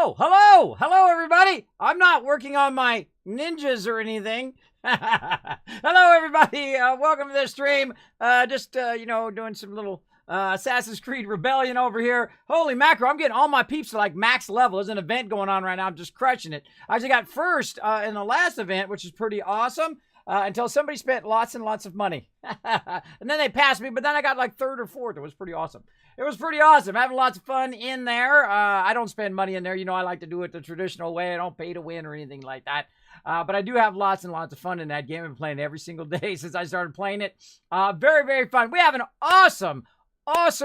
Hello, everybody. I'm not working on my ninjas or anything. Hello, everybody. Welcome to this stream. Doing some little Assassin's Creed Rebellion over here. Holy mackerel, I'm getting all my peeps to like max level. There's an event going on right now. I'm just crushing it. I actually got first in the last event, which is pretty awesome. Until somebody spent lots and lots of money. And then they passed me, but then I got like third or fourth. It was pretty awesome. Having lots of fun in there. I don't spend money in there. You know, I like to do it the traditional way. I don't pay to win or anything like that. But I do have lots and lots of fun in that game. I've been playing every single day since I started playing it. Very, very fun. We have an awesome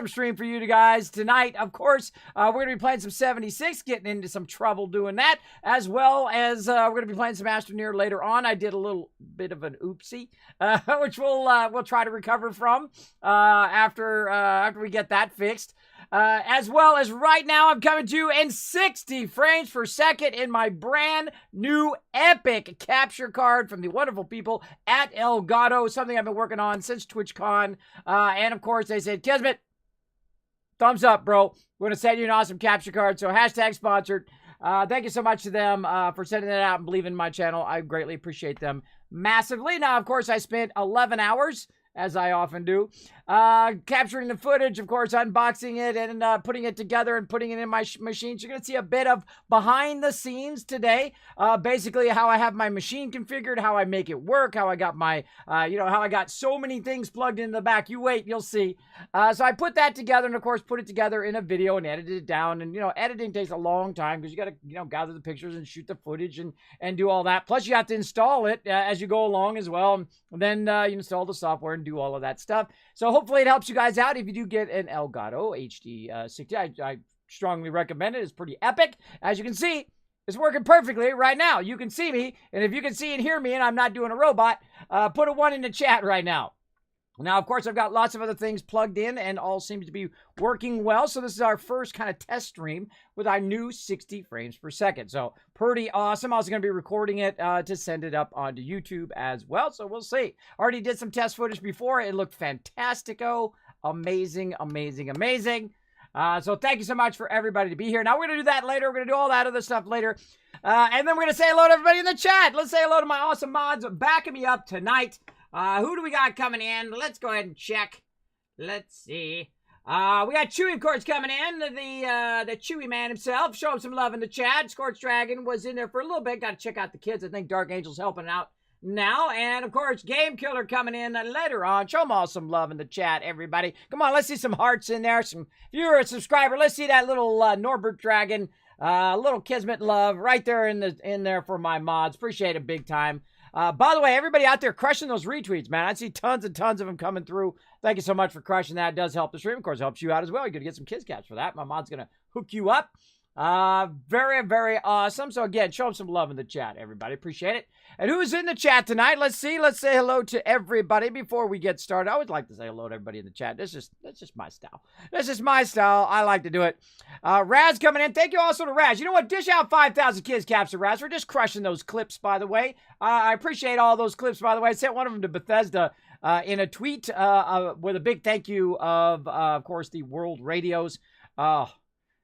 stream for you guys tonight. Of course, we're going to be playing some 76, getting into some trouble doing that, as well as we're going to be playing some Astroneer later on. I did a little bit of an oopsie, which we'll try to recover from after we get that fixed. As well as right now, I'm coming to you in 60 frames per second in my brand new epic capture card from the wonderful people at Elgato, something I've been working on since TwitchCon. And of course, they said, Kismet, thumbs up, bro. We're going to send you an awesome capture card. So hashtag sponsored. Thank you so much to them for sending that out and believing in my channel. I greatly appreciate them massively. Now, of course, I spent 11 hours, as I often do, capturing the footage, of course, unboxing it and putting it together and putting it in my machine. So you're going to see a bit of behind the scenes today. Basically how I have my machine configured, how I make it work, how I got my, how I got so many things plugged into the back. You wait, you'll see. So I put that together and, of course, put it together in a video and edited it down. And, editing takes a long time because you got to, gather the pictures and shoot the footage and do all that. Plus, you have to install it as you go along as well. And then you install the software and do all of that stuff. So hopefully it helps you guys out. If you do get an Elgato HD 60, I strongly recommend it. It's pretty epic. As you can see, it's working perfectly right now. You can see me, and if you can see and hear me and I'm not doing a robot, put a 1 in the chat right now. Now, of course, I've got lots of other things plugged in and all seems to be working well. So this is our first kind of test stream with our new 60 frames per second. So pretty awesome. I'm also going to be recording it to send it up onto YouTube as well. So we'll see. Already did some test footage before. It looked fantastico. Amazing. So thank you so much for everybody to be here. Now we're going to do that later. We're going to do all that other stuff later. And then we're going to say hello to everybody in the chat. Let's say hello to my awesome mods backing me up tonight. Who do we got coming in? Let's go ahead and check. Let's see. We got Chewy, of course, coming in. The Chewy man himself. Show him some love in the chat. Scorched Dragon was in there for a little bit. Got to check out the kids. I think Dark Angel's helping out now. And, of course, Game Killer coming in later on. Show them all some love in the chat, everybody. Come on, let's see some hearts in there. If you're a subscriber, let's see that little Norbert Dragon. Little Kismet love right there in there for my mods. Appreciate it big time. By the way, everybody out there crushing those retweets, man. I see tons and tons of them coming through. Thank you so much for crushing that. It does help the stream. Of course, it helps you out as well. You're going to get some kids caps for that. My mod's going to hook you up. Very, very awesome. So, again, show them some love in the chat, everybody. Appreciate it. And who's in the chat tonight? Let's see. Let's say hello to everybody before we get started. I always like to say hello to everybody in the chat. That's just my style. That's just my style. I like to do it. Raz coming in. Thank you also to Raz. You know what? Dish out 5,000 kids caps to Raz. We're just crushing those clips, by the way. I appreciate all those clips, by the way. I sent one of them to Bethesda in a tweet with a big thank you of course, the World Radios.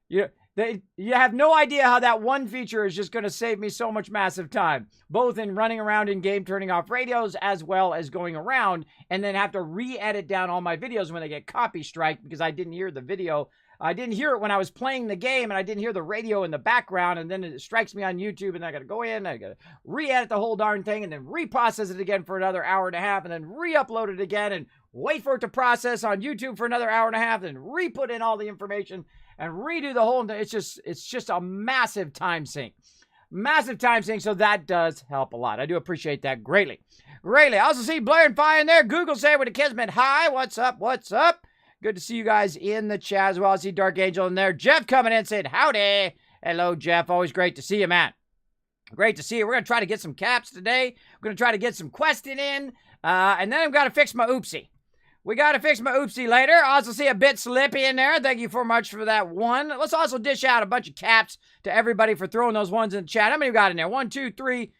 You have no idea how that one feature is just going to save me so much massive time, both in running around in game, turning off radios, as well as going around and then have to re-edit down all my videos when they get copy strike because I didn't hear the video. I didn't hear it when I was playing the game and I didn't hear the radio in the background, and then it strikes me on YouTube and I got to go in, I got to re-edit the whole darn thing and then reprocess it again for another hour and a half and then re-upload it again and wait for it to process on YouTube for another hour and a half and re-put in all the information and redo the whole thing. It's just a massive time sink. Massive time sink, so that does help a lot. I do appreciate that greatly. I also see Blair and Fi in there. Google say with a Kismet. Hi, what's up? Good to see you guys in the chat as well. I see Dark Angel in there. Jeff coming in said, howdy. Hello, Jeff. Always great to see you, man. Great to see you. We're going to try to get some caps today. We're going to try to get some questing in. And then I've got to fix my oopsie. We got to fix my oopsie later. I also see a bit slippy in there. Thank you so much for that one. Let's also dish out a bunch of caps to everybody for throwing those ones in the chat. How many we got in there? 1, 2, 3,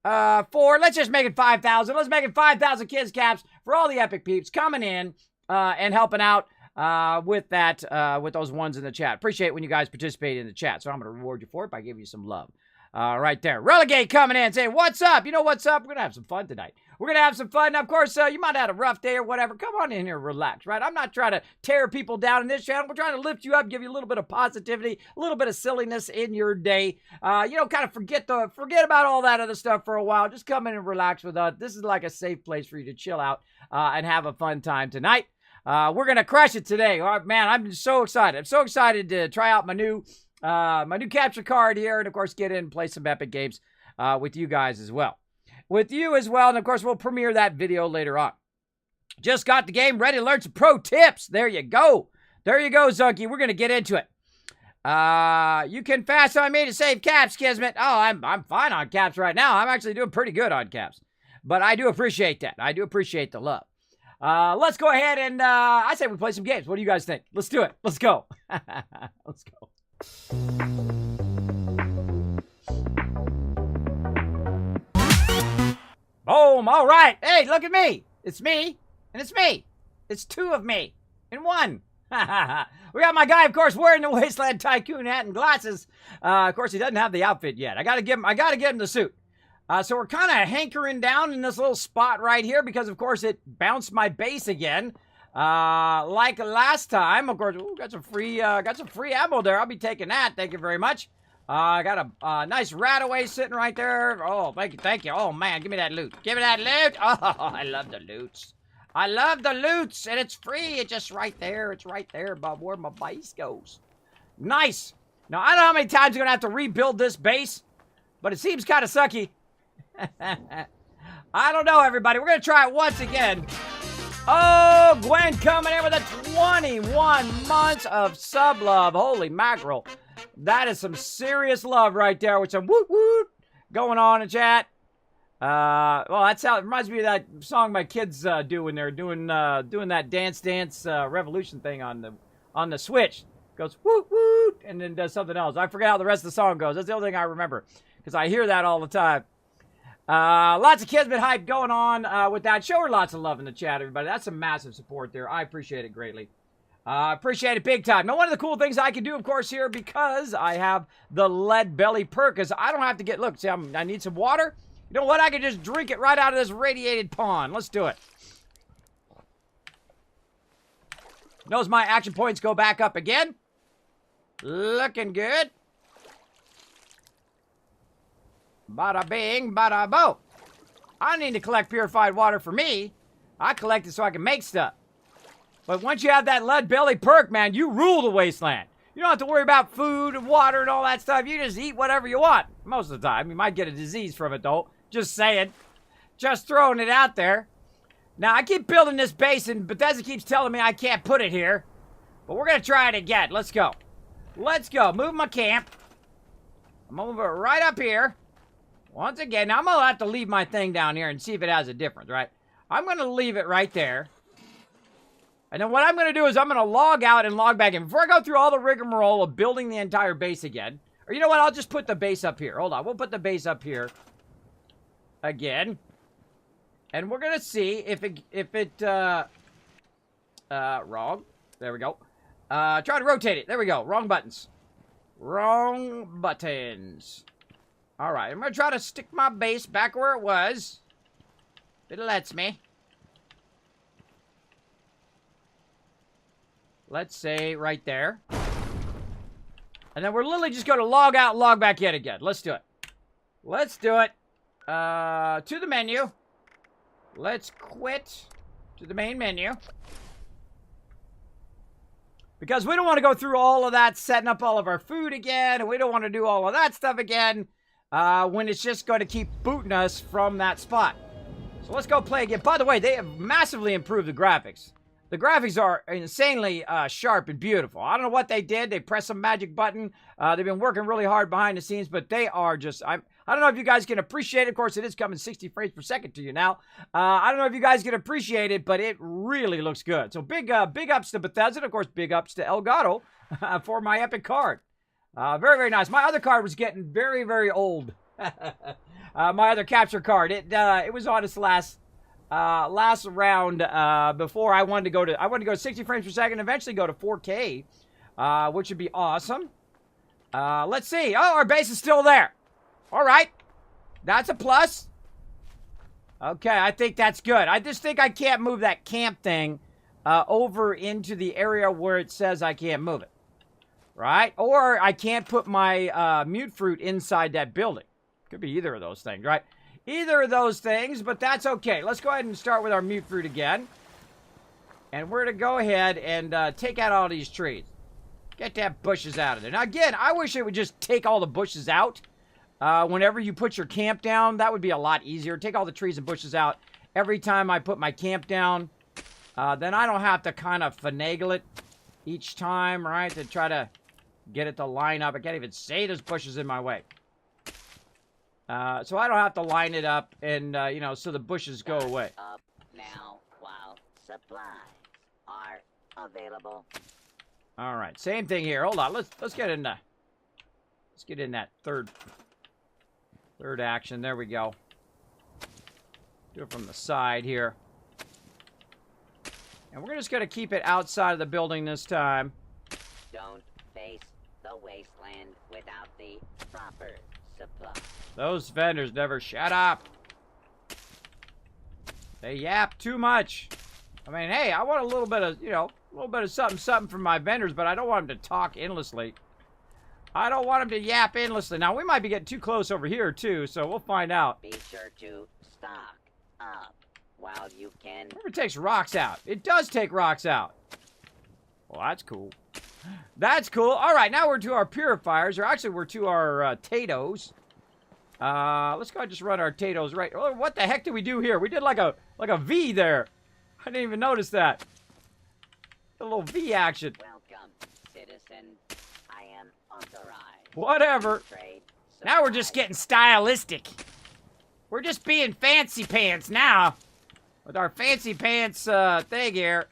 4. Let's just make it 5,000. Let's make it 5,000 kids caps for all the epic peeps coming in and helping out. with those ones in the chat. Appreciate when you guys participate in the chat. So I'm going to reward you for it by giving you some love. Right there. Relegate coming in saying, what's up? You know what's up? We're going to have some fun tonight. We're going to have some fun. Now, of course, you might have had a rough day or whatever. Come on in here, relax, right? I'm not trying to tear people down in this channel. We're trying to lift you up, give you a little bit of positivity, a little bit of silliness in your day. Kind of forget about all that other stuff for a while. Just come in and relax with us. This is like a safe place for you to chill out and have a fun time tonight. We're going to crush it today. Man, I'm so excited. I'm so excited to try out my new capture card here, and of course get in and play some epic games with you guys as well. And of course we'll premiere that video later on. Just got the game ready to learn some pro tips. There you go, Zunky. We're gonna get into it. You can fast on me to save caps, Kismet. Oh, I'm fine on caps right now. I'm actually doing pretty good on caps, but I do appreciate that. I do appreciate the love. Let's go ahead and I say we play some games. What do you guys think? Let's do it. Let's go. Let's go. Boom. All right. Hey, look at me. It's me. And it's me. It's two of me in one. We got my guy, of course, wearing the Wasteland Tycoon hat and glasses. Of course, he doesn't have the outfit yet. I gotta get him the suit. So we're kind of hankering down in this little spot right here because, of course, it bounced my base again. Like last time. Of course, ooh, got some free ammo there. I'll be taking that. Thank you very much. I got a nice Rataway sitting right there. Oh, thank you. Oh, man, give me that loot. Give me that loot. Oh, I love the loots. I love the loots, and it's free. It's just right there. It's right there above where my base goes. Nice. Now, I don't know how many times I'm going to have to rebuild this base, but it seems kind of sucky. I don't know, everybody. We're going to try it once again. Oh, Gwen coming in with a 21 months of sub love. Holy mackerel. That is some serious love right there with some woot woot going on in chat. Well, that's how it reminds me of that song my kids do when they're doing that Dance Revolution thing on the Switch. It goes woot woot and then does something else. I forget how the rest of the song goes. That's the only thing I remember because I hear that all the time. Lots of Kismet hype going on with that. Show her lots of love in the chat, everybody. That's some massive support there. I appreciate it greatly. Appreciate it big time. Now, one of the cool things I can do, of course, here, because I have the lead belly perk, is I don't have to get, look, see, I need some water. You know what? I can just drink it right out of this radiated pond. Let's do it. Notice my action points go back up again. Looking good. Bada bing, bada bo. I need to collect purified water for me. I collect it so I can make stuff. But once you have that lead belly perk, man, you rule the wasteland. You don't have to worry about food and water and all that stuff. You just eat whatever you want. Most of the time. You might get a disease from it, though. Just saying. Just throwing it out there. Now, I keep building this base, and Bethesda keeps telling me I can't put it here. But we're going to try it again. Let's go. Let's go. Move my camp. I'm going to move it right up here. Once again, now I'm going to have to leave my thing down here and see if it has a difference, right? I'm going to leave it right there. And then what I'm going to do is I'm going to log out and log back in. Before I go through all the rigmarole of building the entire base again. Or you know what? I'll just put the base up here. Hold on. We'll put the base up here. Again. And we're going to see if it wrong. There we go. Try to rotate it. There we go. Wrong buttons. Wrong buttons. Alright. I'm going to try to stick my base back where it was. If it lets me. Let's say right there. And then we're literally just going to log out and log back in again. Let's do it. Let's do it. To the menu. Let's quit to the main menu. Because we don't want to go through all of that, setting up all of our food again. And we don't want to do all of that stuff again. When it's just going to keep booting us from that spot. So let's go play again. By the way, they have massively improved the graphics. The graphics are insanely sharp and beautiful. I don't know what they did. They pressed some magic button. They've been working really hard behind the scenes, but they are just... I don't know if you guys can appreciate it. Of course, it is coming 60 frames per second to you now. I don't know if you guys can appreciate it, but it really looks good. So big ups to Bethesda. And of course, big ups to Elgato for my epic card. Very, very nice. My other card was getting very, very old. My other capture card. It was on its last last round before I wanted to go to 60 frames per second, eventually go to 4K, which would be awesome. Let's see. Oh, our base is still there. All right. That's a plus. Okay, I think that's good. I just think I can't move that camp thing over into the area where it says I can't move it. Right? Or I can't put my mute fruit inside that building. Could be either of those things, right? Either of those things, but that's okay. Let's go ahead and start with our mute fruit again. And we're going to go ahead and take out all these trees. Get that bushes out of there. Now, again, I wish it would just take all the bushes out. Whenever you put your camp down, that would be a lot easier. Take all the trees and bushes out every time I put my camp down. Then I don't have to kind of finagle it each time, right? To try to get it to line up. I can't even say there's bushes in my way. So I don't have to line it up and, you know, so the bushes go away. Up now while supplies are available. All right, same thing here. Hold on, let's get in the, let's get in that third action. There we go. Do it from the side here. And we're just gonna keep it outside of the building this time. Don't face the wasteland without the proper supply. Those vendors never shut up. They yap too much. I mean, hey, I want a little bit of, you know, a little bit of something from my vendors, but I don't want them to talk endlessly. I don't want them to yap endlessly. Now, we might be getting too close over here, too, so we'll find out. Be sure to stock up while you can. It takes rocks out. It does take rocks out. Well, that's cool. That's cool. All right, now we're to our purifiers, or actually we're to our Tatoes. Let's go ahead and just run our Tatoes right. Oh, what the heck did we do here? We did like a V there. I didn't even notice that. A little V action. Welcome, citizen. I am authorized. Whatever. Trade Now we're just getting stylistic. We're just being fancy pants now. With our fancy pants thing here.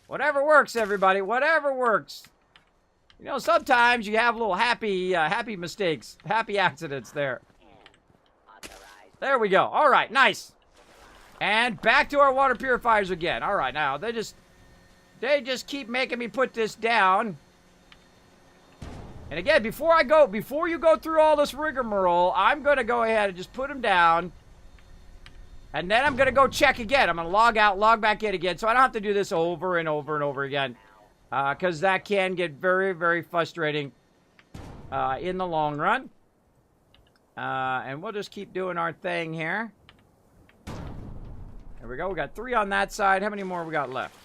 Whatever works, everybody. Whatever works. You know, sometimes you have little happy mistakes. Happy accidents there. There we go. All right, nice. And back to our water purifiers again. All right, now, they just keep making me put this down. And again, before you go through all this rigmarole, I'm going to go ahead and just put them down. And then I'm going to go check again. I'm going to log out, log back in again, so I don't have to do this over and over and over again. Because that can get very, very frustrating in the long run. And we'll just keep doing our thing here. There we go. We got 3 on that side. How many more we got left?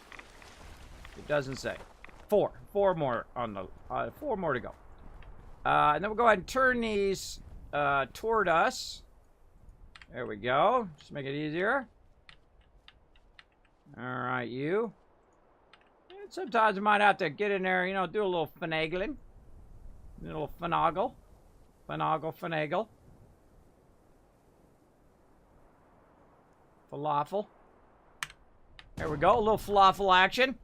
It doesn't say. 4. 4 more on the 4 more to go. And then we'll go ahead and turn these toward us. There we go. Just make it easier. All right, you. And sometimes you might have to get in there, you know, do a little finagling. A little finagle. Finagle. Falafel. There we go. A little falafel action.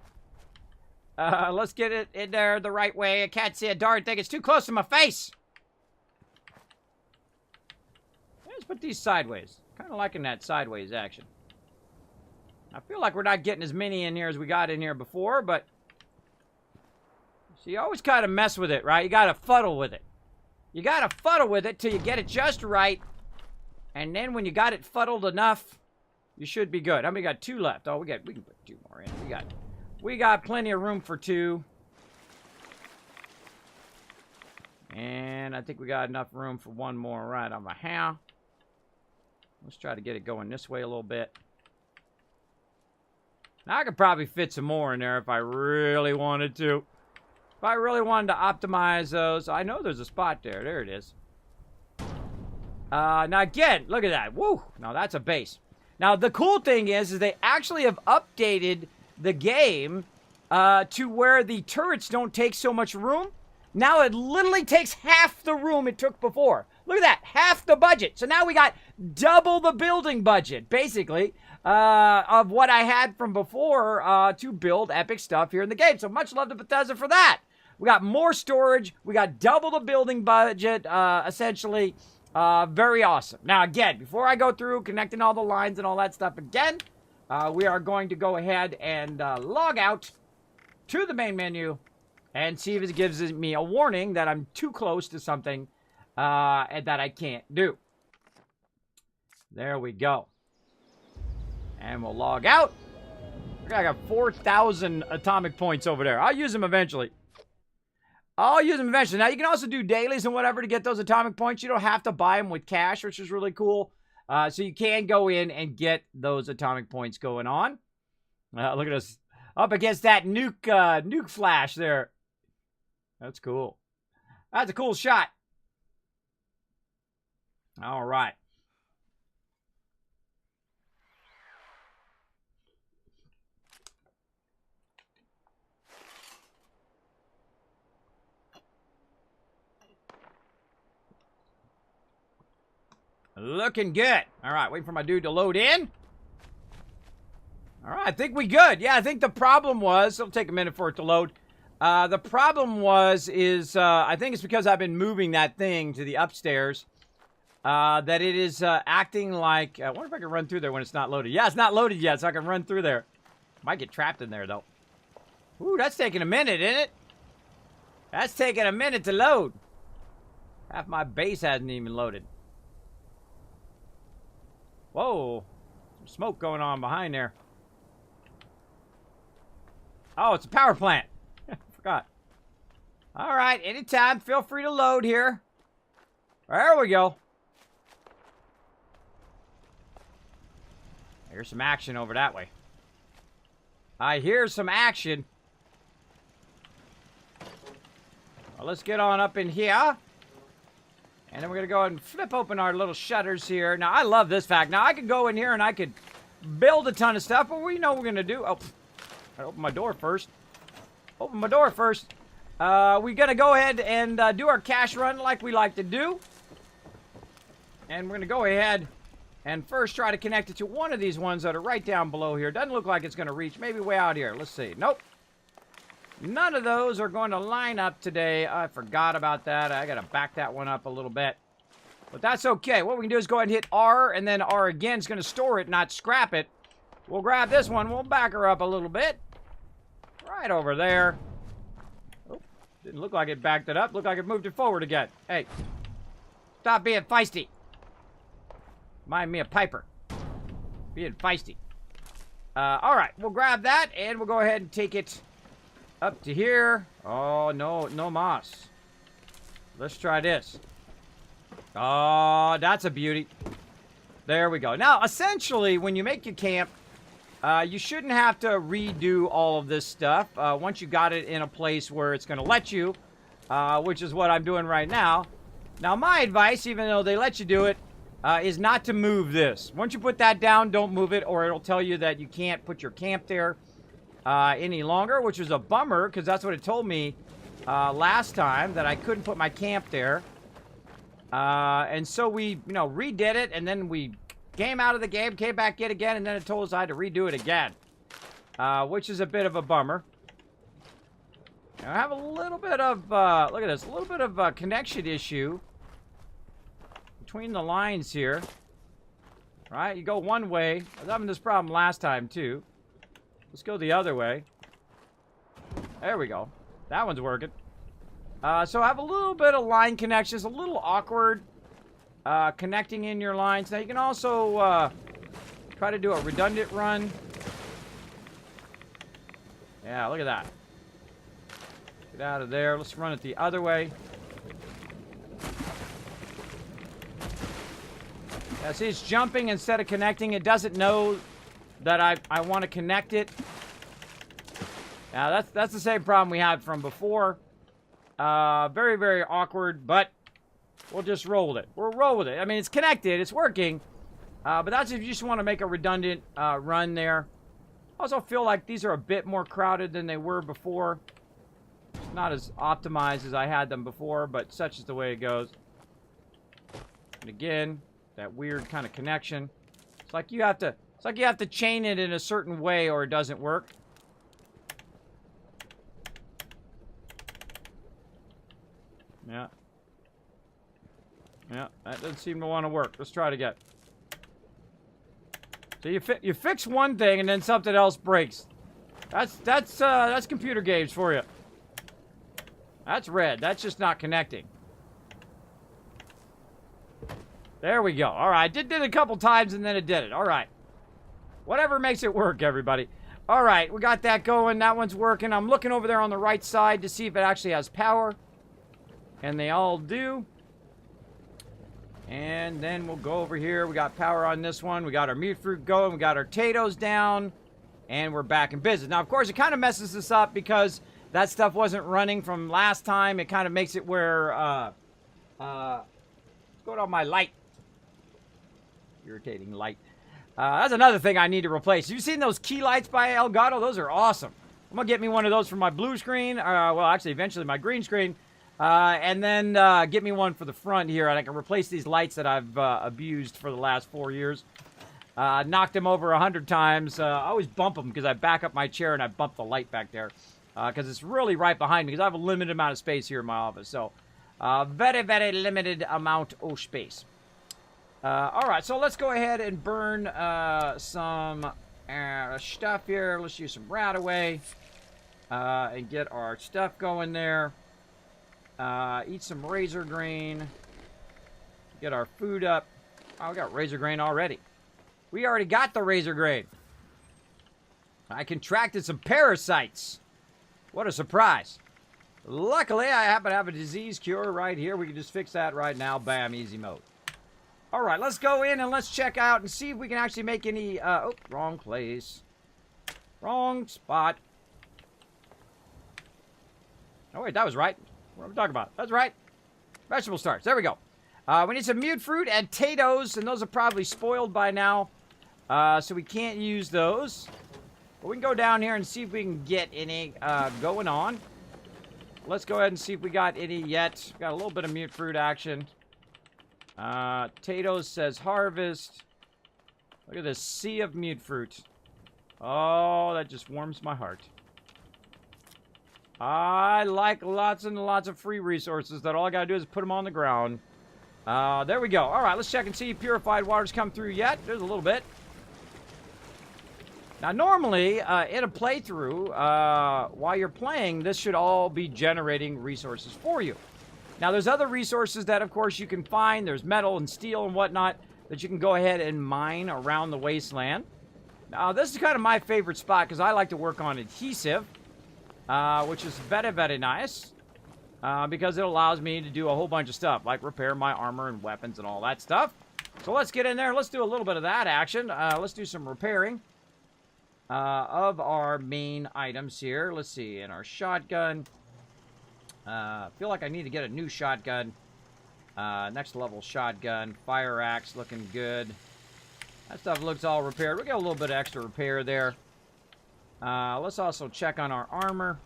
Let's get it in there the right way. I can't see a darn thing. It's too close to my face. Let's put these sideways. Kind of liking that sideways action. I feel like we're not getting as many in here as we got in here before, but... So you always kind of mess with it, right? You got to fuddle with it. You got to fuddle with it till you get it just right. And then when you got it fuddled enough, you should be good. How many got? 2 left? Oh, we can put 2 more in. We got plenty of room for 2. And I think we got enough room for 1 more right on my how. Let's try to get it going this way a little bit. Now, I could probably fit some more in there if I really wanted to. If I really wanted to optimize those. I know there's a spot there. There it is. Now, again, look at that. Woo! Now, that's a base. Now, the cool thing is they actually have updated the game to where the turrets don't take so much room. Now, it literally takes half the room it took before. Look at that. Half the budget. So now we got double the building budget, basically, of what I had from before to build epic stuff here in the game. So much love to Bethesda for that. We got more storage. We got double the building budget, essentially. Very awesome. Now, again, before I go through connecting all the lines and all that stuff again, we are going to go ahead and log out to the main menu and see if it gives me a warning that I'm too close to something and that I can't do. There we go. And we'll log out. I got 4,000 atomic points over there. I'll use them eventually. Now, you can also do dailies and whatever to get those atomic points. You don't have to buy them with cash, which is really cool. So you can go in and get those atomic points going on. Look at us up against that nuke flash there. That's cool. That's a cool shot. All right. Looking good. All right, waiting for my dude to load in. All right, I think we good. Yeah, I think the problem was, it'll take a minute for it to load. The problem I think it's because I've been moving that thing to the upstairs, that it is acting like, I wonder if I can run through there when it's not loaded. Yeah, it's not loaded yet, so I can run through there. Might get trapped in there, though. Ooh, that's taking a minute, isn't it? That's taking a minute to load. Half my base hasn't even loaded. Whoa, some smoke going on behind there. Oh, it's a power plant. Forgot. All right, anytime, feel free to load here. There we go. Here's some action over that way. I hear some action. Well, let's get on up in here. And then we're going to go ahead and flip open our little shutters here. Now, I love this fact. Now, I could go in here and I could build a ton of stuff, but we know what we're going to do. Oh, I open my door first. Open my door first. We're going to go ahead and do our cash run like we like to do. And we're going to go ahead and first try to connect it to one of these ones that are right down below here. Doesn't look like it's going to reach. Maybe way out here. Let's see. Nope. None of those are going to line up today. I forgot about that. I got to back that one up a little bit. But that's okay. What we can do is go ahead and hit R, and then R again is going to store it, not scrap it. We'll grab this one. We'll back her up a little bit. Right over there. Oh, didn't look like it backed it up. Looked like it moved it forward again. Hey, stop being feisty. Mind me of Piper. Being feisty. All right, we'll grab that, and we'll go ahead and take it up to here. Oh, no moss. Let's try this. Oh, that's a beauty. There we go. Now, essentially, when you make your camp, you shouldn't have to redo all of this stuff once you got it in a place where it's going to let you, which is what I'm doing right now. Now, my advice, even though they let you do it, is not to move this. Once you put that down, don't move it, or it'll tell you that you can't put your camp there any longer, which was a bummer because that's what it told me last time, that I couldn't put my camp there. And so we, redid it, and then we came out of the game, came back in again, and then it told us I had to redo it again, which is a bit of a bummer. Now, I have a little bit of, look at this, a little bit of a connection issue between the lines here. Right, you go one way. I was having this problem last time, too. Let's go the other way. There we go. That one's working. So I have a little bit of line connections, a little awkward connecting in your lines. Now you can also try to do a redundant run. Yeah, look at that. Get out of there. Let's run it the other way. Yeah, see, it's jumping instead of connecting. It doesn't know that I want to connect it. Now, that's the same problem we had from before. Very, very awkward, but we'll just roll with it. We'll roll with it. I mean, it's connected. It's working. But that's if you just want to make a redundant run there. I also feel like these are a bit more crowded than they were before. Not as optimized as I had them before, but such is the way it goes. And again, that weird kind of connection. It's like you have to chain it in a certain way or it doesn't work. Yeah. Yeah, that doesn't seem to want to work. Let's try it again. So you fix one thing and then something else breaks. That's computer games for you. That's red. That's just not connecting. There we go. All right, did it a couple times and then it did it. All right. Whatever makes it work, everybody. All right, we got that going. That one's working. I'm looking over there on the right side to see if it actually has power. And they all do. And then we'll go over here. We got power on this one. We got our mute fruit going. We got our potatoes down. And we're back in business. Now, of course, it kind of messes us up because that stuff wasn't running from last time. It kind of makes it where... what's going on my light? Irritating light. That's another thing I need to replace. You've seen those key lights by Elgato? Those are awesome. I'm going to get me one of those for my blue screen. Well, actually, eventually my green screen. And then get me one for the front here. And I can replace these lights that I've abused for the last 4 years. Knocked them over 100 times. I always bump them because I back up my chair and I bump the light back there. Because it's really right behind me because I have a limited amount of space here in my office. So, very, very limited amount of space. All right, so let's go ahead and burn some stuff here. Let's use some Radaway and get our stuff going there. Eat some razor grain. Get our food up. Oh, we got razor grain already. We already got the razor grain. I contracted some parasites. What a surprise. Luckily, I happen to have a disease cure right here. We can just fix that right now. Bam, easy mode. All right, let's go in and let's check out and see if we can actually make any... oh, wrong place. Wrong spot. Oh, wait, that was right. What are we talking about? That's right. Vegetable starch. There we go. We need some mute fruit and potatoes, and those are probably spoiled by now. So we can't use those. But we can go down here and see if we can get any going on. Let's go ahead and see if we got any yet. Got a little bit of mute fruit action. Potatoes says harvest. Look at this sea of mute fruit. Oh, that just warms my heart. I like lots and lots of free resources that all I gotta do is put them on the ground. There we go. All right, let's check and see if purified water's come through yet. There's a little bit. Now, normally, in a playthrough, while you're playing, this should all be generating resources for you. Now, there's other resources that, of course, you can find. There's metal and steel and whatnot that you can go ahead and mine around the wasteland. Now, this is kind of my favorite spot because I like to work on adhesive, which is very, very nice because it allows me to do a whole bunch of stuff, like repair my armor and weapons and all that stuff. So let's get in there. Let's do a little bit of that action. Let's do some repairing of our main items here. Let's see, in our shotgun. Feel like I need to get a new shotgun. Next level shotgun. Fire axe looking good. That stuff looks all repaired. We got a little bit of extra repair there. Let's also check on our armor.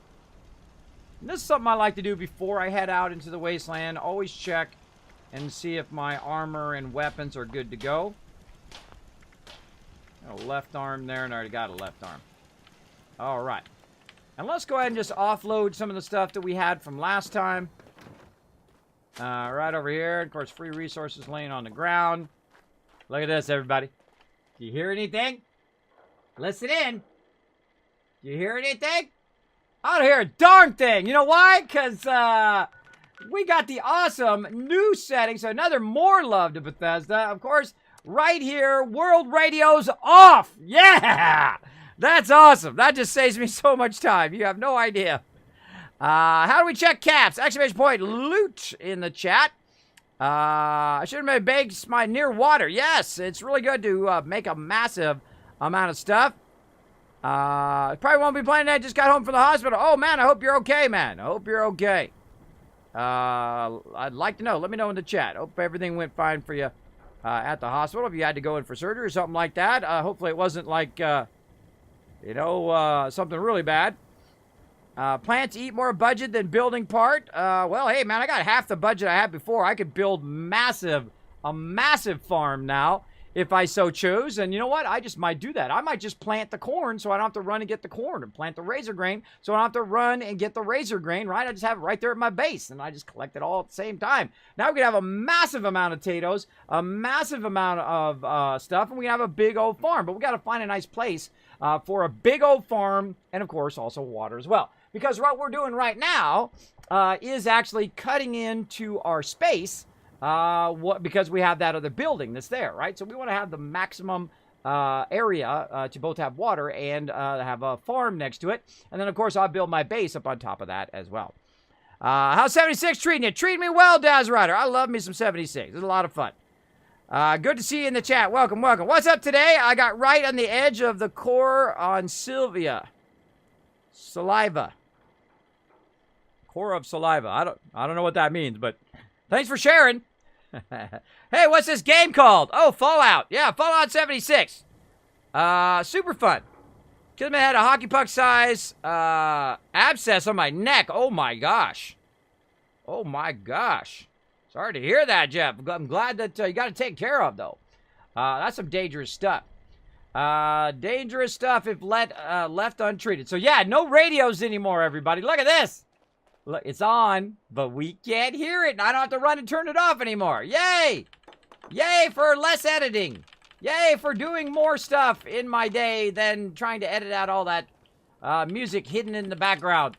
And this is something I like to do before I head out into the wasteland. Always check and see if my armor and weapons are good to go. Got a left arm there, and I already got a left arm. All right. And let's go ahead and just offload some of the stuff that we had from last time. Right over here. Of course, free resources laying on the ground. Look at this, everybody. Do you hear anything? Listen in. Do you hear anything? I don't hear a darn thing. You know why? Because we got the awesome new setting. So another more love to Bethesda. Of course, right here, World Radio's off. Yeah! That's awesome. That just saves me so much time. You have no idea. How do we check caps? Exclamation point loot in the chat. I should have made base my near water. Yes, it's really good to make a massive amount of stuff. Probably won't be playing that. Just got home from the hospital. Oh, man, I hope you're okay, man. I hope you're okay. I'd like to know. Let me know in the chat. Hope everything went fine for you at the hospital. If you had to go in for surgery or something like that. Hopefully it wasn't like... something really bad. Plants eat more budget than building part. Well, hey, man, I got half the budget I had before. I could build a massive farm now. if I so choose. And you know what? I just might do that. I might just plant the corn so I don't have to run and get the corn, and plant the razor grain so I don't have to run and get the razor grain, right? I just have it right there at my base, and I just collect it all at the same time. Now we can have a massive amount of potatoes, a massive amount of stuff, and we have a big old farm. But we got to find a nice place for a big old farm, and of course also water as well. Because what we're doing right now is actually cutting into our space because we have that other building that's there, right? So we want to have the maximum area to both have water and have a farm next to it. And then, of course, I'll build my base up on top of that as well. How's 76 treating you? Treating me well, Daz Rider. I love me some 76. It's a lot of fun. Good to see you in the chat. Welcome, welcome. What's up today? I got right on the edge of the core on Sylvia. Saliva. Core of saliva. I don't know what that means, but thanks for sharing. Hey, what's this game called? Oh, Fallout. Yeah, Fallout 76. Super fun. Kismet had a hockey puck size abscess on my neck. Oh my gosh. Oh my gosh. Sorry to hear that, Jeff. I'm glad that you got it taken care of, though. That's some dangerous stuff. Dangerous stuff if left untreated. So yeah, no radios anymore, everybody. Look at this. Look, it's on, but we can't hear it, and I don't have to run and turn it off anymore. Yay! Yay for less editing. Yay for doing more stuff in my day than trying to edit out all that music hidden in the background.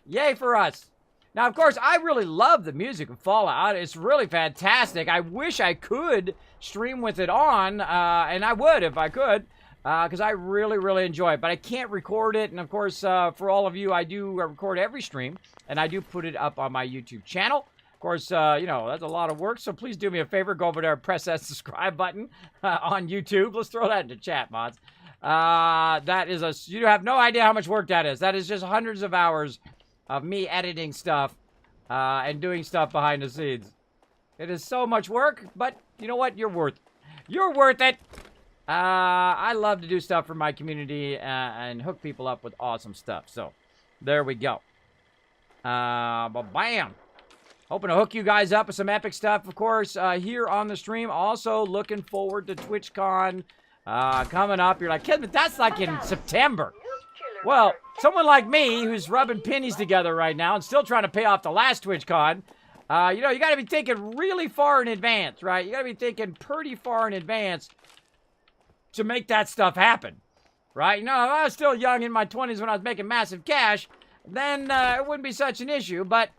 Yay for us. Now, of course, I really love the music of Fallout. It's really fantastic. I wish I could stream with it on, and I would if I could. Because I really, really enjoy it. But I can't record it. And, of course, for all of you, I do record every stream. And I do put it up on my YouTube channel. Of course, you know, that's a lot of work. So please do me a favor. Go over there and press that subscribe button on YouTube. Let's throw that into chat, mods. That is you have no idea how much work that is. That is just hundreds of hours of me editing stuff and doing stuff behind the scenes. It is so much work. But you know what? You're worth it. I love to do stuff for my community and hook people up with awesome stuff. So, there we go. Bam. Hoping to hook you guys up with some epic stuff, of course, here on the stream. Also, looking forward to TwitchCon coming up. You're like, Kismet, that's like in September. Well, someone like me who's rubbing pennies together right now and still trying to pay off the last TwitchCon, you know, you got to be thinking really far in advance, right? You got to be thinking pretty far in advance to make that stuff happen, right? You know, if I was still young in my 20s when I was making massive cash, then it wouldn't be such an issue. But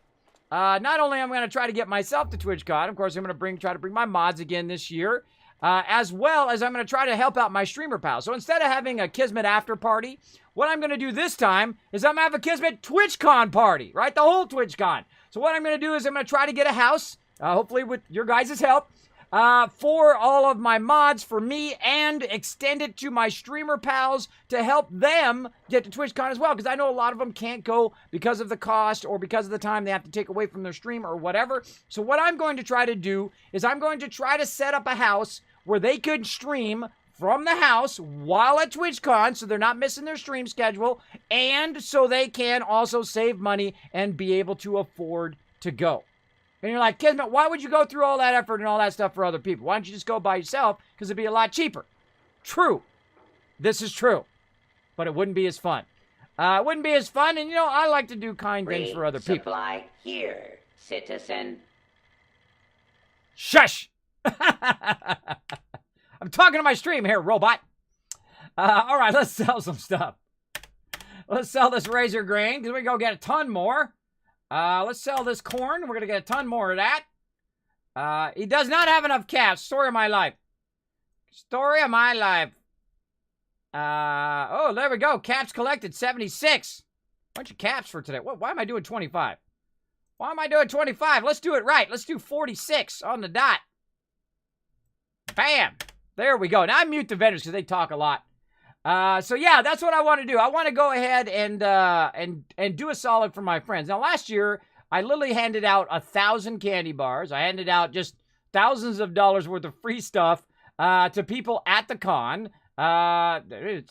not only am I going to try to get myself to TwitchCon, of course, I'm going to try to bring my mods again this year, as well as I'm going to try to help out my streamer pals. So instead of having a Kismet after party, what I'm going to do this time is I'm going to have a Kismet TwitchCon party, right? The whole TwitchCon. So what I'm going to do is I'm going to try to get a house, hopefully with your guys' help, for all of my mods, for me, and extend it to my streamer pals to help them get to TwitchCon as well, because I know a lot of them can't go because of the cost or because of the time they have to take away from their stream or whatever. So what I'm going to try to do is I'm going to try to set up a house where they could stream from the house while at TwitchCon, so they're not missing their stream schedule, and so they can also save money and be able to afford to go. And you're like, Kismet, why would you go through all that effort and all that stuff for other people? Why don't you just go by yourself? Because it'd be a lot cheaper. True. This is true. But it wouldn't be as fun. It wouldn't be as fun, and you know, I like to do kind things for other people. Supply here, citizen. Shush! I'm talking to my stream here, robot. All right, let's sell some stuff. Let's sell this razor grain, because we can go get a ton more. Let's sell this corn. We're going to get a ton more of that. He does not have enough caps. Story of my life. Story of my life. Oh, there we go. Caps collected, 76. Bunch of caps for today. Why am I doing 25? Why am I doing 25? Let's do it right. Let's do 46 on the dot. Bam. There we go. Now I mute the vendors because they talk a lot. So yeah, that's what I want to do. I want to go ahead and do a solid for my friends. Now last year, I literally handed out 1,000 candy bars. I handed out just thousands of dollars worth of free stuff to people at the con. If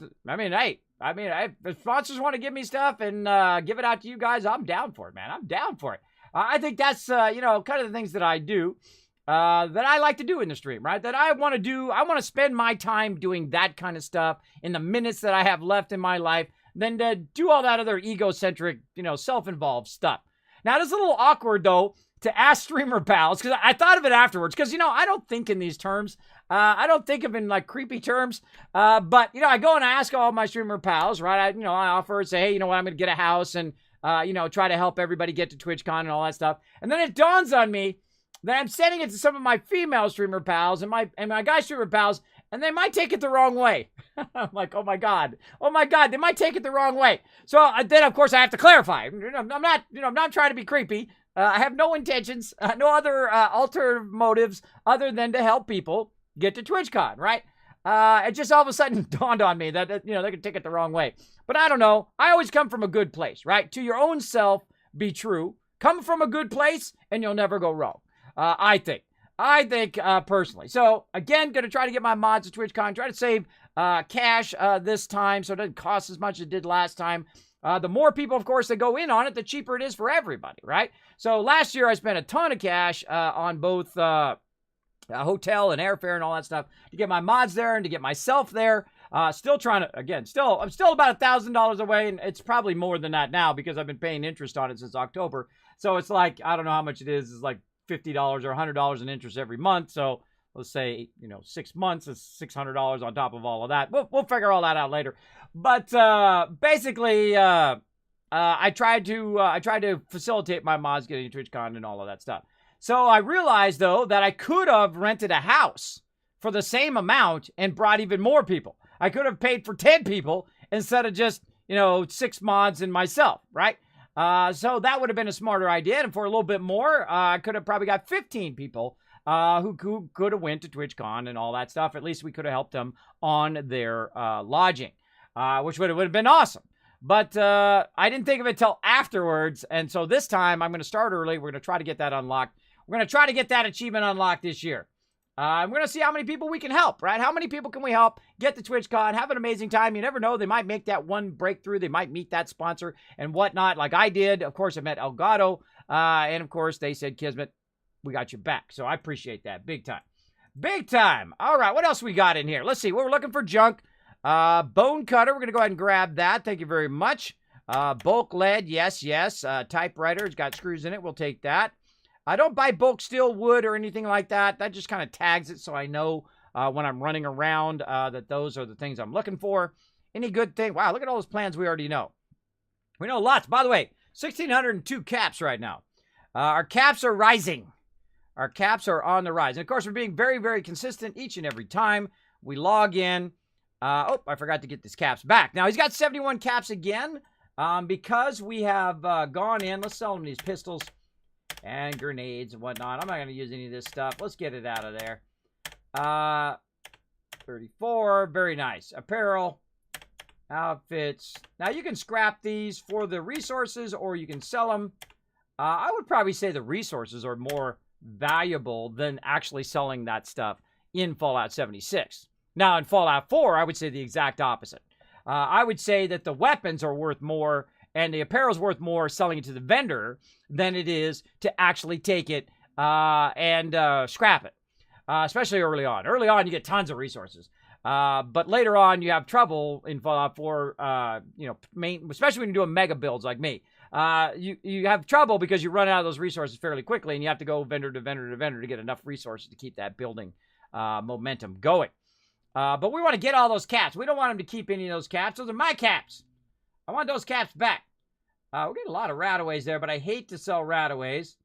sponsors want to give me stuff and give it out to you guys, I'm down for it, man. I'm down for it. I think that's, you know, kind of the things that I do. that I like to do in the stream, right? That I want to do. I want to spend my time doing that kind of stuff in the minutes that I have left in my life than to do all that other egocentric, self-involved stuff. Now, it's a little awkward, though, to ask streamer pals, because I thought of it afterwards, because, I don't think in these terms. I don't think of in, like, creepy terms, but, I go and I ask all my streamer pals, right? I offer and say, hey, you know what, I'm going to get a house and, try to help everybody get to TwitchCon and all that stuff. And then it dawns on me that I'm sending it to some of my female streamer pals and my guy streamer pals, and they might take it the wrong way. I'm like, oh my God, they might take it the wrong way. So then, of course, I have to clarify. I'm not trying to be creepy. I have no intentions, no other alternative motives other than to help people get to TwitchCon, right? It just all of a sudden dawned on me that, they could take it the wrong way. But I don't know. I always come from a good place, right? To your own self, be true. Come from a good place, and you'll never go wrong. I think personally. So, again, going to try to get my mods to TwitchCon, try to save cash this time so it doesn't cost as much as it did last time. The more people, of course, that go in on it, the cheaper it is for everybody, right? So, last year I spent a ton of cash on both hotel and airfare and all that stuff to get my mods there and to get myself there. Still trying to, I'm still about $1,000 away, and it's probably more than that now because I've been paying interest on it since October. So, it's like, I don't know how much it is. It's like $50 or $100 in interest every month. So let's say, 6 months is $600 on top of all of that. We'll figure all that out later. But basically, I tried to facilitate my mods getting TwitchCon and all of that stuff. So I realized, though, that I could have rented a house for the same amount and brought even more people. I could have paid for 10 people instead of just, 6 mods and myself, right? So that would have been a smarter idea. And for a little bit more, I could have probably got 15 people who could have went to TwitchCon and all that stuff. At least we could have helped them on their lodging, which would have been awesome. But I didn't think of it till afterwards. And so this time I'm going to start early. We're going to try to get that unlocked. We're going to try to get that achievement unlocked this year. We're going to see how many people we can help, right? How many people can we help get to TwitchCon, have an amazing time? You never know. They might make that one breakthrough. They might meet that sponsor and whatnot, like I did. Of course, I met Elgato. And, of course, they said, Kismet, we got your back. So I appreciate that. Big time. Big time. All right, what else we got in here? Let's see. We're looking for junk. Bone cutter. We're going to go ahead and grab that. Thank you very much. Bulk lead. Yes. Typewriter. It's got screws in it. We'll take that. I don't buy bulk steel wood or anything like that. That just kind of tags it so I know when I'm running around that those are the things I'm looking for. Any good thing? Wow, look at all those plans we already know. We know lots. By the way, 1,602 caps right now. Our caps are rising. Our caps are on the rise. And, of course, we're being very, very consistent each and every time we log in. I forgot to get these caps back. Now, he's got 71 caps again because we have gone in. Let's sell him these pistols and grenades and whatnot. I'm not going to use any of this stuff. Let's get it out of there. 34. Very nice. Apparel. Outfits. Now, you can scrap these for the resources or you can sell them. I would probably say the resources are more valuable than actually selling that stuff in Fallout 76. Now, in Fallout 4, I would say the exact opposite. I would say that the weapons are worth more and the apparel's worth more selling it to the vendor than it is to actually take it and scrap it, especially early on. Early on, you get tons of resources. But later on, you have trouble in Fallout 4, especially when you're doing mega builds like me. You have trouble because you run out of those resources fairly quickly, and you have to go vendor to vendor to vendor to get enough resources to keep that building momentum going. But we want to get all those caps. We don't want them to keep any of those caps. Those are my caps. I want those caps back. We're getting a lot of rataways there, but I hate to sell rataways.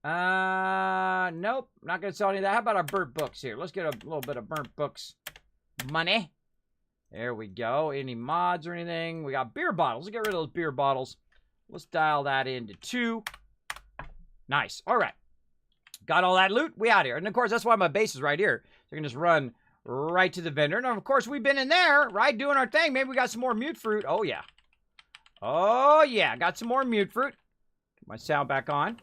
Nope. Not going to sell any of that. How about our burnt books here? Let's get a little bit of burnt books money. There we go. Any mods or anything? We got beer bottles. Let's get rid of those beer bottles. Let's dial that into 2. Nice. All right. Got all that loot. We out here. And, of course, that's why my base is right here. So you can just run right to the vendor. And, of course, we've been in there, right, doing our thing. Maybe we got some more mute fruit. Oh, yeah. Oh, yeah. Got some more mute fruit. Get my sound back on.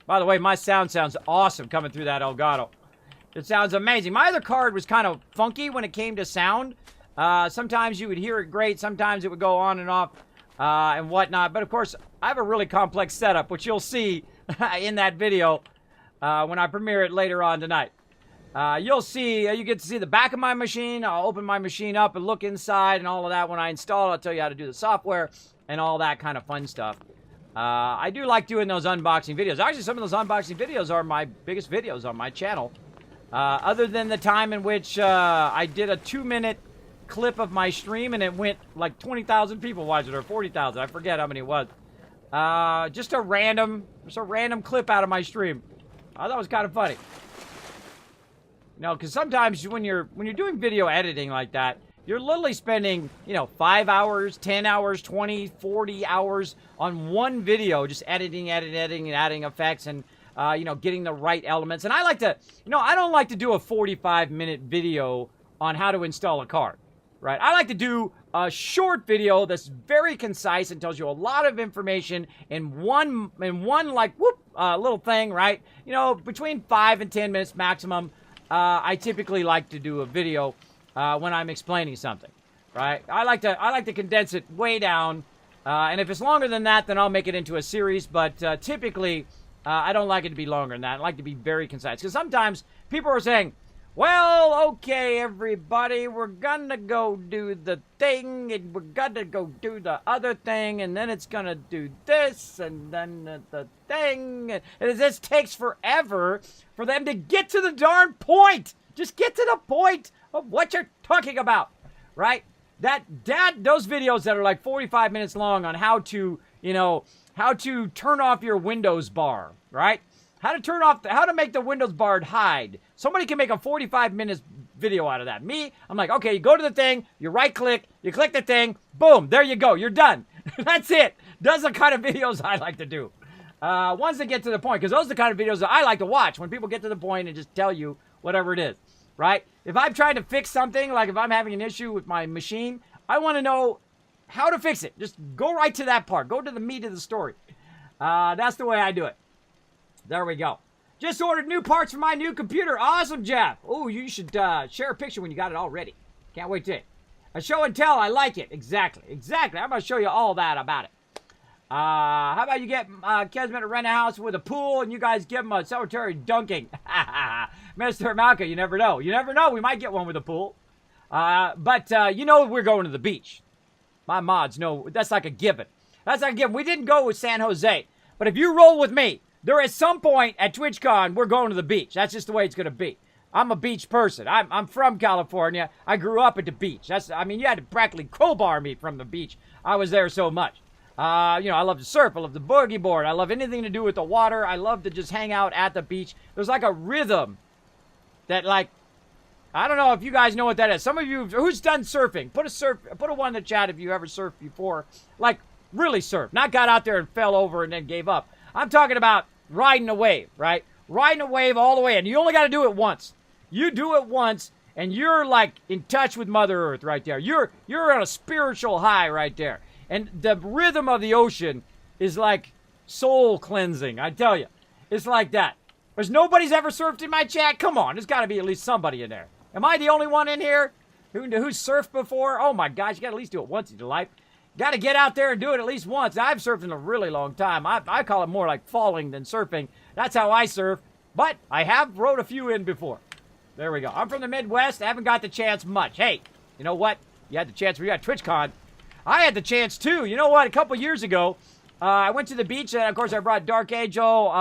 By the way, my sound sounds awesome coming through that Elgato. It sounds amazing. My other card was kind of funky when it came to sound. Sometimes you would hear it great. Sometimes it would go on and off and whatnot. But, of course, I have a really complex setup, which you'll see in that video. when I premiere it later on tonight. You'll see, you get to see the back of my machine. I'll open my machine up and look inside and all of that. When I install it, I'll tell you how to do the software and all that kind of fun stuff. I do like doing those unboxing videos. Actually, some of those unboxing videos are my biggest videos on my channel. Other than the time in which I did a 2-minute clip of my stream and it went like 20,000 people watched it, or 40,000. I forget how many it was. Just a random clip out of my stream. I thought it was kind of funny. You know, because sometimes when you're doing video editing like that, you're literally spending, 5 hours, 10 hours, 20, 40 hours on one video, just editing, and adding effects and, getting the right elements. And I like to, I don't like to do a 45-minute video on how to install a card, right? I like to do a short video that's very concise and tells you a lot of information in one little thing, right? Between 5 and 10 minutes maximum. I typically like to do a video when I'm explaining something, right? I like to condense it way down, and if it's longer than that, then I'll make it into a series. But typically, I don't like it to be longer than that. I like to be very concise, because sometimes people are saying, "Well, okay, everybody, we're gonna go do the thing, and we're gonna go do the other thing, and then it's gonna do this, and then the thing." And this takes forever for them to get to the darn point. Just get to the point of what you're talking about, right? Those videos that are like 45 minutes long on how to turn off your Windows bar, right? How to make the Windows bar hide. Somebody can make a 45 minutes video out of that. Me, I'm like, okay, you go to the thing, you right click, you click the thing, boom, there you go, you're done. That's it. Those are the kind of videos I like to do. Ones that get to the point, because those are the kind of videos that I like to watch, when people get to the point and just tell you whatever it is, right? If I'm trying to fix something, like if I'm having an issue with my machine, I want to know how to fix it. Just go right to that part. Go to the meat of the story. That's the way I do it. There we go. Just ordered new parts for my new computer. Awesome, Jeff. Oh, you should share a picture when you got it all ready. Can't wait to. A show and tell. I like it. Exactly. I'm going to show you all that about it. How about you get Kismet to rent a house with a pool, and you guys give him a celebratory dunking. Mr. Malka, you never know. You never know. We might get one with a pool. But we're going to the beach. My mods know that's like a given. We didn't go with San Jose. But if you roll with me, there at some point at TwitchCon, we're going to the beach. That's just the way it's going to be. I'm a beach person. I'm from California. I grew up at the beach. You had to practically crowbar me from the beach. I was there so much. I love to surf. I love the boogie board. I love anything to do with the water. I love to just hang out at the beach. There's like a rhythm that, like, I don't know if you guys know what that is. Some of you, who's done surfing? Put a one in the chat if you ever surfed before. Like, really surf. Not got out there and fell over and then gave up. I'm talking about riding a wave, right? Riding a wave all the way. And you only got to do it once. You do it once, and you're, like, in touch with Mother Earth right there. You're on a spiritual high right there. And the rhythm of the ocean is like soul cleansing, I tell you. It's like that. There's nobody's ever surfed in my chat? Come on, there's got to be at least somebody in there. Am I the only one in here who surfed before? Oh my gosh, you got to at least do it once in your life. Got to get out there and do it at least once. I've surfed in a really long time. I call it more like falling than surfing. That's how I surf. But I have rode a few in before. There we go. I'm from the Midwest. I haven't got the chance much. Hey, you know what? You had the chance when you got TwitchCon. I had the chance too. You know what? A couple years ago, I went to the beach, and of course I brought Dark Angel,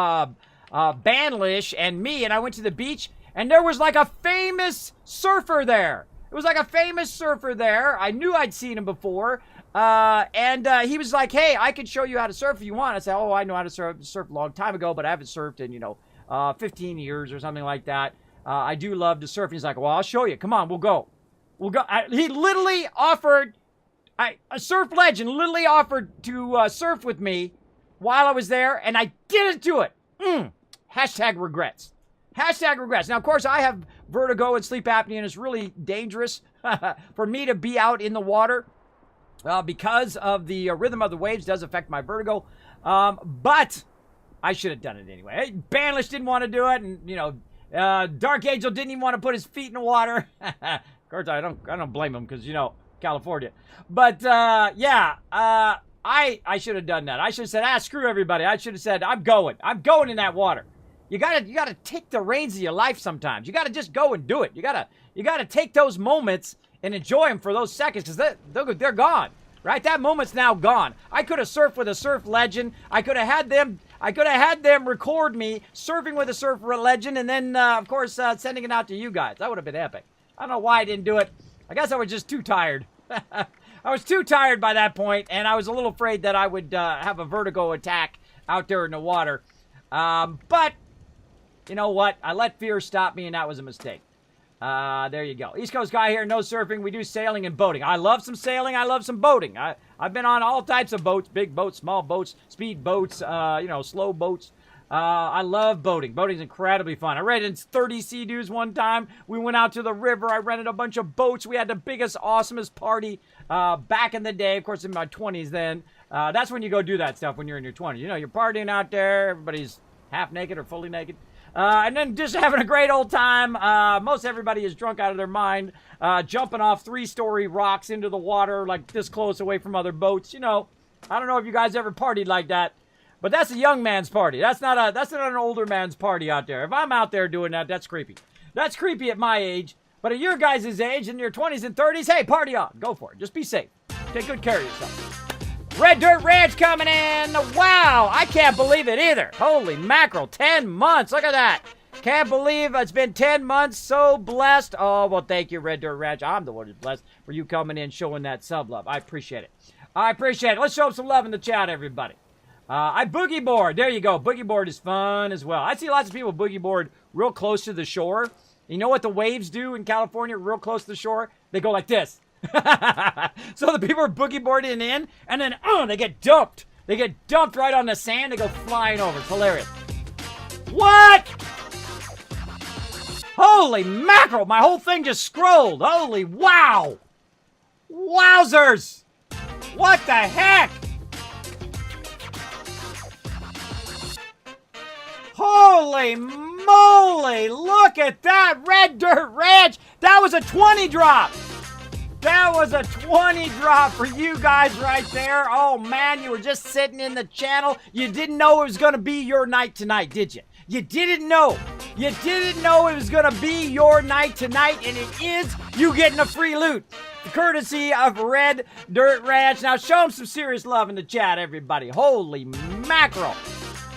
Banlish, and me, and I went to the beach, and there was like a famous surfer there. It was like a famous surfer there. I knew I'd seen him before, and he was like, "Hey, I can show you how to surf if you want." I said, "Oh, I know how to surf a long time ago, but I haven't surfed in 15 years or something like that. I do love to surf." And he's like, "Well, I'll show you. Come on, we'll go." He literally offered. A surf legend literally offered to surf with me while I was there, and I didn't do it. Hashtag regrets. Hashtag regrets. Now, of course, I have vertigo and sleep apnea, and it's really dangerous for me to be out in the water because of the rhythm of the waves does affect my vertigo. But I should have done it anyway. Banlish didn't want to do it, and, Dark Angel didn't even want to put his feet in the water. Of course, I don't blame him because, California. But, I should have done that. I should have said, screw everybody. I should have said, I'm going in that water. You gotta take the reins of your life sometimes. You gotta just go and do it. You gotta take those moments and enjoy them for those seconds, because they're gone. Right? That moment's now gone. I could have surfed with a surf legend. I could have had them record me surfing with a surf legend, and then of course sending it out to you guys. That would have been epic. I don't know why I didn't do it. I guess I was just too tired. I was too tired by that point, and I was a little afraid that I would have a vertigo attack out there in the water. But you know what? I let fear stop me, and that was a mistake. There you go. East Coast guy here, no surfing. We do sailing and boating. I love some sailing. I love some boating. I've been on all types of boats, big boats, small boats, speed boats, slow boats. I love boating. Boating's incredibly fun. I rented 30 Sea-Doos one time. We went out to the river. I rented a bunch of boats. We had the biggest, awesomest party back in the day. Of course, in my 20s then. That's when you go do that stuff when you're in your 20s. You know, you're partying out there. Everybody's half naked or fully naked. And then just having a great old time. Most everybody is drunk out of their mind, jumping off 3-story rocks into the water like this close away from other boats. You know, I don't know if you guys ever partied like that, but that's a young man's party. That's not an older man's party out there. If I'm out there doing that, that's creepy. That's creepy at my age. But at your guys' age, in your 20s and 30s, hey, party on. Go for it. Just be safe. Take good care of yourself. Red Dirt Ranch coming in. Wow, I can't believe it either. Holy mackerel, 10 months. Look at that. Can't believe it's been 10 months. So blessed. Oh, well, thank you, Red Dirt Ranch. I'm the one who's blessed for you coming in, showing that sub love. I appreciate it. I appreciate it. Let's show some love in the chat, everybody. I boogie board. There you go. Boogie board is fun as well. I see lots of people boogie board real close to the shore. You know what the waves do in California real close to the shore? They go like this. So the people are boogie boarding in, and then they get dumped. They get dumped right on the sand. They go flying over. It's hilarious. What? Holy mackerel. My whole thing just scrolled. Holy wow. Wowzers. What the heck? Holy moly. Look at that. Red Dirt Ranch. That was a 20 drop. That was a 20 drop for you guys right there. Oh, man, you were just sitting in the channel. You didn't know it was going to be your night tonight, did you? You didn't know. You didn't know it was going to be your night tonight, and it is. You getting a free loot, courtesy of Red Dirt Ranch. Now, show them some serious love in the chat, everybody. Holy mackerel.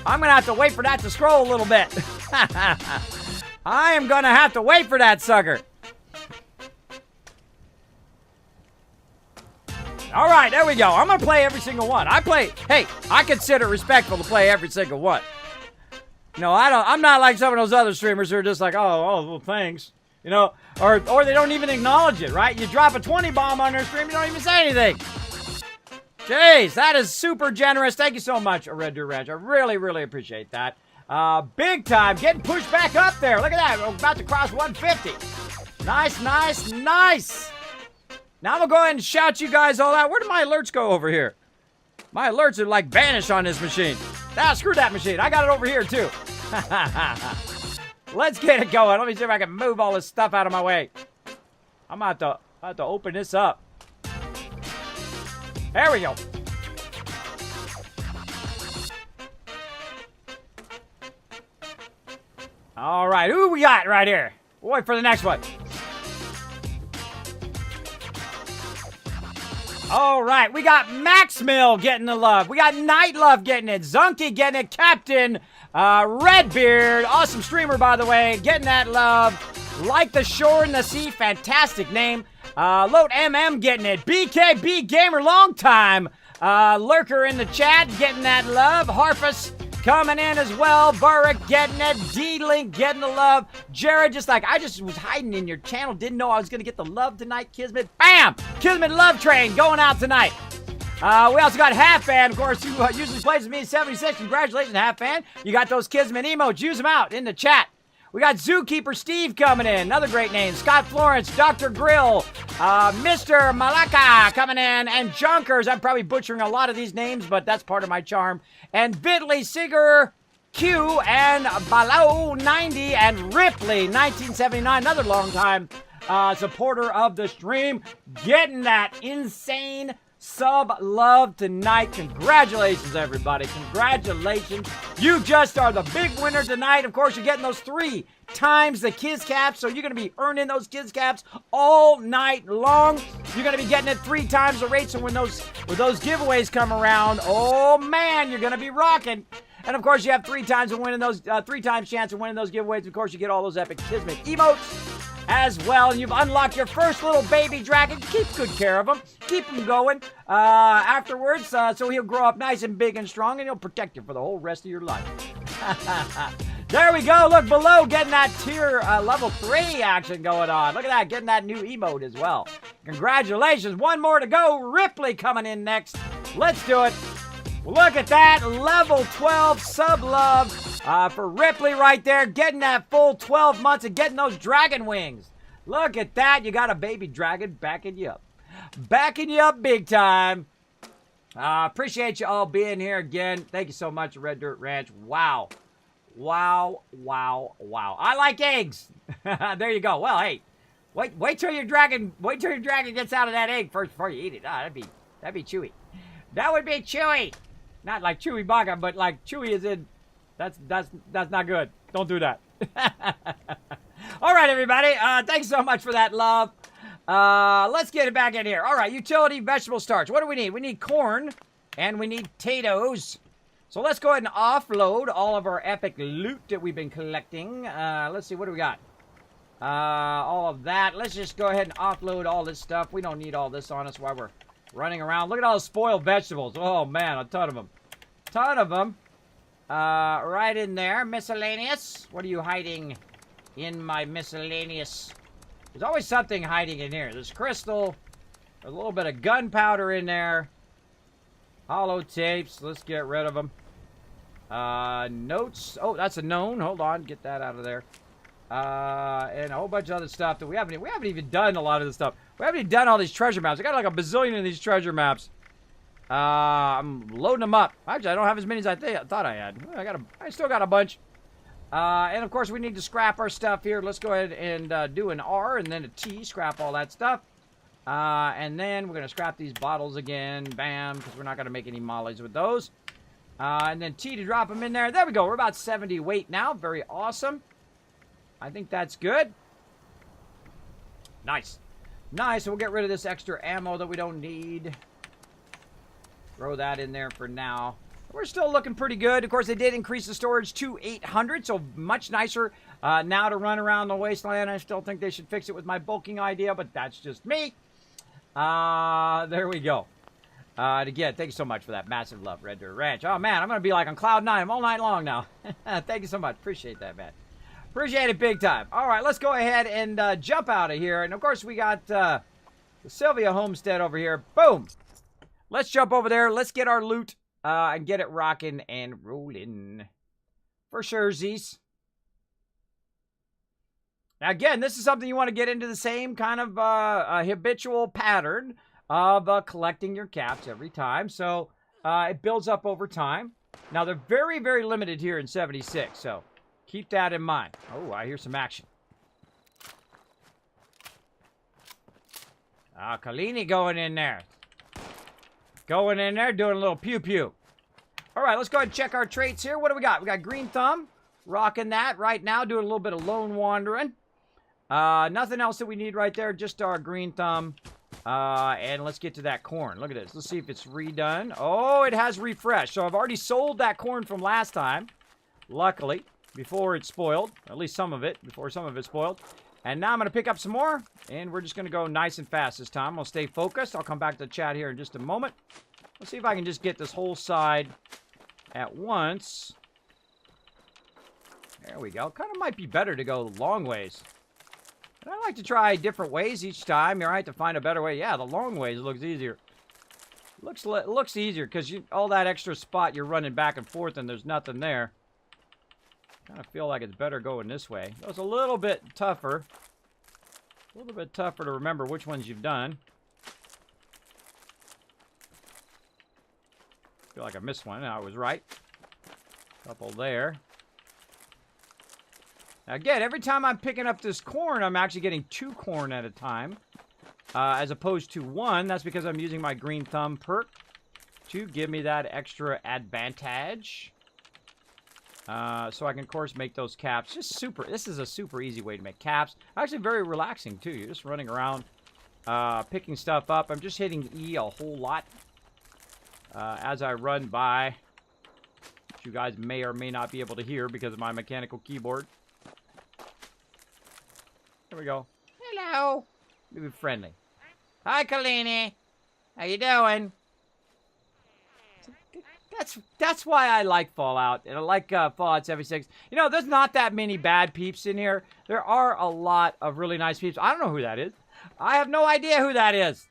I'm going to have to wait for that to scroll a little bit. I am going to have to wait for that sucker. All right, there we go. I'm going to play every single one. I consider it respectful to play every single one. No, I'm not like some of those other streamers who are just like, oh, well, thanks. You know, or they don't even acknowledge it, right? You drop a 20 bomb on their stream, you don't even say anything. Jeez, that is super generous. Thank you so much, Red Dirt Ranch. I really, really appreciate that. Big time. Getting pushed back up there. Look at that. We're about to cross 150. Nice, nice, nice. Now I'm going to go ahead and shout you guys all out. Where did my alerts go over here? My alerts are like vanished on this machine. Ah, screw that machine. I got it over here too. Let's get it going. Let me see if I can move all this stuff out of my way. I'm about to open this up. There we go. All right, who we got right here? We'll wait for the next one. All right, we got Max Mill getting the love. We got Night Love getting it. Zunky getting it. Captain Redbeard, awesome streamer, by the way, getting that love. Like the Shore and the Sea, fantastic name. Load MM getting it. BKB Gamer, long time lurker in the chat, getting that love. Harfus coming in as well. Burrick getting it. D-Link getting the love. Jared just like, I just was hiding in your channel. Didn't know I was going to get the love tonight. Kismet, bam! Kismet love train going out tonight. We also got Half Fan, of course, who usually plays with me, 76. Congratulations, Half Fan. You got those Kismet emotes. Use them out in the chat. We got Zookeeper Steve coming in. Another great name. Scott Florence, Dr. Grill, Mr. Malaka coming in, and Junkers. I'm probably butchering a lot of these names, but that's part of my charm. And Bitley, Sigger, Q, and Balau 90, and Ripley 1979. Another long time supporter of the stream, getting that insane sub love tonight. Congratulations, everybody. Congratulations. You just are the big winner tonight. Of course, you're getting those 3 times the Kiz Caps, so you're going to be earning those Kiz Caps all night long. You're going to be getting it 3 times the rate, so when those giveaways come around, oh man, you're going to be rocking. And of course, you have 3 times of winning those, 3 times chance of winning those giveaways. Of course, you get all those epic Kismet emotes as well. And you've unlocked your first little baby dragon. Keep good care of him. Keep him going afterwards, so he'll grow up nice and big and strong, and he'll protect you for the whole rest of your life. There we go. Look below, getting that tier level 3 action going on. Look at that, getting that new emote as well. Congratulations. 1 more to go. Ripley coming in next. Let's do it. Look at that, level 12 sub love for Ripley right there, getting that full 12 months and getting those dragon wings. Look at that, you got a baby dragon backing you up. Backing you up big time. Appreciate you all being here again. Thank you so much, Red Dirt Ranch. Wow. Wow, wow, wow. I like eggs. There you go. Well, hey, wait till your dragon gets out of that egg first before you eat it. That'd be chewy. That would be chewy. Not like Chewy Baga, but like Chewy is in. That's not good. Don't do that. All right, everybody. Thanks so much for that love. Let's get it back in here. All right, utility vegetable starch. What do we need? We need corn and we need potatoes. So let's go ahead and offload all of our epic loot that we've been collecting. Let's see, what do we got? All of that. Let's just go ahead and offload all this stuff. We don't need all this on us while we're running around. Look at all the spoiled vegetables. Oh, man, a ton of them. Ton of them. Right in there. Miscellaneous. What are you hiding in my miscellaneous? There's always something hiding in here. There's crystal. There's a little bit of gunpowder in there. Hollow tapes. Let's get rid of them. Notes. Oh, that's a known. Hold on. Get that out of there. And a whole bunch of other stuff that we haven't even done a lot of this stuff. We haven't even done all these treasure maps. I got like a bazillion of these treasure maps. I'm loading them up. Actually, I don't have as many as I thought I had. I still got a bunch. And of course, we need to scrap our stuff here. Let's go ahead and do an R and then a T. Scrap all that stuff. And then we're going to scrap these bottles again. Bam, because we're not going to make any mollies with those. And then T to drop them in there. There we go. We're about 70 weight now. Very awesome. I think that's good. Nice. Nice. So we'll get rid of this extra ammo that we don't need. Throw that in there for now. We're still looking pretty good. Of course, they did increase the storage to 800, so much nicer now to run around the wasteland. I still think they should fix it with my bulking idea, but that's just me. There we go. Again, thank you so much for that massive love, Red Dirt Ranch. Oh, man, I'm going to be like on cloud 9 all night long now. Thank you so much. Appreciate that, man. Appreciate it big time. All right, let's go ahead and jump out of here. And, of course, we got the Sylvia Homestead over here. Boom. Let's jump over there. Let's get our loot and get it rocking and rolling. For sure, Zeus. Now, again, this is something you want to get into the same kind of habitual pattern of collecting your caps every time. So it builds up over time. Now, they're very, very limited here in 76. So keep that in mind. Oh, I hear some action. Kalini going in there. Going in there, doing a little pew-pew. All right, let's go ahead and check our traits here. What do we got? We got Green Thumb. Rocking that right now. Doing a little bit of lone wandering. Nothing else that we need right there. Just our Green Thumb. And let's get to that corn. Look at this. Let's see if it's redone. Oh, it has refreshed. So I've already sold that corn from last time. Luckily. Before it spoiled. At least some of it. Before some of it spoiled. And now I'm going to pick up some more. And we're just going to go nice and fast this time. I'll stay focused. I'll come back to the chat here in just a moment. Let's see if I can just get this whole side at once. There we go. Kind of might be better to go long ways. And I like to try different ways each time. You're right to find a better way. Yeah, the long ways looks easier. Looks easier because all that extra spot you're running back and forth and there's nothing there. Kind of feel like it's better going this way. It's a little bit tougher. A little bit tougher to remember which ones you've done. Feel like I missed one. I was right. Couple there. Again, every time I'm picking up this corn, I'm actually getting 2 corn at a time, as opposed to 1. That's because I'm using my green thumb perk to give me that extra advantage. So I can, of course, make those caps. This is a super easy way to make caps. Actually, very relaxing, too. You're just running around, picking stuff up. I'm just hitting E a whole lot as I run by. Which you guys may or may not be able to hear because of my mechanical keyboard. There we go. Hello. Be friendly. Hi, Kalini. How you doing? That's why I like Fallout, and I like Fallout 76. You know, there's not that many bad peeps in here. There are a lot of really nice peeps. I don't know who that is. I have no idea who that is.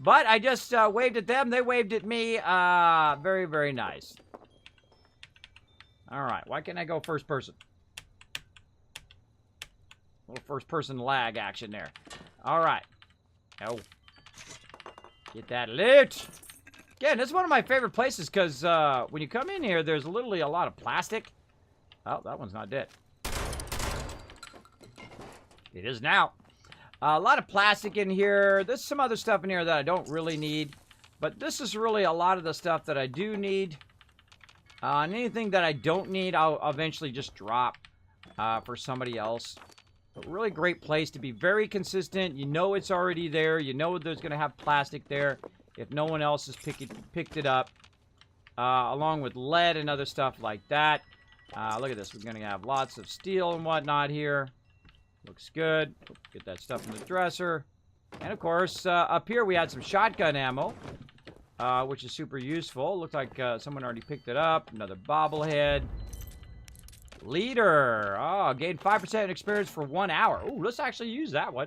But I just waved at them. They waved at me. Very, very nice. All right. Why can't I go first person? A little first person lag action there. All right. Oh. Get that loot. Again, this is one of my favorite places because when you come in here, there's literally a lot of plastic. Oh, that one's not dead. It is now. A lot of plastic in here. There's some other stuff in here that I don't really need. But this is really a lot of the stuff that I do need. And anything that I don't need, I'll eventually just drop for somebody else. But really great place to be very consistent. You know it's already there. You know there's going to have plastic there if no one else has picked it up. Along with lead and other stuff like that. Look at this. We're going to have lots of steel and whatnot here. Looks good. Get that stuff in the dresser. And, of course, up here we had some shotgun ammo, which is super useful. Looks like someone already picked it up. Another bobblehead. Leader. Oh, gained 5% experience for 1 hour. Ooh, let's actually use that one.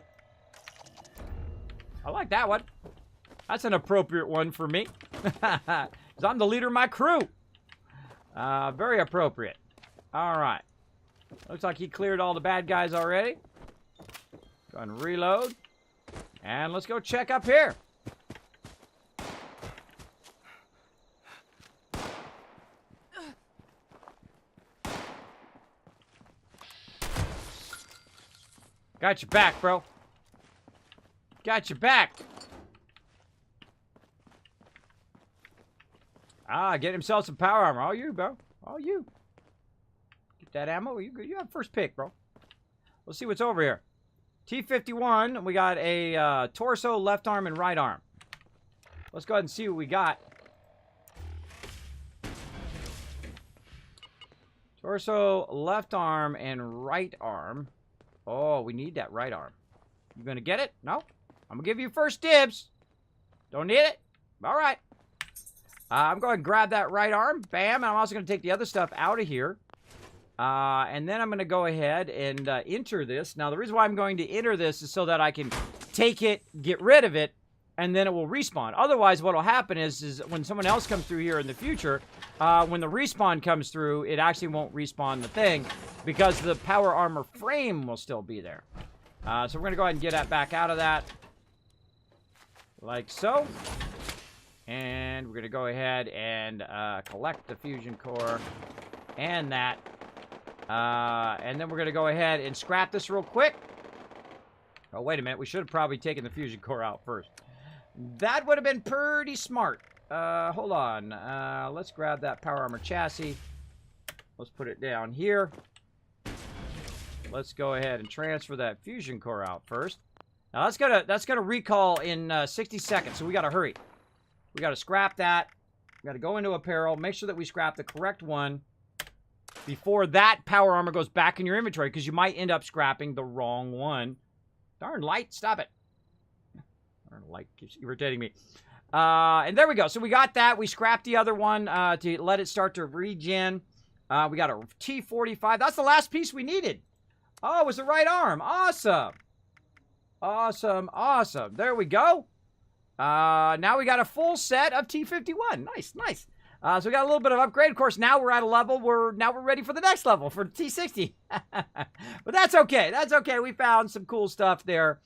I like that one. That's an appropriate one for me. Because I'm the leader of my crew. Very appropriate. All right. Looks like he cleared all the bad guys already. Go ahead and reload. And let's go check up here. Got your back, bro. Got your back. Get himself some power armor. All you, bro. All you. Get that ammo. You have first pick, bro. Let's see what's over here. T-51. We got a torso, left arm, and right arm. Let's go ahead and see what we got. Torso, left arm, and right arm. Oh, we need that right arm. You gonna get it? No? I'm gonna give you first dibs. Don't need it? All right. I'm going to grab that right arm. Bam. And I'm also going to take the other stuff out of here. And then I'm going to go ahead and enter this. Now, the reason why I'm going to enter this is so that I can take it, get rid of it, and then it will respawn. Otherwise, what will happen is when someone else comes through here in the future, when the respawn comes through, it actually won't respawn the thing because the power armor frame will still be there. So we're going to go ahead and get that back out of that. Like so. And we're going to go ahead and collect the fusion core and that. And then we're going to go ahead and scrap this real quick. Oh, wait a minute. We should have probably taken the fusion core out first. That would have been pretty smart. Hold on. Let's grab that power armor chassis. Let's put it down here. Let's go ahead and transfer that fusion core out first. Now, that's gonna recall in 60 seconds, so we got to hurry. We got to scrap that. We got to go into apparel. Make sure that we scrap the correct one before that power armor goes back in your inventory, because you might end up scrapping the wrong one. Darn light, stop it. Darn light keeps irritating me. And there we go. So we got that. We scrapped the other one to let it start to regen. We got a T-45. That's the last piece we needed. Oh, it was the right arm. Awesome. Awesome, awesome. There we go. Now we got a full set of T-51. Nice, nice. So we got a little bit of upgrade. Of course, now we're at a level now we're ready for the next level for T-60. But that's okay. That's okay. We found some cool stuff there.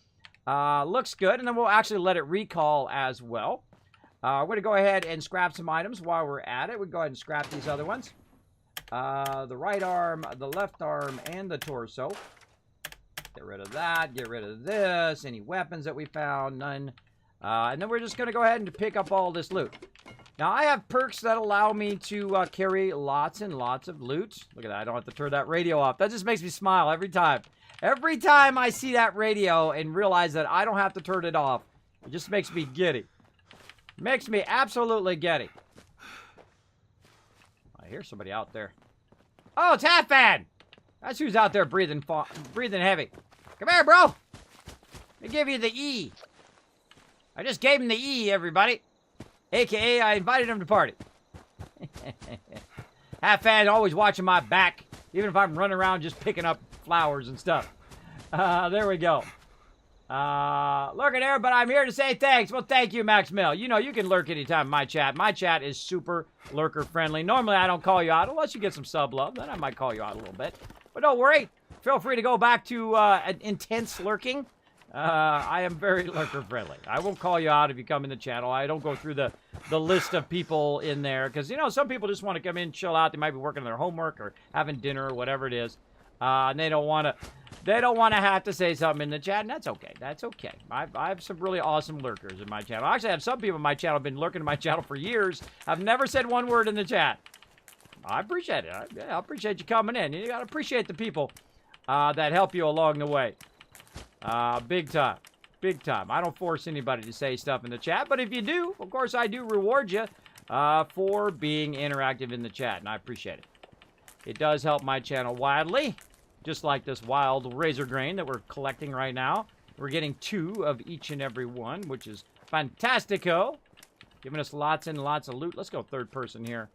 Looks good. And then we'll actually let it recall as well. We're going to go ahead and scrap some items while we're at it. We'll go ahead and scrap these other ones. the right arm, the left arm, and the torso. Get rid of that. Get rid of this. Any weapons that we found? None. And then we're just going to go ahead and pick up all this loot. Now, I have perks that allow me to carry lots and lots of loot. Look at that. I don't have to turn that radio off. That just makes me smile every time. Every time I see that radio and realize that I don't have to turn it off, it just makes me giddy. Makes me absolutely giddy. I hear somebody out there. Oh, it's Half Fan! That's who's out there breathing heavy. Come here, bro! Let me give you the E. I just gave him the E, everybody. AKA, I invited him to party. Half Fan always watching my back, even if I'm running around just picking up flowers and stuff. There we go. Lurking there, but I'm here to say thanks. Well, thank you, Max Mill. You know, you can lurk anytime in my chat. My chat is super lurker friendly. Normally, I don't call you out unless you get some sub love. Then I might call you out a little bit. But don't worry. Feel free to go back to intense lurking. I am very lurker friendly. I won't call you out if you come in the channel. I don't go through the list of people in there because, you know, some people just want to come in, chill out. They might be working on their homework or having dinner or whatever it is. And they don't want to have to say something in the chat, and that's okay. That's okay. I have some really awesome lurkers in my channel. I actually have some people in my channel have been lurking in my channel for years. I've never said one word in the chat. I appreciate it. I appreciate you coming in. You got to appreciate the people that help you along the way. Big time. Big time. I don't force anybody to say stuff in the chat, but if you do, of course, I do reward you for being interactive in the chat, and I appreciate it. It does help my channel wildly, just like this wild razor grain that we're collecting right now. We're getting 2 of each and every one, which is fantastico. Giving us lots and lots of loot. Let's go third person here.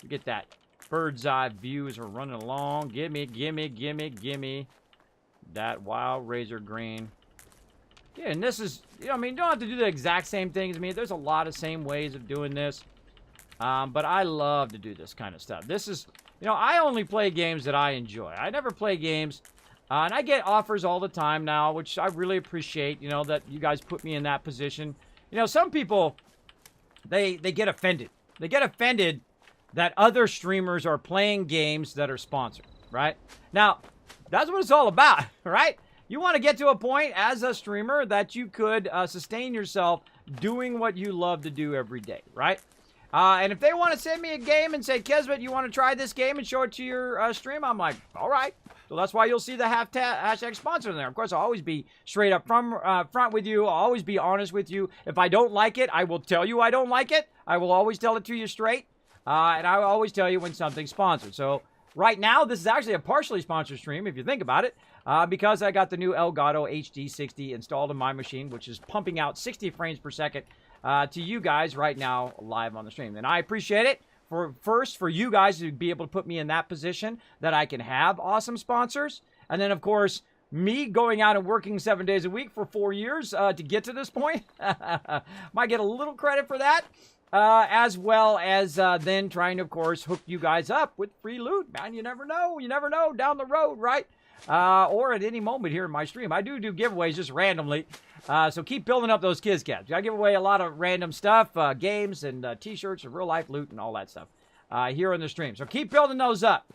Get that bird's eye view as we're running along. Gimme, gimme, gimme, gimme. That wild razor grain. Yeah, and this is, you know, I mean, you don't have to do the exact same thing as me. There's a lot of same ways of doing this. But I love to do this kind of stuff. This is, you know, I only play games that I enjoy. I never play games, and I get offers all the time now, which I really appreciate, you know, that you guys put me in that position. You know, some people, they get offended. They get offended that other streamers are playing games that are sponsored, right? Now, that's what it's all about, right? You want to get to a point as a streamer that you could sustain yourself doing what you love to do every day, right? And if they want to send me a game and say, Kismet, you want to try this game and show it to your stream? I'm like, all right. So that's why you'll see the hashtag sponsor in there. Of course, I'll always be straight up front with you. I'll always be honest with you. If I don't like it, I will tell you I don't like it. I will always tell it to you straight. And I will always tell you when something's sponsored. So right now, this is actually a partially sponsored stream, if you think about it, because I got the new Elgato HD60 installed in my machine, which is pumping out 60 frames per second to you guys right now live on the stream. And I appreciate it. For you guys to be able to put me in that position that I can have awesome sponsors. And then, of course, me going out and working 7 days a week for 4 years to get to this point. Might get a little credit for that. As well as then trying to, of course, hook you guys up with free loot. Man, you never know. You never know down the road, right? Or at any moment here in my stream. I do giveaways just randomly. So keep building up those Kiz Caps. I give away a lot of random stuff, games and t-shirts and real-life loot and all that stuff here on the stream. So keep building those up.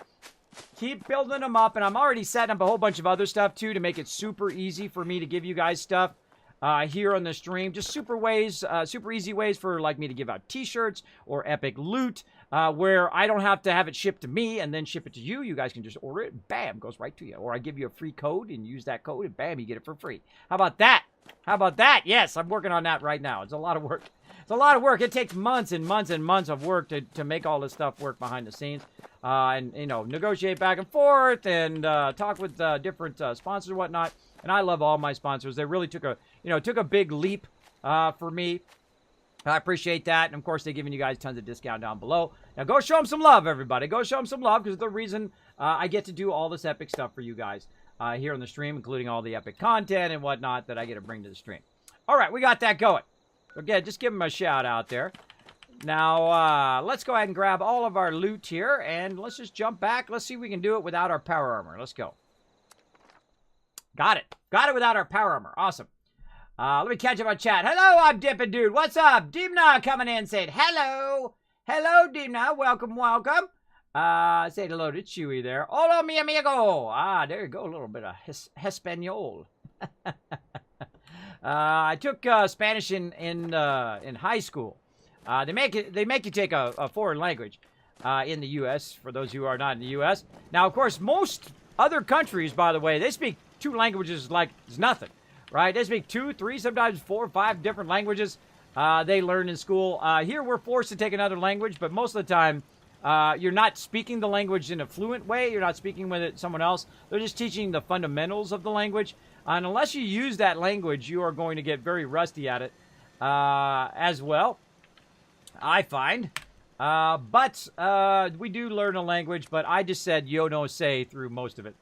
Keep building them up. And I'm already setting up a whole bunch of other stuff, too, to make it super easy for me to give you guys stuff here on the stream. Just super easy ways for like me to give out t-shirts or epic loot where I don't have to have it shipped to me and then ship it to you. You guys can just order it. Bam, goes right to you. Or I give you a free code and use that code and bam, you get it for free. How about that? How about that? Yes, I'm working on that right now. It's a lot of work. It's a lot of work. It takes months and months and months of work to make all this stuff work behind the scenes. And, you know, negotiate back and forth and talk with different sponsors and whatnot. And I love all my sponsors. They really took a big leap for me. I appreciate that. And, of course, they're giving you guys tons of discount down below. Now, go show them some love, everybody. Go show them some love because the reason I get to do all this epic stuff for you guys here on the stream, including all the epic content and whatnot that I get to bring to the stream. All right, we got that going. Again, just give them a shout out there. Now, let's go ahead and grab all of our loot here, and let's just jump back. Let's see if we can do it without our power armor. Let's go. Got it. Got it without our power armor. Awesome. Let me catch up on chat. Hello, I'm Dippin' Dude. What's up? Dimna coming in saying hello. Hello, Dimna. Welcome, welcome. Say hello to Chewy there. Hola, mi amigo. Ah, there you go. A little bit of Espanol. I took Spanish in high school. They make you take a foreign language in the U.S. for those who are not in the U.S. Now, of course, most other countries, by the way, they speak 2 languages like it's nothing, right? They speak 2, 3, sometimes 4, 5 different languages they learn in school. Here, we're forced to take another language, but most of the time, you're not speaking the language in a fluent way. You're not speaking with someone else. They're just teaching the fundamentals of the language. And unless you use that language, you are going to get very rusty at it as well, I find. But we do learn a language, but I just said yo no say through most of it.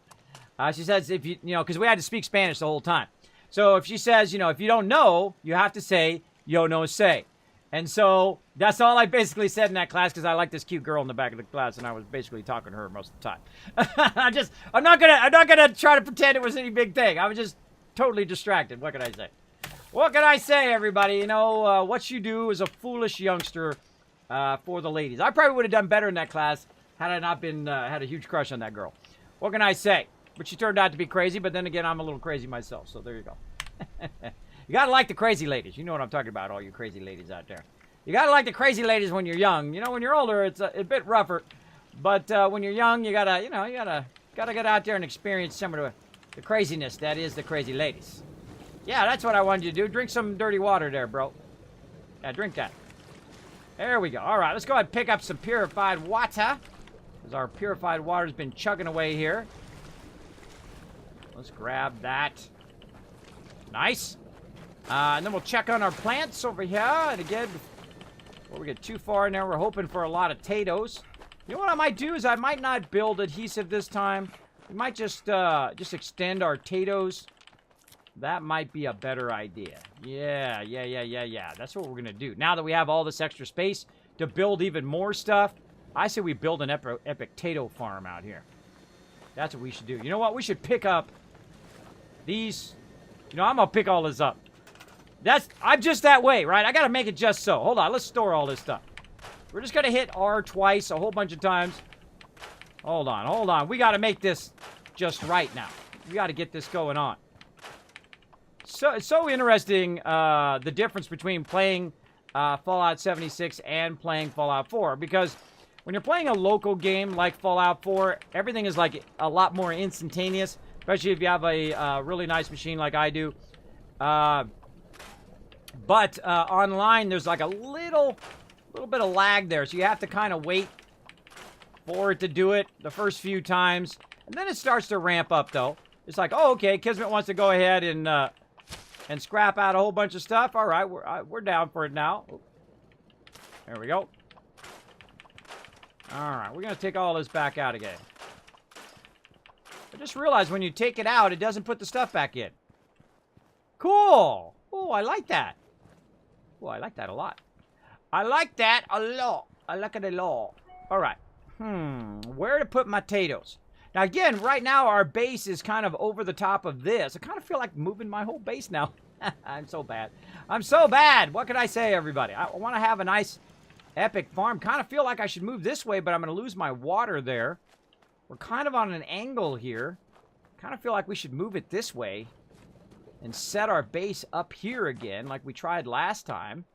She says if you know, because we had to speak Spanish the whole time. So if she says, if you don't know, you have to say yo no say. And so that's all I basically said in that class because I like this cute girl in the back of the class, and I was basically talking to her most of the time. I'm not gonna try to pretend it was any big thing. I was just totally distracted. What can I say? What can I say, everybody? What you do is a foolish youngster for the ladies. I probably would have done better in that class had I not been had a huge crush on that girl. What can I say? But she turned out to be crazy. But then again, I'm a little crazy myself. So there you go. You gotta like the crazy ladies. You know what I'm talking about, all you crazy ladies out there. You gotta like the crazy ladies when you're young. When you're older, it's a bit rougher. But when you're young, you gotta get out there and experience some of the craziness that is the crazy ladies. Yeah, that's what I wanted you to do. Drink some dirty water there, bro. Yeah, drink that. There we go. All right, let's go ahead and pick up some purified water. Because our purified water's been chugging away here. Let's grab that. Nice. And then we'll check on our plants over here. And again, before we get too far in there, we're hoping for a lot of potatoes. You know what I might do is I might not build adhesive this time. We might just extend our potatoes. That might be a better idea. Yeah. That's what we're going to do. Now that we have all this extra space to build even more stuff, I say we build an epic potato farm out here. That's what we should do. You know what? We should pick up these. I'm going to pick all this up. I'm just that way, right? I got to make it just so. Hold on. Let's store all this stuff. We're just going to hit R twice a whole bunch of times. Hold on. We got to make this just right now. We got to get this going on. So it's so interesting, the difference between playing Fallout 76 and playing Fallout 4. Because when you're playing a local game like Fallout 4, everything is like a lot more instantaneous. Especially if you have a really nice machine like I do. But online, there's like a little bit of lag there. So you have to kind of wait for it to do it the first few times. And then it starts to ramp up, though. It's like, oh, okay, Kismet wants to go ahead and scrap out a whole bunch of stuff. All right, we're down for it now. There we go. All right, we're going to take all this back out again. I just realized when you take it out, it doesn't put the stuff back in. Cool. Oh, I like that. Oh, I like that a lot. I like that a lot. I like it a lot. All right. Where to put my potatoes? Now, again, right now, our base is kind of over the top of this. I kind of feel like moving my whole base now. I'm so bad. I'm so bad. What can I say, everybody? I want to have a nice, epic farm. Kind of feel like I should move this way, but I'm going to lose my water there. We're kind of on an angle here. Kind of feel like we should move it this way and set our base up here again like we tried last time.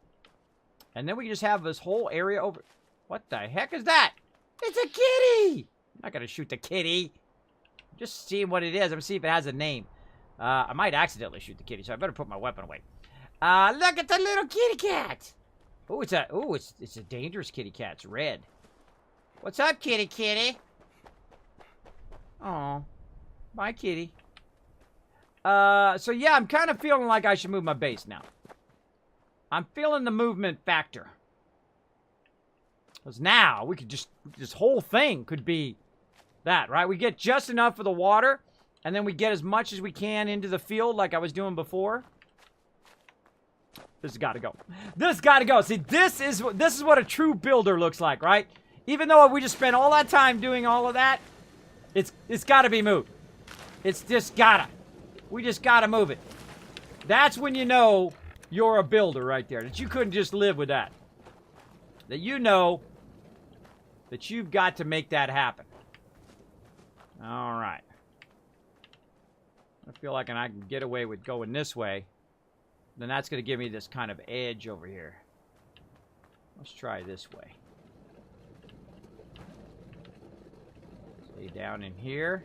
And then we can just have this whole area over... What the heck is that? It's a kitty! I'm not going to shoot the kitty. Just seeing what it is. I'm going to see if it has a name. I might accidentally shoot the kitty, so I better put my weapon away. Look at the little kitty cat! Oh, it's a dangerous kitty cat. It's red. What's up, kitty? Oh, bye, kitty. So yeah, I'm kind of feeling like I should move my base now. I'm feeling the movement factor. Because now, we could just, this whole thing could be that, right? We get just enough for the water, and then we get as much as we can into the field like I was doing before. This has got to go. This got to go. See, this is what a true builder looks like, right? Even though we just spent all that time doing all of that, it's got to be moved. It's just gotta. We just gotta move it. That's when you know you're a builder right there. That you couldn't just live with that. That you know that you've got to make that happen. All right. I feel like I can get away with going this way. Then that's going to give me this kind of edge over here. Let's try this way. Stay down in here.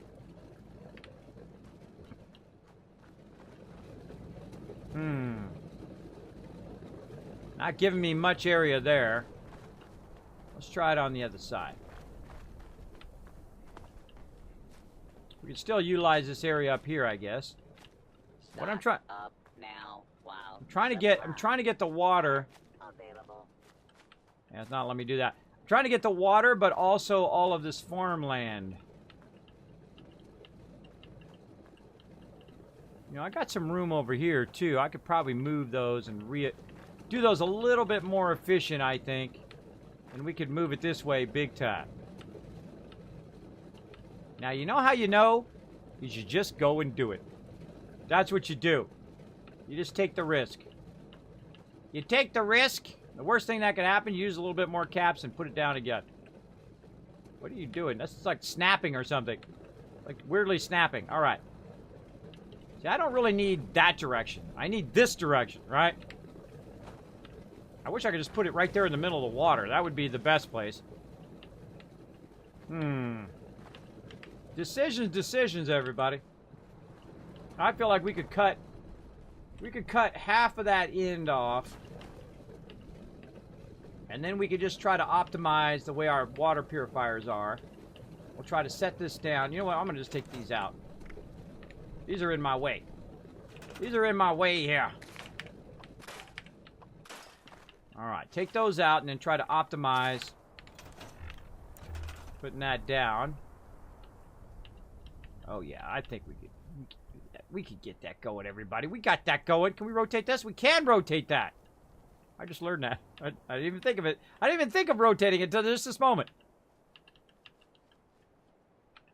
Not giving me much area there. Let's try it on the other side. We can still utilize this area up here, I guess. What I'm trying up now. Wow. I'm trying to get the water. Available. Yeah, it's not letting me do that. I'm trying to get the water, but also all of this farmland. You know, I got some room over here too. I could probably move those and do those a little bit more efficient, I think. And we could move it this way big time. Now, you know how you know? You should just go and do it. That's what you do. You just take the risk. You take the risk. The worst thing that could happen, you use a little bit more caps and put it down again. What are you doing? That's like snapping or something. Like weirdly snapping. All right. See, I don't really need that direction. I need this direction, right? I wish I could just put it right there in the middle of the water. That would be the best place. Decisions, everybody. I feel like we could cut half of that end off. And then we could just try to optimize the way our water purifiers are. We'll try to set this down. You know what? I'm going to just take these out. These are in my way. These are in my way here. Alright, take those out and then try to optimize putting that down. Oh yeah, I think we could do that. We could get that going, everybody. We got that going. Can we rotate this? We can rotate that. I just learned that. I didn't even think of it. I didn't even think of rotating it until just this moment.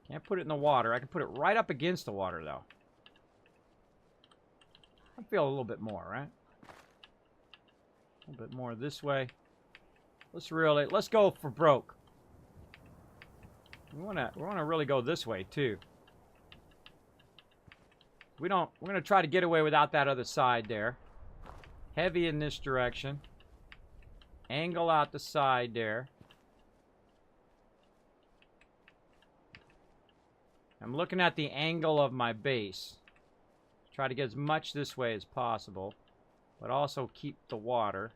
Can't put it in the water. I can put it right up against the water, though. I feel a little bit more, right? A little bit more this way. Let's go for broke. We wanna really go this way too. We're gonna try to get away without that other side there. Heavy in this direction. Angle out the side there. I'm looking at the angle of my base. Try to get as much this way as possible, but also keep the water.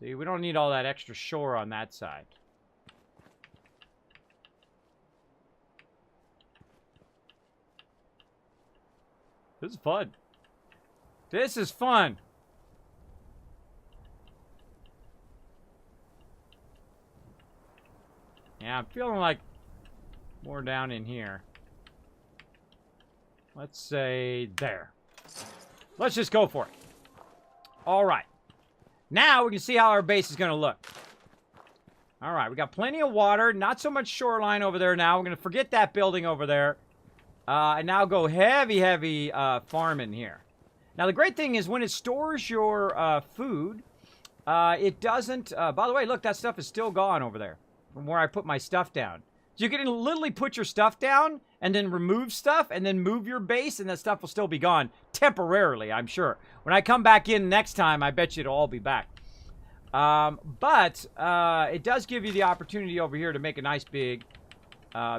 See, we don't need all that extra shore on that side. This is fun. This is fun. Yeah, I'm feeling like more down in here. Let's say there. Let's just go for it. All right. Now we can see how our base is going to look. All right, we got plenty of water. Not so much shoreline over there now. We're going to forget that building over there. And now go heavy farming here. Now, the great thing is when it stores your food, it doesn't... by the way, look, that stuff is still gone over there from where I put my stuff down. So you can literally put your stuff down and then remove stuff and then move your base, and that stuff will still be gone temporarily, I'm sure. When I come back in next time, I bet you it'll all be back. But it does give you the opportunity over here to make a nice big,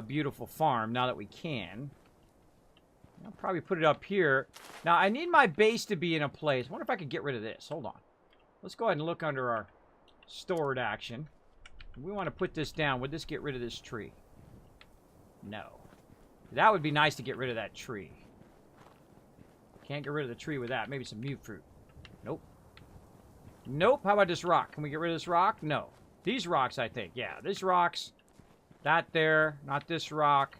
beautiful farm now that we can. I'll probably put it up here. Now, I need my base to be in a place. I wonder if I could get rid of this. Hold on. Let's go ahead and look under our stored action. We want to put this down. Would this get rid of this tree? No. That would be nice to get rid of that tree. Can't get rid of the tree with that. Maybe some mute fruit. Nope. Nope. How about this rock? Can we get rid of this rock? No. These rocks, I think. Yeah, these rocks. That there. Not this rock.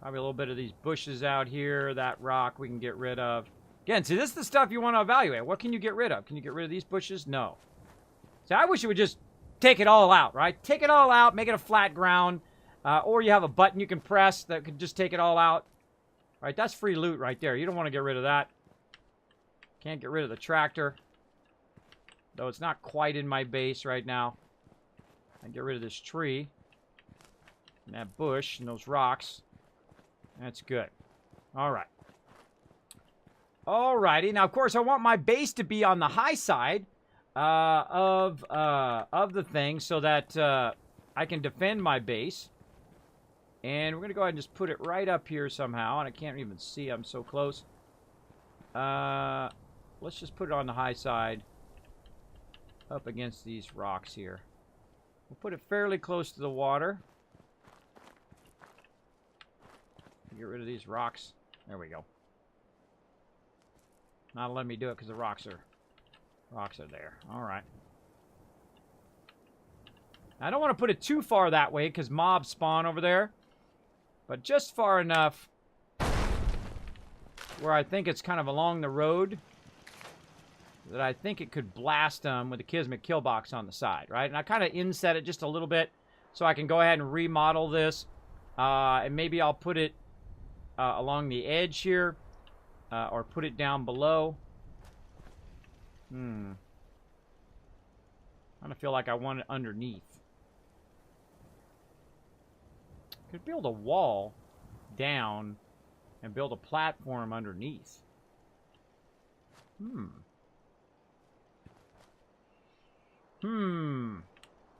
Probably a little bit of these bushes out here. That rock we can get rid of. Again, see, this is the stuff you want to evaluate. What can you get rid of? Can you get rid of these bushes? No. See, I wish it would just take it all out, right? Take it all out, make it a flat ground. Or you have a button you can press that could just take it all out. Right, that's free loot right there. You don't want to get rid of that. Can't get rid of the tractor. Though it's not quite in my base right now. I get rid of this tree. And that bush and those rocks. That's good. Alright. Alrighty. Now, of course, I want my base to be on the high side of the thing so that I can defend my base. And we're going to go ahead and just put it right up here somehow. And I can't even see. I'm so close. Let's just put it on the high side. Up against these rocks here. We'll put it fairly close to the water. Get rid of these rocks. There we go. Not letting me do it because the rocks are there. Alright. I don't want to put it too far that way because mobs spawn over there. But just far enough where I think it's kind of along the road that I think it could blast them with the Kismet kill box on the side, right? And I kind of inset it just a little bit so I can go ahead and remodel this. And maybe I'll put it along the edge here. Or put it down below. I kind of feel like I want it underneath. Could build a wall down and build a platform underneath.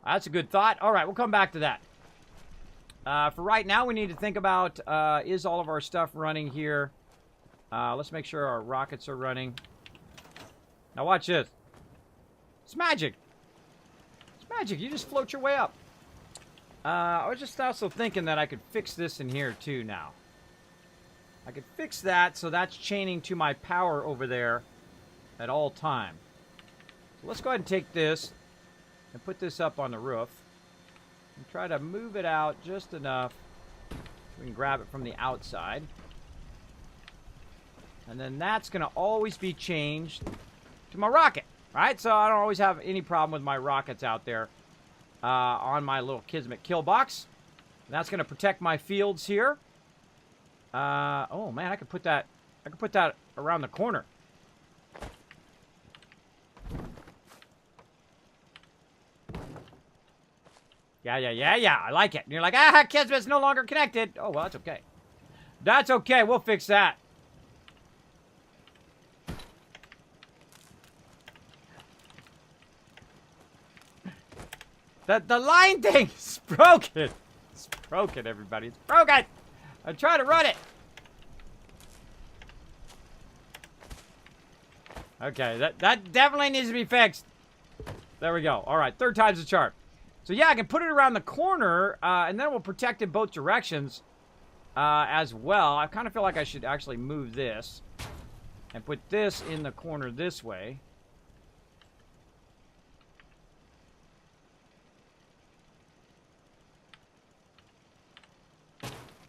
That's a good thought. All right, we'll come back to that. For right now, we need to think about, is all of our stuff running here? Let's make sure our rockets are running. Now watch this. It's magic. It's magic. You just float your way up. I was just also thinking that I could fix this in here too now. I could fix that so that's chaining to my power over there at all time. So let's go ahead and take this and put this up on the roof. And try to move it out just enough so we can grab it from the outside. And then that's going to always be changed to my rocket, right? So I don't always have any problem with my rockets out there on my little Kismet kill box. And that's going to protect my fields here. Oh man, I could put that around the corner. Yeah. I like it. And you're like, Kismet's no longer connected. Oh, well, that's okay. That's okay. We'll fix that. The line thing is broken. It's broken, everybody. It's broken. I'm trying to run it. Okay, that definitely needs to be fixed. There we go. All right, third time's the charm. So yeah, I can put it around the corner, and then it will protect in both directions as well. I kind of feel like I should actually move this and put this in the corner this way.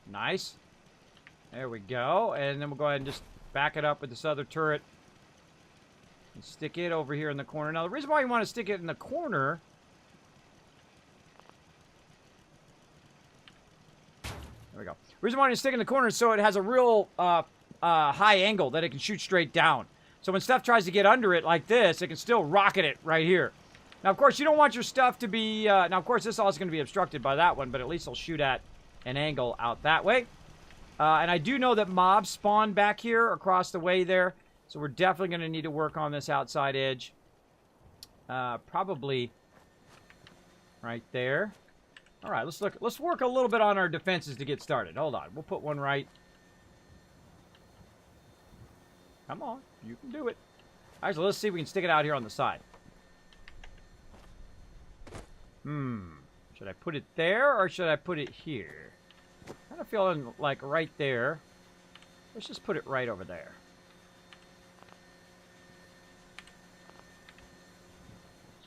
Nice. There we go. And then we'll go ahead and just back it up with this other turret. And stick it over here in the corner. Now, the reason why you want to stick it in the corner... There we go. The reason why you stick it in the corner is so it has a real high angle that it can shoot straight down. So when stuff tries to get under it like this, it can still rocket it right here. Now, of course, you don't want your stuff to be... now, of course, this all is going to be obstructed by that one, but at least it'll shoot at an angle out that way. And I do know that mobs spawn back here across the way there. So we're definitely going to need to work on this outside edge. Probably right there. All right, let's work a little bit on our defenses to get started. Hold on. We'll put one right. Come on. You can do it. Actually, let's see if we can stick it out here on the side. Should I put it there or should I put it here? Kind of feeling like right there. Let's just put it right over there.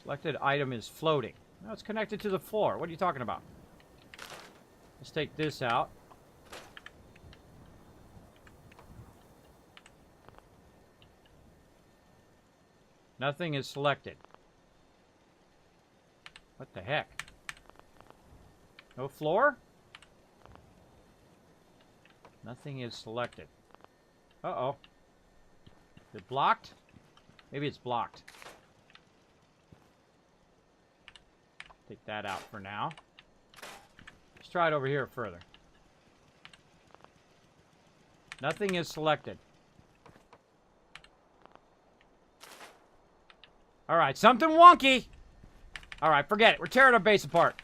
Selected item is floating. No, it's connected to the floor. What are you talking about? Let's take this out. Nothing is selected. What the heck? No floor? Nothing is selected. Uh-oh. Is it blocked? Maybe it's blocked. Take that out for now. Let's try it over here further. Nothing is selected. Alright, something wonky. Alright, forget it. We're tearing our base apart.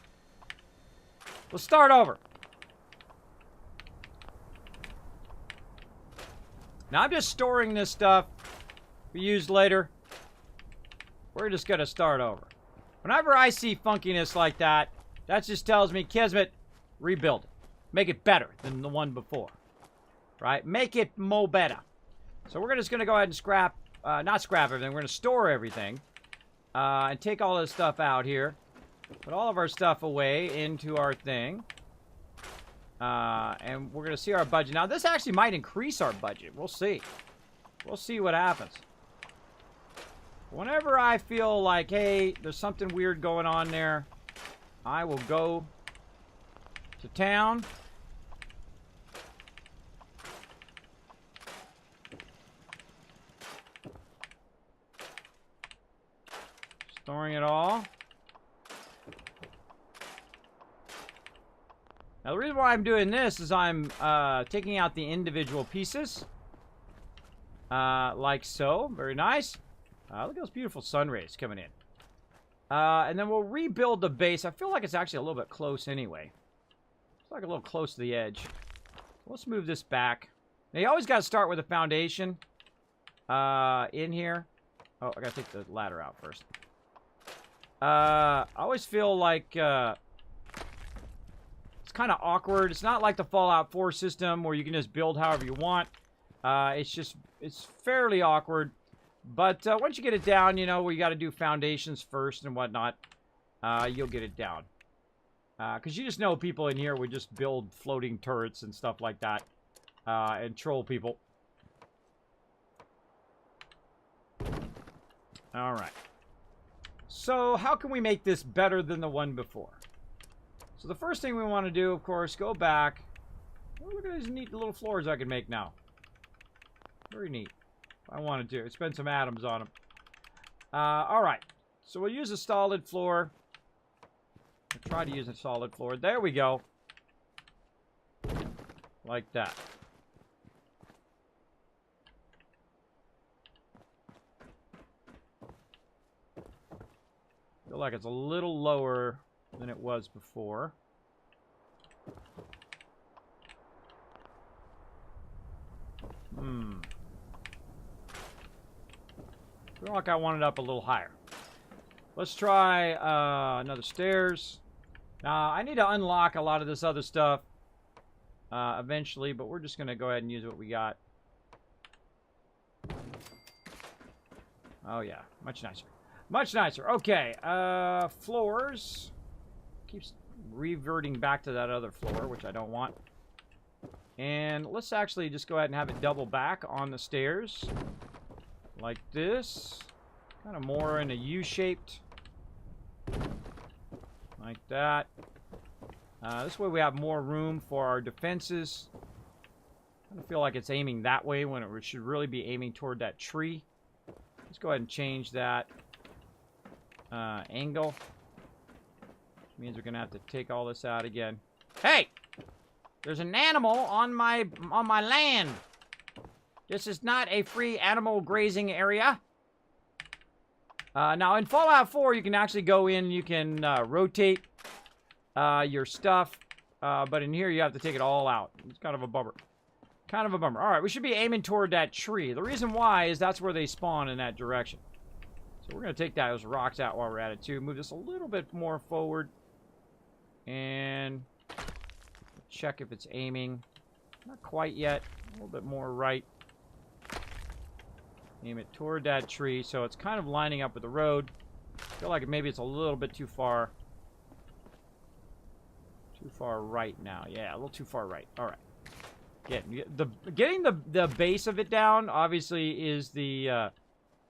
Let's start over. Now, I'm just storing this stuff we use later. We're just going to start over. Whenever I see funkiness like that, that just tells me, Kismet, rebuild it. Make it better than the one before. Right? Make it mo better. So we're just going to go ahead and scrap, not scrap everything, we're going to store everything. And take all this stuff out here. Put all of our stuff away into our thing. And we're going to see our budget. Now, this actually might increase our budget. We'll see. We'll see what happens. Whenever I feel like, hey, there's something weird going on there, I will go to town. Storing it all. Now, the reason why I'm doing this is I'm taking out the individual pieces. Like so. Very nice. Look at those beautiful sun rays coming in. And then we'll rebuild the base. I feel like it's actually a little bit close anyway. It's like a little close to the edge. Let's move this back. Now, you always got to start with a foundation in here. Oh, I got to take the ladder out first. I always feel like it's kind of awkward. It's not like the Fallout 4 system where you can just build however you want. It's fairly awkward. But once you get it down, you know, where you got to do foundations first and whatnot, you'll get it down. Because you just know people in here would just build floating turrets and stuff like that and troll people. All right. So, how can we make this better than the one before? So, the first thing we want to do, of course, go back. Oh, look at these neat little floors I can make now. Very neat. I wanted to. Spend some atoms on them. Alright. So, we'll use a solid floor. I'll try to use a solid floor. There we go. Like that. Feel like it's a little lower than it was before. Feel like I want it up a little higher. Let's try another stairs. Now, I need to unlock a lot of this other stuff eventually, but we're just going to go ahead and use what we got. Oh, yeah. Much nicer. Much nicer. Okay. Floors. Keeps reverting back to that other floor, which I don't want. And let's actually just go ahead and have it double back on the stairs. Like this. Kind of more in a U-shaped. Like that. This way we have more room for our defenses. I kind of feel like it's aiming that way when it should really be aiming toward that tree. Let's go ahead and change that angle. Which means we're going to have to take all this out again. Hey! There's an animal on my land. This is not a free animal grazing area. Now, in Fallout 4, you can actually go in, you can rotate your stuff. But in here, you have to take it all out. It's kind of a bummer. Kind of a bummer. All right, we should be aiming toward that tree. The reason why is that's where they spawn in that direction. So we're going to take those rocks out while we're at it, too. Move this a little bit more forward. And check if it's aiming. Not quite yet. A little bit more right. Aim it toward that tree, so it's kind of lining up with the road. I feel like maybe it's a little bit too far. Too far right now. Yeah, a little too far right. All right. Getting the base of it down, obviously, is the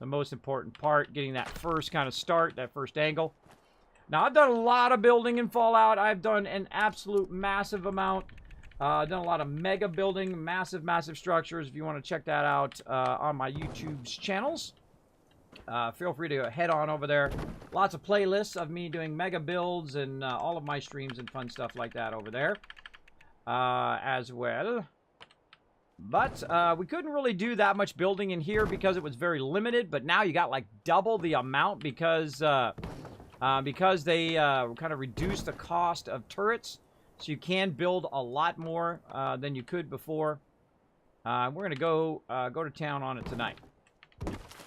most important part. Getting that first kind of start, that first angle. Now, I've done a lot of building in Fallout. I've done an absolute massive amount. I've done a lot of mega building, massive structures. If you want to check that out on my YouTube's channels. feel free to head on over there. Lots of playlists of me doing mega builds and all of my streams and fun stuff like that over there as well. But we couldn't really do that much building in here because it was very limited. But now you got like double the amount because they kind of reduced the cost of turrets. So you can build a lot more than you could before. We're going to go to town on it tonight.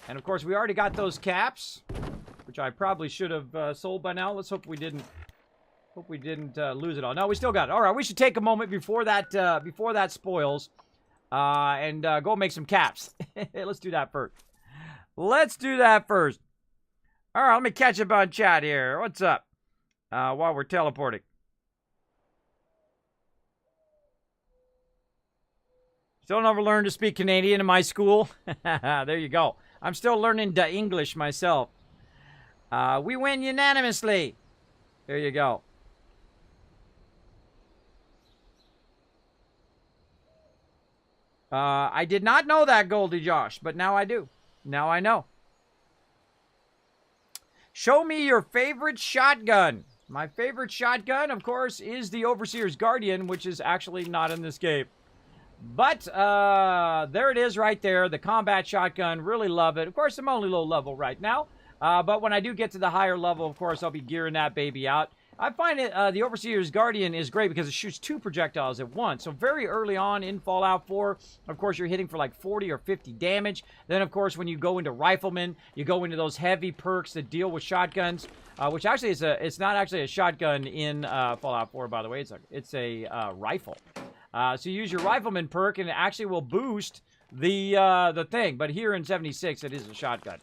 And, of course, we already got those caps, which I probably should have sold by now. Let's hope we didn't lose it all. No, we still got it. All right, we should take a moment before that spoils and go make some caps. Let's do that first. Let's do that first. All right, let me catch up on chat here. What's up? While we're teleporting. Still never learned to speak Canadian in my school. There you go. I'm still learning the English myself. We win unanimously. There you go. I did not know that, Goldie Josh, but now I do. Now I know. Show me your favorite shotgun. My favorite shotgun, of course, is the Overseer's Guardian, which is actually not in this game. But there it is right there, the combat shotgun. Really love it. Of course, I'm only low level right now. But when I do get to the higher level, of course, I'll be gearing that baby out. I find it the Overseer's Guardian is great because it shoots 2 projectiles at once. So very early on in Fallout 4, of course, you're hitting for like 40 or 50 damage. Then, of course, when you go into Rifleman, you go into those heavy perks that deal with shotguns, which actually is it's not actually a shotgun in Fallout 4, by the way. It's a rifle. So you use your Rifleman perk, and it actually will boost the thing. But here in 76, it is a shotgun.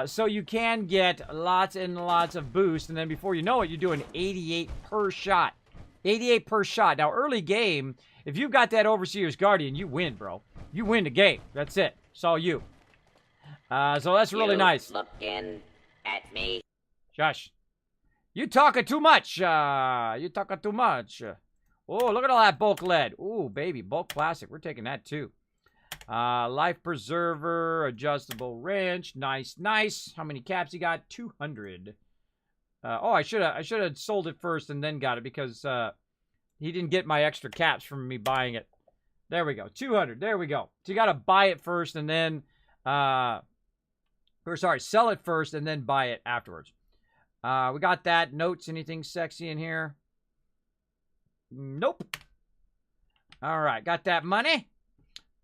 So you can get lots and lots of boost, and then before you know it, you're doing 88 per shot. 88 per shot. Now, early game, if you've got that Overseer's Guardian, you win, bro. You win the game. That's it. It's all you. So that's really nice. Looking at me. Shush. You talking too much. You talking too much. Oh, look at all that bulk lead. Ooh, baby, bulk plastic. We're taking that, too. Life preserver, adjustable wrench. Nice, nice. How many caps you got? 200. Oh, I should have sold it first and then got it because he didn't get my extra caps from me buying it. There we go. 200. There we go. So you got to buy it first and then, sell it first and then buy it afterwards. We got that. Notes. Anything sexy in here? Nope. All right. Got that money.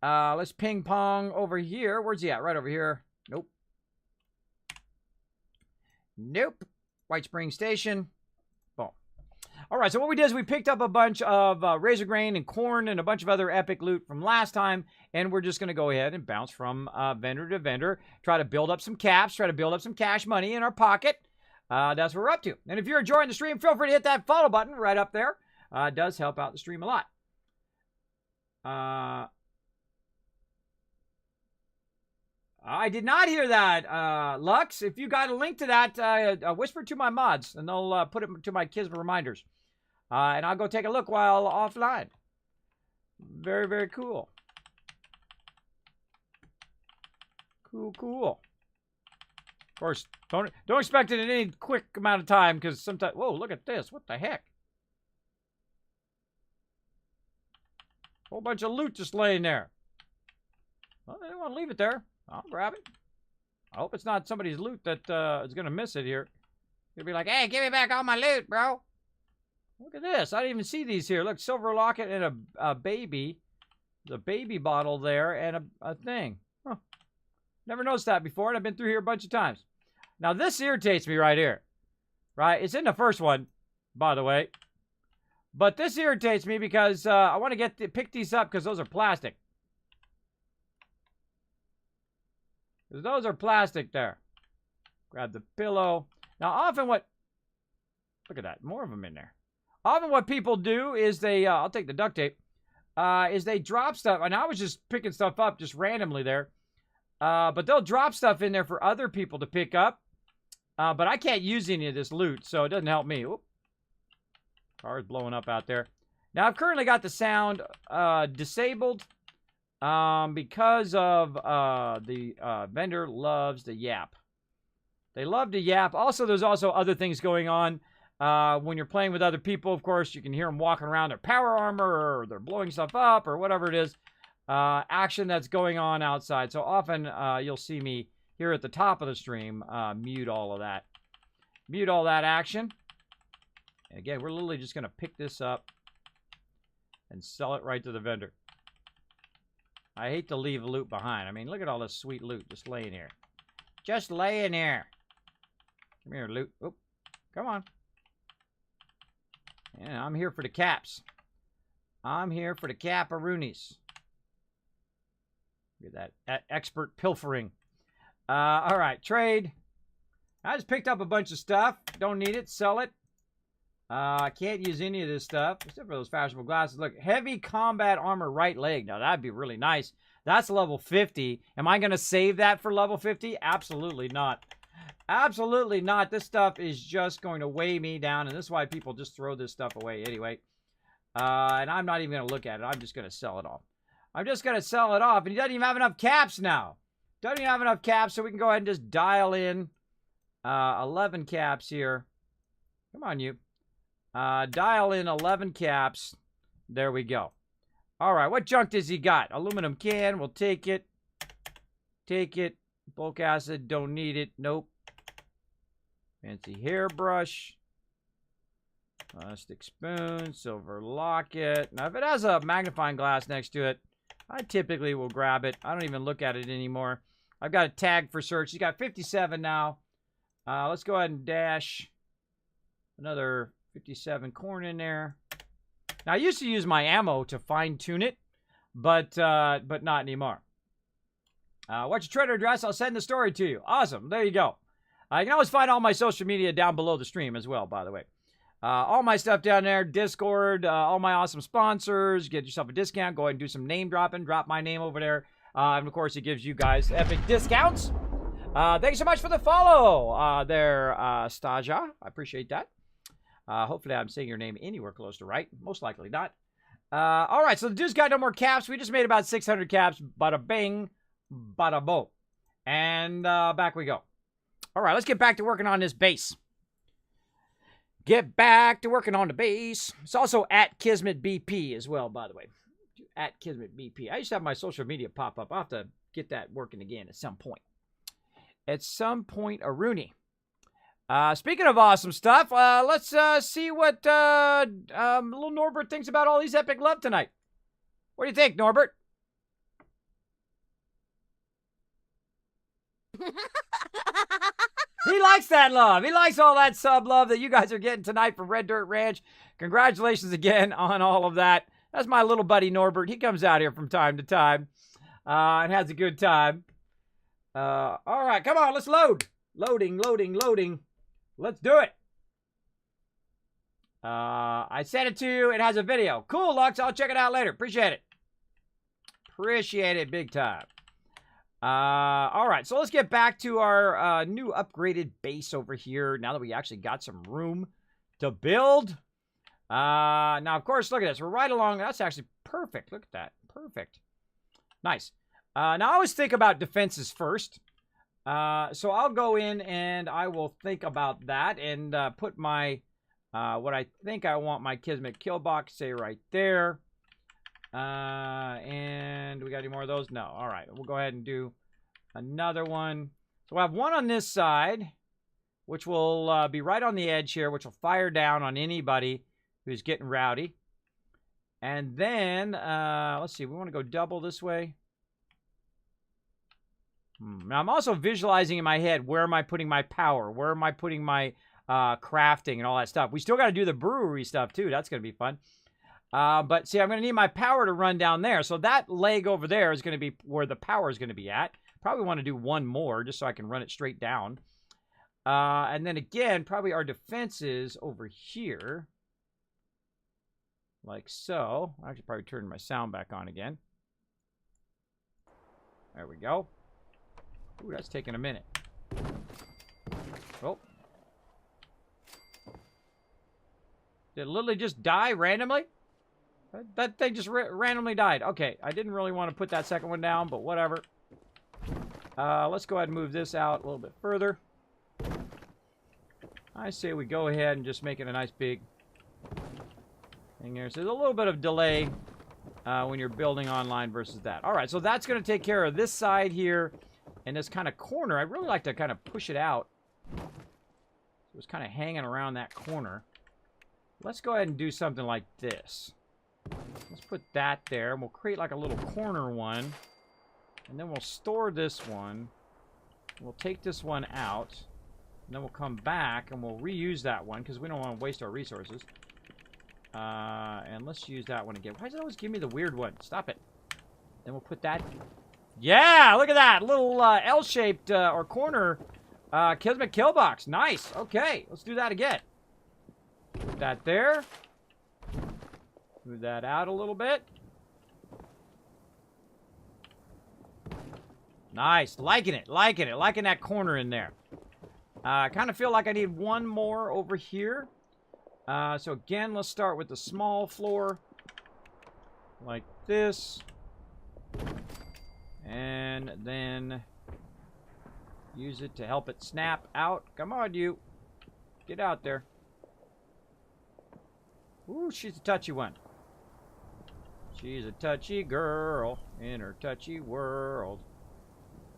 Let's ping pong over here. Where's he at? Right over here. Nope. Nope. White Spring Station. Boom. All right, so what we did is we picked up a bunch of razor grain and corn and a bunch of other epic loot from last time, and we're just going to go ahead and bounce from vendor to vendor, try to build up some caps, try to build up some cash money in our pocket. That's what we're up to. And if you're enjoying the stream, feel free to hit that follow button right up there. It does help out the stream a lot. I did not hear that, Lux. If you got a link to that, whisper to my mods, and they'll put it to my Kismet reminders. And I'll go take a look while offline. Very, very cool. Cool. Of course, don't expect it in any quick amount of time, because sometimes... Whoa, look at this. What the heck? Whole bunch of loot just laying there. Well, they don't want to leave it there. I'll grab it. I hope it's not somebody's loot that is going to miss it here. You'll be like, hey, give me back all my loot, bro. Look at this. I didn't even see these here. Look, silver locket and a baby. There's a baby bottle there and a thing. Huh. Never noticed that before, and I've been through here a bunch of times. Now, this irritates me right here. Right? It's in the first one, by the way. But this irritates me because I want to pick these up because those are plastic. Those are plastic there. Grab the pillow. Now, often what... Look at that. More of them in there. Often what people do is they... I'll take the duct tape. Is they drop stuff. And I was just picking stuff up just randomly there. But they'll drop stuff in there for other people to pick up. But I can't use any of this loot, so it doesn't help me. Oop. Car's blowing up out there. Now, I've currently got the sound disabled. because of the vendor loves to yap. They love to yap. Also, there's also other things going on. When you're playing with other people, of course, you can hear them walking around their power armor, or they're blowing stuff up, or whatever it is. Action that's going on outside. So often you'll see me here at the top of the stream mute all of that. Mute all that action. And again, we're literally just going to pick this up and sell it right to the vendor. I hate to leave loot behind. I mean, look at all this sweet loot just laying here. Just laying here. Come here, loot. Oop. Come on. Yeah, I'm here for the caps. I'm here for the caparoonies. Look at that expert pilfering. All right, trade. I just picked up a bunch of stuff. Don't need it. Sell it. I can't use any of this stuff, except for those fashionable glasses. Look, heavy combat armor right leg. Now, that'd be really nice. That's level 50. Am I going to save that for level 50? Absolutely not. Absolutely not. This stuff is just going to weigh me down, and this is why people just throw this stuff away anyway. And I'm not even going to look at it. I'm just going to sell it off. I'm just going to sell it off, and he doesn't even have enough caps now. Doesn't even have enough caps, so we can go ahead and just dial in 11 caps here. Come on, you. Dial in 11 caps. There we go. All right, what junk does he got? Aluminum can, we'll take it. Take it. Bulk acid, don't need it. Nope. Fancy hairbrush. Plastic spoon, silver locket. Now, if it has a magnifying glass next to it, I typically will grab it. I don't even look at it anymore. I've got a tag for search. He's got 57 now. Let's go ahead and dash another 57 corn in there. Now, I used to use my ammo to fine-tune it, but not anymore. What's your Twitter address? I'll send the story to you. Awesome. There you go. You can always find all my social media down below the stream as well, by the way. All my stuff down there, Discord, all my awesome sponsors. Get yourself a discount. Go ahead and do some name dropping. Drop my name over there. And, of course, it gives you guys epic discounts. Thank you so much for the follow there, Staja. I appreciate that. Hopefully I'm saying your name anywhere close to right. Most likely not. All right, so the dude's got no more caps. We just made about 600 caps. Bada bing, bada boom. And back we go. All right, let's get back to working on this base. Get back to working on the base. It's also at Kismet BP as well, by the way. At Kismet BP. I used to have my social media pop up. I'll have to get that working again at some point. At some point, a Rooney. Speaking of awesome stuff, let's see what little Norbert thinks about all these epic love tonight. What do you think, Norbert? He likes that love. He likes all that sub love that you guys are getting tonight from Red Dirt Ranch. Congratulations again on all of that. That's my little buddy Norbert. He comes out here from time to time and has a good time. All right, come on, let's load. Loading, loading, loading. Let's do it. I sent it to you. It has a video. Cool, Lux. I'll check it out later. Appreciate it. Appreciate it big time. All right, so let's get back to our new upgraded base over here. Now that we actually got some room to build. Now, of course, look at this. We're right along. That's actually perfect. Look at that. Perfect. Nice. Now, I always think about defenses first. So I'll go in and I will think about that and put my, what I think I want my Kismet kill box, say right there. And we got any more of those? No. All right. We'll go ahead and do another one. So I have one on this side, which will be right on the edge here, which will fire down on anybody who's getting rowdy. And then, let's see. We want to go double this way. Now, I'm also visualizing in my head, where am I putting my power? Where am I putting my crafting and all that stuff? We still got to do the brewery stuff, too. That's going to be fun. But, see, I'm going to need my power to run down there. So that leg over there is going to be where the power is going to be at. Probably want to do one more just so I can run it straight down. And then, again, probably our defenses over here. Like so. I should probably turn my sound back on again. There we go. Ooh, that's taking a minute. Oh. Did it literally just die randomly? That thing just randomly died. Okay, I didn't really want to put that second one down, but whatever. Let's go ahead and move this out a little bit further. I say we go ahead and just make it a nice big thing here. So there's a little bit of delay when you're building online versus that. All right, so that's going to take care of this side here and this kind of corner. I'd really like to kind of push it out. So it's kind of hanging around that corner. Let's go ahead and do something like this. Let's put that there, and we'll create like a little corner one. And then we'll store this one. We'll take this one out. And then we'll come back, and we'll reuse that one, because we don't want to waste our resources. And let's use that one again. Why does it always give me the weird one? Stop it. Then we'll put that... Yeah, look at that. Little L-shaped or corner Kismet box. Nice. Okay, let's do that again. Put that there. Move that out a little bit. Nice. Liking it. Liking it. Liking that corner in there. I kind of feel like I need one more over here. So again, let's start with the small floor. Like this. And then use it to help it snap out. Come on, you. Get out there. Ooh, she's a touchy one. She's a touchy girl in her touchy world.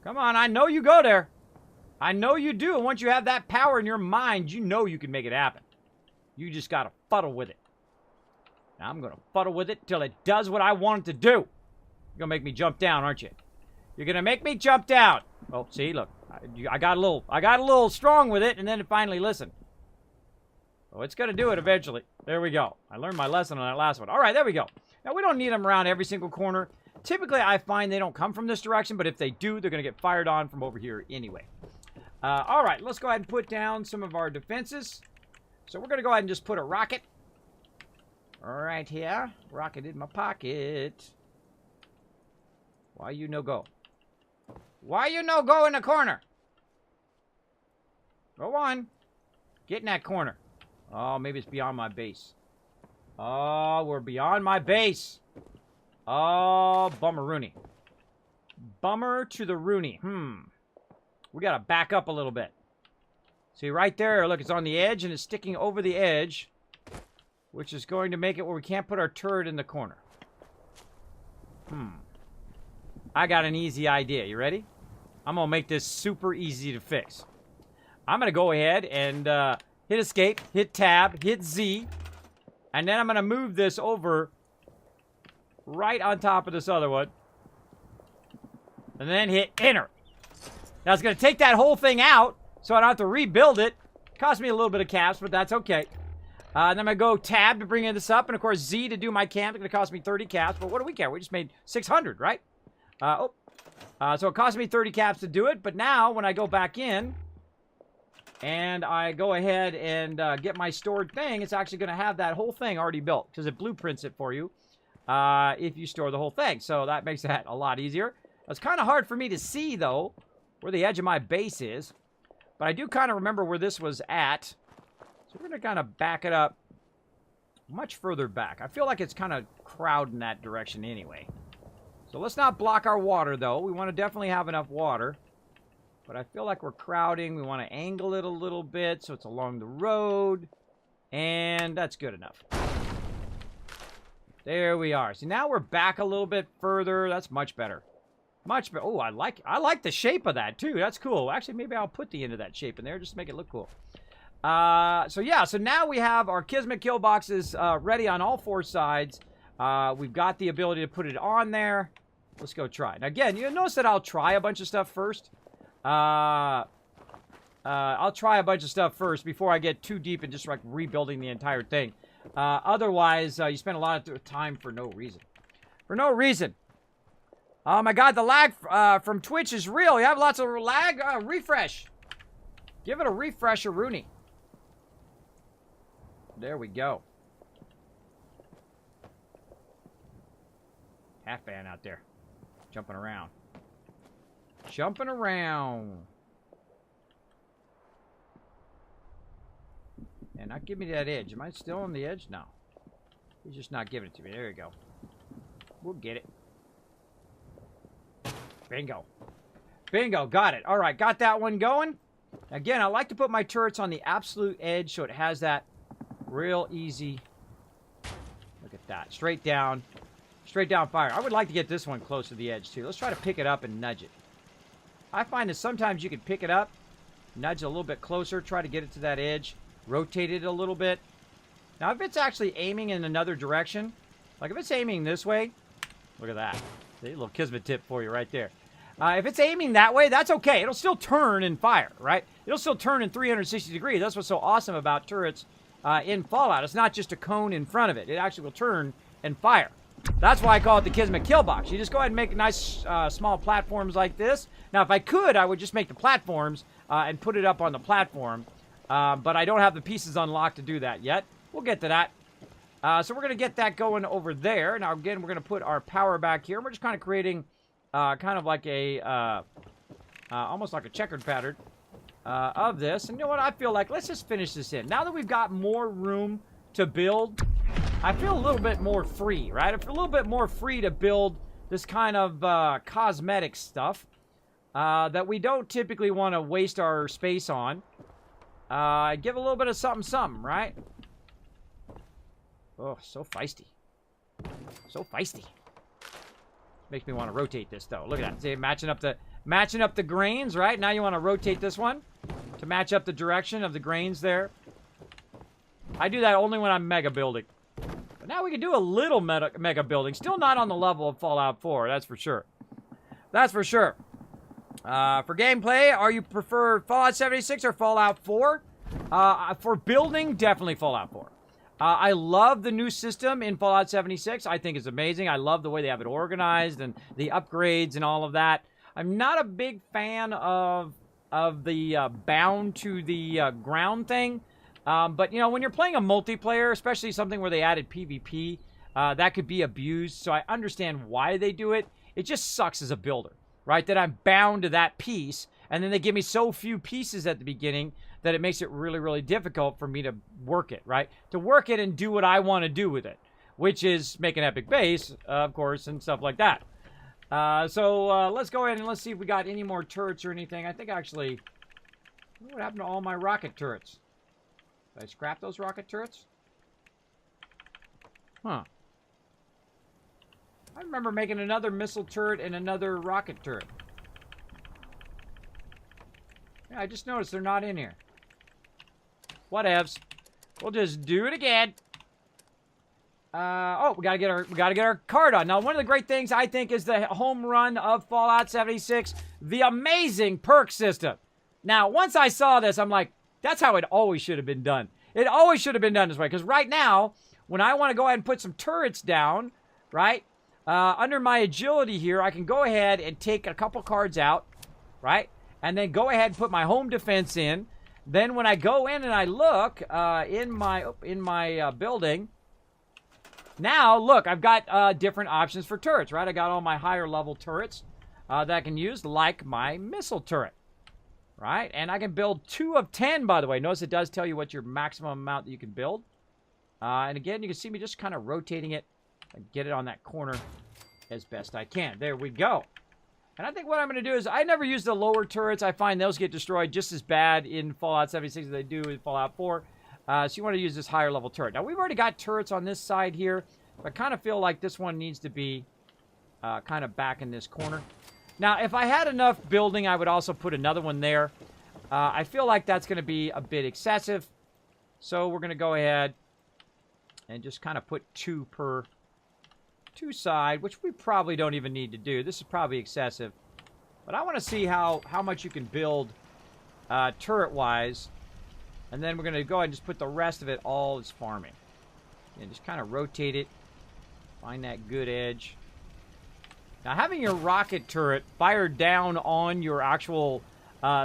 Come on, I know you go there. I know you do. And once you have that power in your mind, you know you can make it happen. You just got to fuddle with it. Now, I'm going to fuddle with it till it does what I want it to do. You're going to make me jump down, aren't you? You're going to make me jump down. Oh, see, look. I got a little strong with it, and then it finally listened. Oh, it's going to do it eventually. There we go. I learned my lesson on that last one. All right, there we go. Now, we don't need them around every single corner. Typically, I find they don't come from this direction, but if they do, they're going to get fired on from over here anyway. All right, let's go ahead and put down some of our defenses. So we're going to go ahead and just put a rocket. All right, here. Rocket in my pocket. Why you no go? Why you no go in the corner? Go on. Get in that corner. Oh, maybe it's beyond my base. Oh, we're beyond my base. Oh, bummer-rooney. Bummer to the Rooney. We got to back up a little bit. See, right there, look, it's on the edge, and it's sticking over the edge, which is going to make it where we can't put our turret in the corner. I got an easy idea. You ready? I'm going to make this super easy to fix. I'm going to go ahead and hit escape, hit tab, hit Z, and then I'm going to move this over right on top of this other one. And then hit enter. Now it's going to take that whole thing out, so I don't have to rebuild it. Cost me a little bit of caps, but that's okay. And then I'm going to go tab to bring this up, and of course Z to do my camp. It's going to cost me 30 caps, but what do we care? We just made 600, right? So it cost me 30 caps to do it, but now when I go back in and I go ahead and get my stored thing, it's actually going to have that whole thing already built because it blueprints it for you if you store the whole thing. So that makes that a lot easier. It's kind of hard for me to see, though, where the edge of my base is, but I do kind of remember where this was at. So we're going to kind of back it up much further back. I feel like it's kind of crowding that direction anyway. So let's not block our water, though. We want to definitely have enough water. But I feel like we're crowding. We want to angle it a little bit so it's along the road. And that's good enough. There we are. See, now we're back a little bit further. That's much better. Much better. Oh, I like the shape of that, too. That's cool. Actually, maybe I'll put the end of that shape in there just to make it look cool. So now we have our Kismet kill boxes ready on all four sides. We've got the ability to put it on there. Let's go try. Now, again, you'll notice that I'll try a bunch of stuff first. I'll try a bunch of stuff first before I get too deep in just like rebuilding the entire thing. Otherwise, you spend a lot of time for no reason. For no reason. Oh my God, the lag from Twitch is real. You have lots of lag? Refresh. Give it a refresher, Rooney. There we go. Half-ban out there. Jumping around. Jumping around. And not give me that edge. Am I still on the edge? No. He's just not giving it to me. There you go. We'll get it. Bingo. Bingo. Got it. All right. Got that one going. Again, I like to put my turrets on the absolute edge so it has that real easy. Look at that. Straight down. Straight down fire. I would like to get this one close to the edge, too. Let's try to pick it up and nudge it. I find that sometimes you can pick it up, nudge it a little bit closer, try to get it to that edge, rotate it a little bit. Now, if it's actually aiming in another direction, like if it's aiming this way, look at that. See, a little Kismet tip for you right there. If it's aiming that way, that's okay. It'll still turn and fire, right? It'll still turn in 360 degrees. That's what's so awesome about turrets in Fallout. It's not just a cone in front of it. It actually will turn and fire. That's why I call it the Kismet kill box. You just go ahead and make nice small platforms like this. Now, if I could, I would just make the platforms and put it up on the platform. But I don't have the pieces unlocked to do that yet. We'll get to that. So we're going to get that going over there. Now, again, we're going to put our power back here. We're just kind of creating kind of like a, almost like a checkered pattern of this. And you know what? I feel like let's just finish this in. Now that we've got more room to build, I feel a little bit more free, right? I feel a little bit more free to build this kind of cosmetic stuff that we don't typically want to waste our space on. Give a little bit of something, right? Oh, so feisty. So feisty. Makes me want to rotate this, though. Look at that. See, matching up the grains, right? Now you want to rotate this one to match up the direction of the grains there. I do that only when I'm mega building. But now we can do a little mega building. Still not on the level of Fallout 4, that's for sure. That's for sure. For gameplay, are you prefer Fallout 76 or Fallout 4? For building, definitely Fallout 4. I love the new system in Fallout 76. I think it's amazing. I love the way they have it organized and the upgrades and all of that. I'm not a big fan of the bound to the ground thing. But, you know, when you're playing a multiplayer, especially something where they added PvP, that could be abused. So I understand why they do it. It just sucks as a builder, right? That I'm bound to that piece. And then they give me so few pieces at the beginning that it makes it really, really difficult for me to work it, right? To work it and do what I want to do with it, which is make an epic base, of course, and stuff like that. So let's go ahead and let's see if we got any more turrets or anything. I think actually, what happened to all my rocket turrets? Did I scrap those rocket turrets? Huh. I remember making another missile turret and another rocket turret. Yeah, I just noticed they're not in here. Whatevs. We'll just do it again. Oh, we gotta get our card on. Now, one of the great things I think is the home run of Fallout 76, the amazing perk system. Now, once I saw this, I'm like, that's how it always should have been done. It always should have been done this way. Because right now, when I want to go ahead and put some turrets down, right, under my agility here, I can go ahead and take a couple cards out, right, and then go ahead and put my home defense in. Then when I go in and I look in my building, now look, I've got different options for turrets, right? I got all my higher level turrets that I can use, like my missile turret, right? And I can build 2 of 10, by the way. Notice it does tell you what your maximum amount that you can build. And again, you can see me just kind of rotating it and get it on that corner as best I can. There we go. And I think what I'm going to do is, I never use the lower turrets. I find those get destroyed just as bad in Fallout 76 as they do in Fallout 4. So you want to use this higher level turret. Now, we've already got turrets on this side here. But I kind of feel like this one needs to be kind of back in this corner. Now, if I had enough building, I would also put another one there. I feel like that's going to be a bit excessive. So we're going to go ahead and just kind of put 2 per side, which we probably don't even need to do. This is probably excessive. But I want to see how much you can build turret-wise. And then we're going to go ahead and just put the rest of it all as farming. And just kind of rotate it. Find that good edge. Now, having your rocket turret fired down on your actual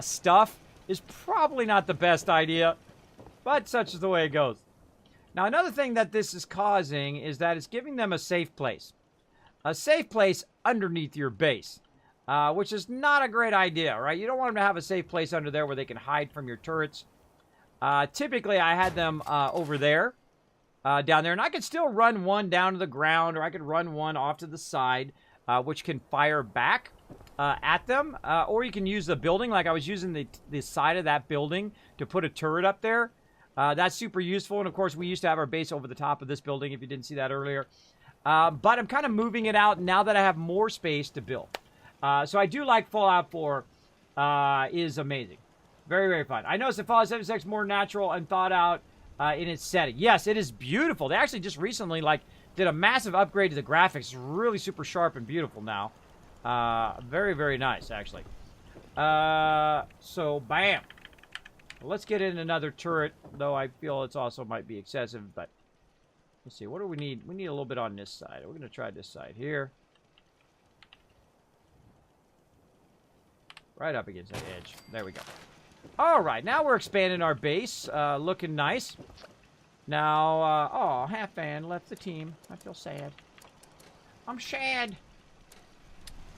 stuff is probably not the best idea. But such is the way it goes. Now, another thing that this is causing is that it's giving them a safe place. A safe place underneath your base. Which is not a great idea, right? You don't want them to have a safe place under there where they can hide from your turrets. Typically, I had them over there. down there. And I could still run one down to the ground, or I could run one off to the side, which can fire back at them. Or you can use the building, like I was using the side of that building to put a turret up there. That's super useful. And, of course, we used to have our base over the top of this building, if you didn't see that earlier. But I'm kind of moving it out now that I have more space to build. So I do like Fallout 4 is amazing. Very, very fun. I noticed that Fallout 76 is more natural and thought out in its setting. Yes, it is beautiful. They actually just recently did a massive upgrade to the graphics. It's really super sharp and beautiful now. Very, very nice, actually. So, bam. Well, let's get in another turret, though I feel it's also might be excessive, but let's see. What do we need? We need a little bit on this side. We're going to try this side here. Right up against that edge. There we go. All right, now we're expanding our base. Looking nice. Now, oh, Half-Fan left the team. I feel sad. I'm sad.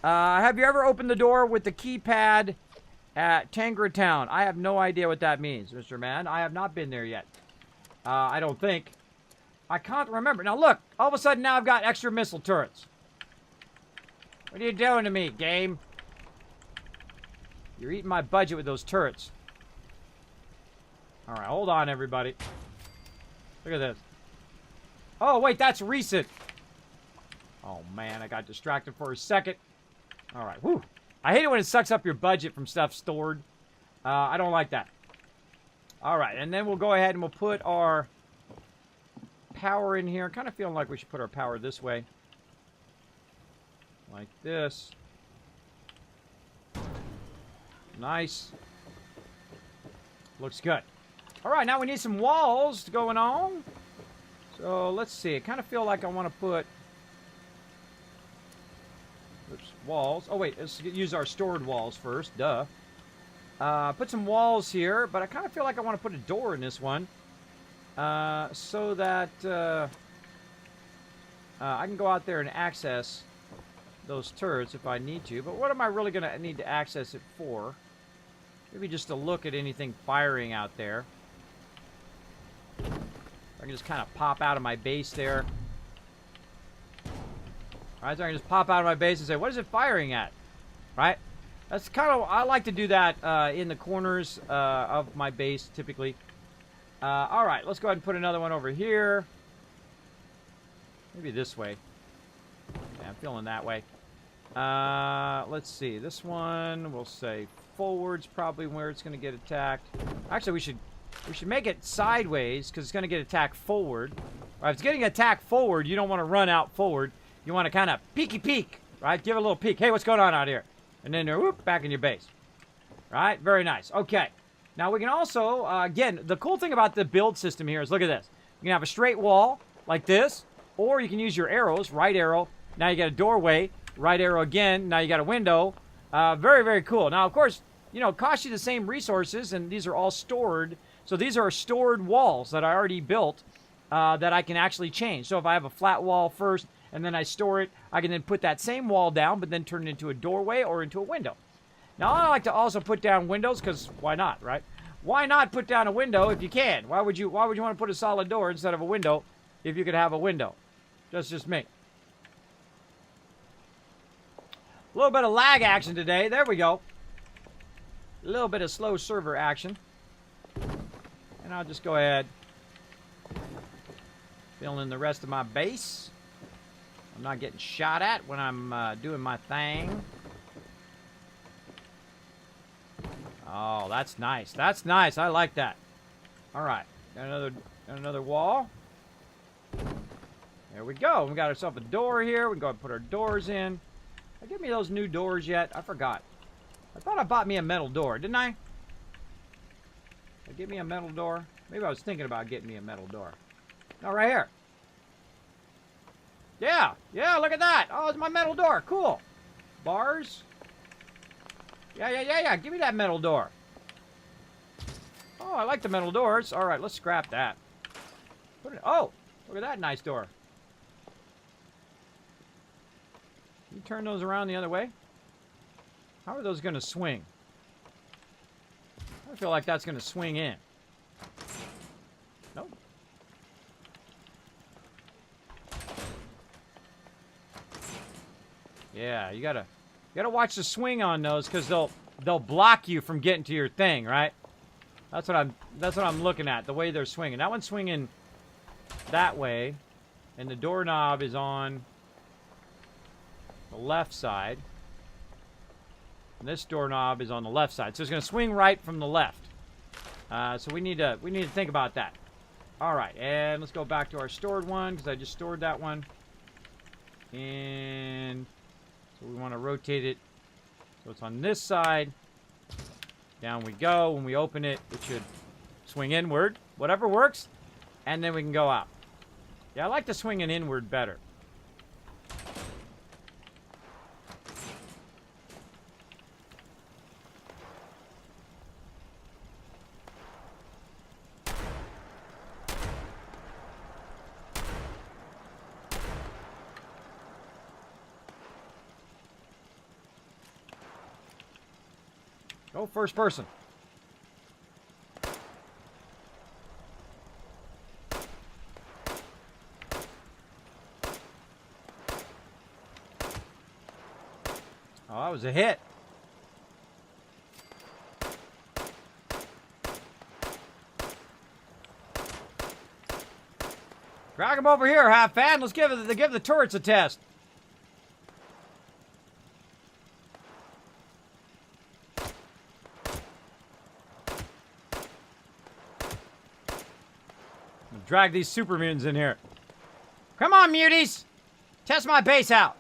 Have you ever opened the door with the keypad at Tangra Town? I have no idea what that means, Mr. Man. I have not been there yet. I don't think. I can't remember. Now, look. All of a sudden, now I've got extra missile turrets. What are you doing to me, game? You're eating my budget with those turrets. All right, hold on, everybody. Look at this. Oh, wait, that's recent. Oh, man, I got distracted for a second. All right, whew. I hate it when it sucks up your budget from stuff stored. I don't like that. All right, and then we'll go ahead and we'll put our power in here. Kind of feeling like we should put our power this way. Like this. Nice. Looks good. All right, now we need some walls going on. So let's see. I kind of feel like I want to put walls. Oh, wait. Let's use our stored walls first. Duh. Put some walls here, but I kind of feel like I want to put a door in this one so that I can go out there and access those turrets if I need to. But what am I really going to need to access it for? Maybe just to look at anything firing out there. I can just kind of pop out of my base there. Alright, so I can just pop out of my base and say, what is it firing at? Right? That's kind of, I like to do that in the corners of my base, typically. Alright, let's go ahead and put another one over here. Maybe this way. Yeah, I'm feeling that way. Let's see. This one, we'll say forward's probably where it's going to get attacked. Actually, we should make it sideways because it's going to get attacked forward. Right, if it's getting attacked forward, you don't want to run out forward. You want to kind of peek, right? Give it a little peek. Hey, what's going on out here? And then they're whoop, back in your base. Right? Very nice. Okay. Now, we can also, again, the cool thing about the build system here is, look at this. You can have a straight wall like this, or you can use your arrows, right arrow. Now you got a doorway, right arrow again. Now you got a window. Very, very cool. Now, of course, you know, it costs you the same resources, and these are all stored. So these are stored walls that I already built that I can actually change. So if I have a flat wall first, and then I store it, I can then put that same wall down, but then turn it into a doorway or into a window. Now, I like to also put down windows, because why not, right? Why not put down a window if you can? Why would you want to put a solid door instead of a window if you could have a window? That's just me. A little bit of lag action today. There we go. A little bit of slow server action. And I'll just go ahead. Fill in the rest of my base. I'm not getting shot at when I'm doing my thing. Oh, that's nice. That's nice. I like that. All right. Got another wall. There we go. We got ourselves a door here. We can go ahead and put our doors in. Give me those new doors yet? I forgot. I thought I bought me a metal door, didn't I? Did I get me a metal door? Maybe I was thinking about getting me a metal door. No, right here. Yeah, look at that. Oh, it's my metal door. Cool. Bars. Yeah. Give me that metal door. Oh, I like the metal doors. All right, let's scrap that. Oh, look at that nice door. Can you turn those around the other way? How are those going to swing? I feel like that's going to swing in. Nope. Yeah, you gotta watch the swing on those because they'll block you from getting to your thing, right? That's what I'm looking at, the way they're swinging. That one's swinging that way, and the doorknob is on the left side. And this doorknob is on the left side, so it's gonna swing right from the left. So we need to think about that. All right, and let's go back to our stored one because I just stored that one. And so we want to rotate it so it's on this side. Down we go. When we open it, it should swing inward. Whatever works. And then we can go out. Yeah, I like the swinging inward better. Go first person. Oh, that was a hit. Drag him over here, half fan. Let's give the turrets a test. Drag these super mutants in here. Come on, muties! Test my base out.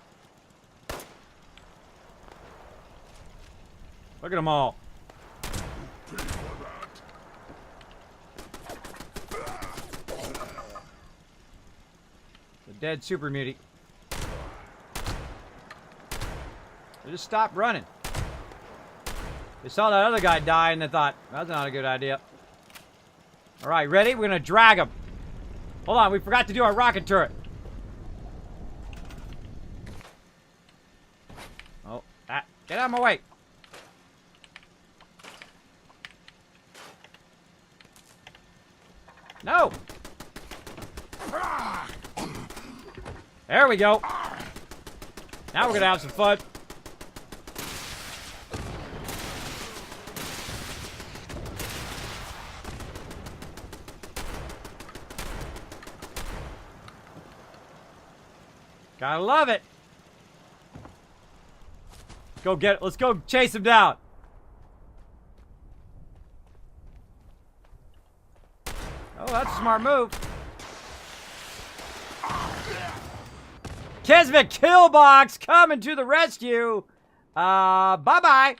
Look at them all. The dead super mutie. They just stopped running. They saw that other guy die and they thought, that's not a good idea. Alright, ready? We're gonna drag him. Hold on, we forgot to do our rocket turret. Oh, get out of my way. No. There we go. Now we're gonna have some fun. Gotta love it. Go get it. Let's go chase him down. Oh, that's a smart move. Kismet Killbox coming to the rescue. Bye-bye.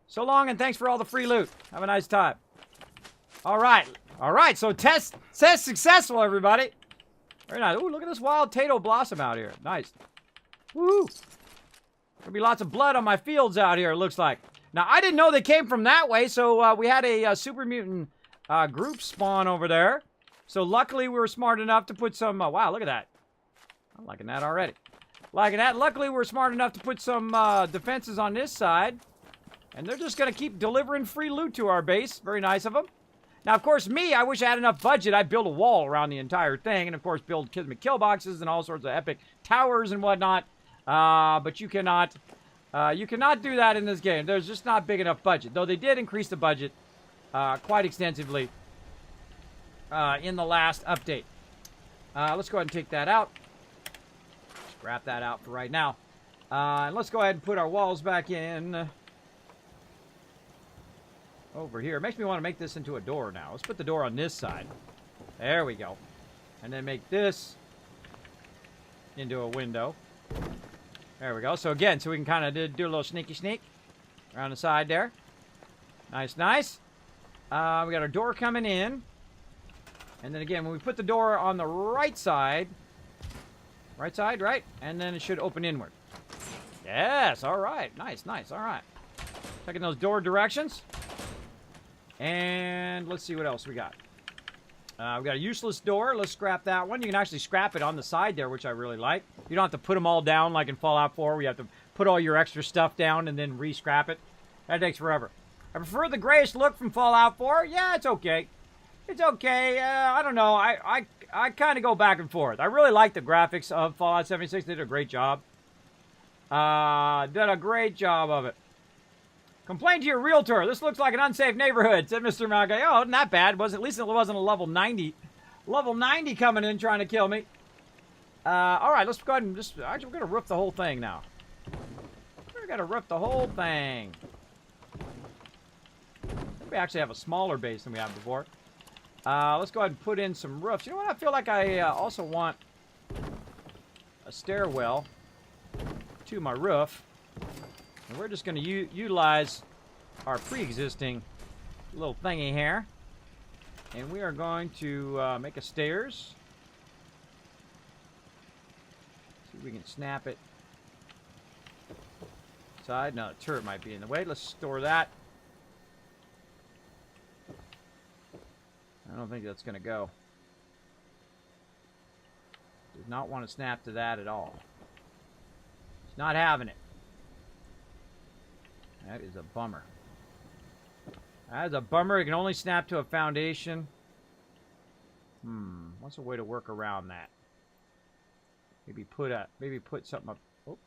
So long and thanks for all the free loot. Have a nice time. All right. All right. So test successful, everybody. Very nice. Ooh, look at this wild Tato blossom out here. Nice. Woo. There'll be lots of blood on my fields out here, it looks like. Now, I didn't know they came from that way, so we had a super mutant group spawn over there. So luckily, we were smart enough to put some... wow, look at that. I'm liking that already. Liking that. Luckily, we were smart enough to put some defenses on this side. And they're just going to keep delivering free loot to our base. Very nice of them. Now, of course, me, I wish I had enough budget. I'd build a wall around the entire thing. And, of course, build Kismet kill boxes and all sorts of epic towers and whatnot. But you cannot do that in this game. There's just not big enough budget. Though they did increase the budget quite extensively in the last update. Let's go ahead and take that out. Scrap that out for right now. And let's go ahead and put our walls back in. Over here. It makes me want to make this into a door now. Let's put the door on this side. There we go. And then make this into a window. There we go. So again, so we can kind of do a little sneaky sneak around the side there. Nice, nice. We got our door coming in. And then again, when we put the door on the right side, right? And then it should open inward. Yes, all right. Nice, nice, all right. Checking those door directions. And let's see what else we got. We got a useless door. Let's scrap that one. You can actually scrap it on the side there, which I really like. You don't have to put them all down like in Fallout 4, where you have to put all your extra stuff down and then re-scrap it. That takes forever. I prefer the grayish look from Fallout 4. Yeah, it's okay. It's okay. I don't know. I kind of go back and forth. I really like the graphics of Fallout 76. They did a great job. Did a great job of it. Complain to your realtor. This looks like an unsafe neighborhood, said Mr. Malgay. Oh, not bad. At least it wasn't a level 90. Level 90 coming in trying to kill me. All right, let's go ahead and just... Actually, we're going to roof the whole thing now. We're going to roof the whole thing. We actually have a smaller base than we had before. Let's go ahead and put in some roofs. You know what? I feel like I also want a stairwell to my roof. And we're just going to utilize our pre-existing little thingy here. And we are going to make a stairs. See if we can snap it. Side. No, the turret might be in the way. Let's store that. I don't think that's going to go. Does not want to snap to that at all. It's not having it. That is a bummer. That is a bummer. It can only snap to a foundation. What's a way to work around that? Maybe put something up. Oh.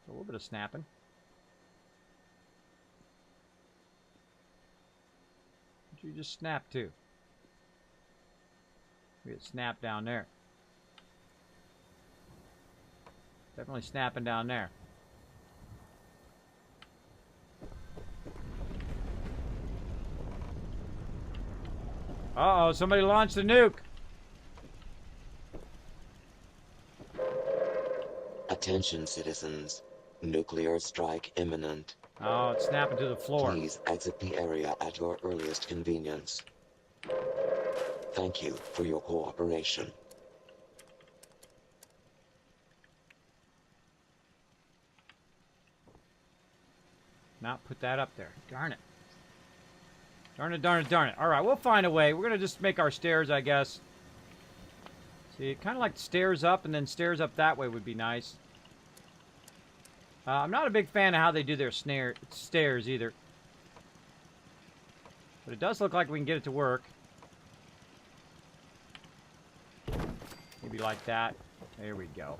A little bit of snapping. What did you just snap to? We get snap down there. Definitely snapping down there. Uh-oh, somebody launched a nuke. Attention, citizens. Nuclear strike imminent. Oh, it's snapping to the floor. Please exit the area at your earliest convenience. Thank you for your cooperation. Not put that up there. Darn it. Darn it, darn it, darn it. All right, we'll find a way. We're going to just make our stairs, I guess. See, kind of like stairs up and then stairs up that way would be nice. I'm not a big fan of how they do their stairs either. But it does look like we can get it to work. Maybe like that. There we go.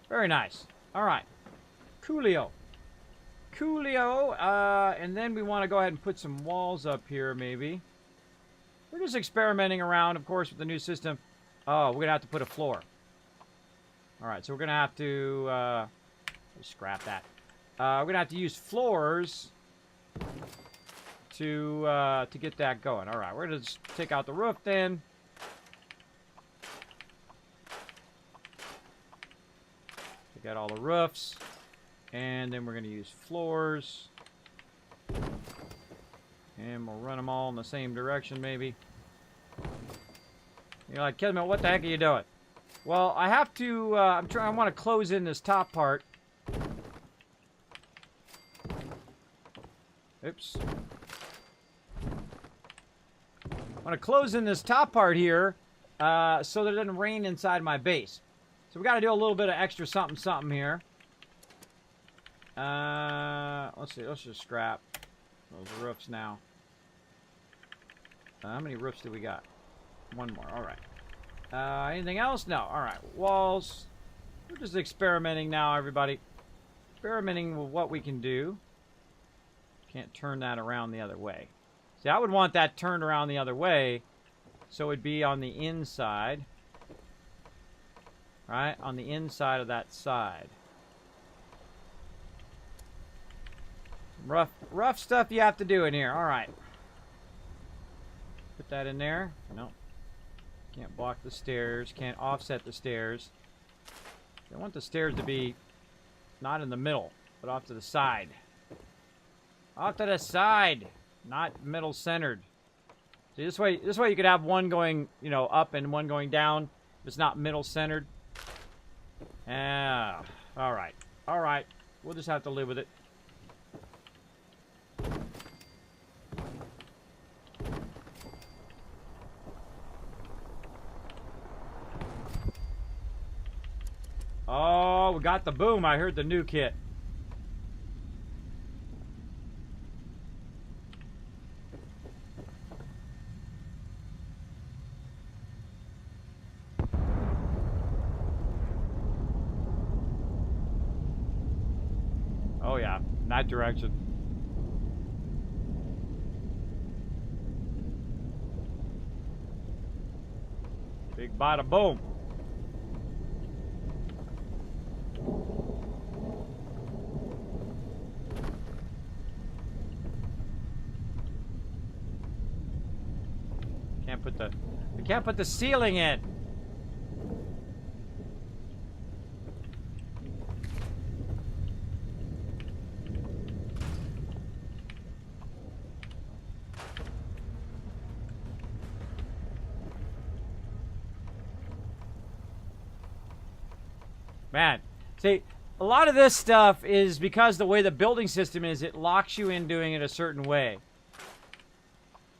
Very nice. All right. Coolio. Coolio. And then we want to go ahead and put some walls up here, maybe. We're just experimenting around, of course, with the new system. Oh, we're going to have to put a floor. All right, so we're going to have to... scrap that. We're going to have to use floors to get that going. All right, we're going to just take out the roof then. Take out all the roofs. And then we're going to use floors. And we'll run them all in the same direction, maybe. You're like, Kismet, what the heck are you doing? Well, I have to, I want to close in this top part. Oops. I want to close in this top part here so that it doesn't rain inside my base. So we got to do a little bit of extra something here. Let's see. Let's just scrap those roofs now. How many roofs do we got? One more. All right. Anything else? No. All right. Walls. We're just experimenting now, everybody. Experimenting with what we can do. Can't turn that around the other way. See, I would want that turned around the other way so it'd be on the inside. Right? On the inside of that side. Rough stuff you have to do in here. All right. Put that in there. No. Can't block the stairs. Can't offset the stairs. I want the stairs to be not in the middle, but off to the side. Off to the side. Not middle centered. See, this way you could have one going, you know, up and one going down. It's not middle centered. Ah, all right. All right. We'll just have to live with it. Oh, we got the boom. I heard the nuke hit. that direction. Big bada boom. We can't put the ceiling in. Man, see, a lot of this stuff is because the way the building system is, it locks you in doing it a certain way.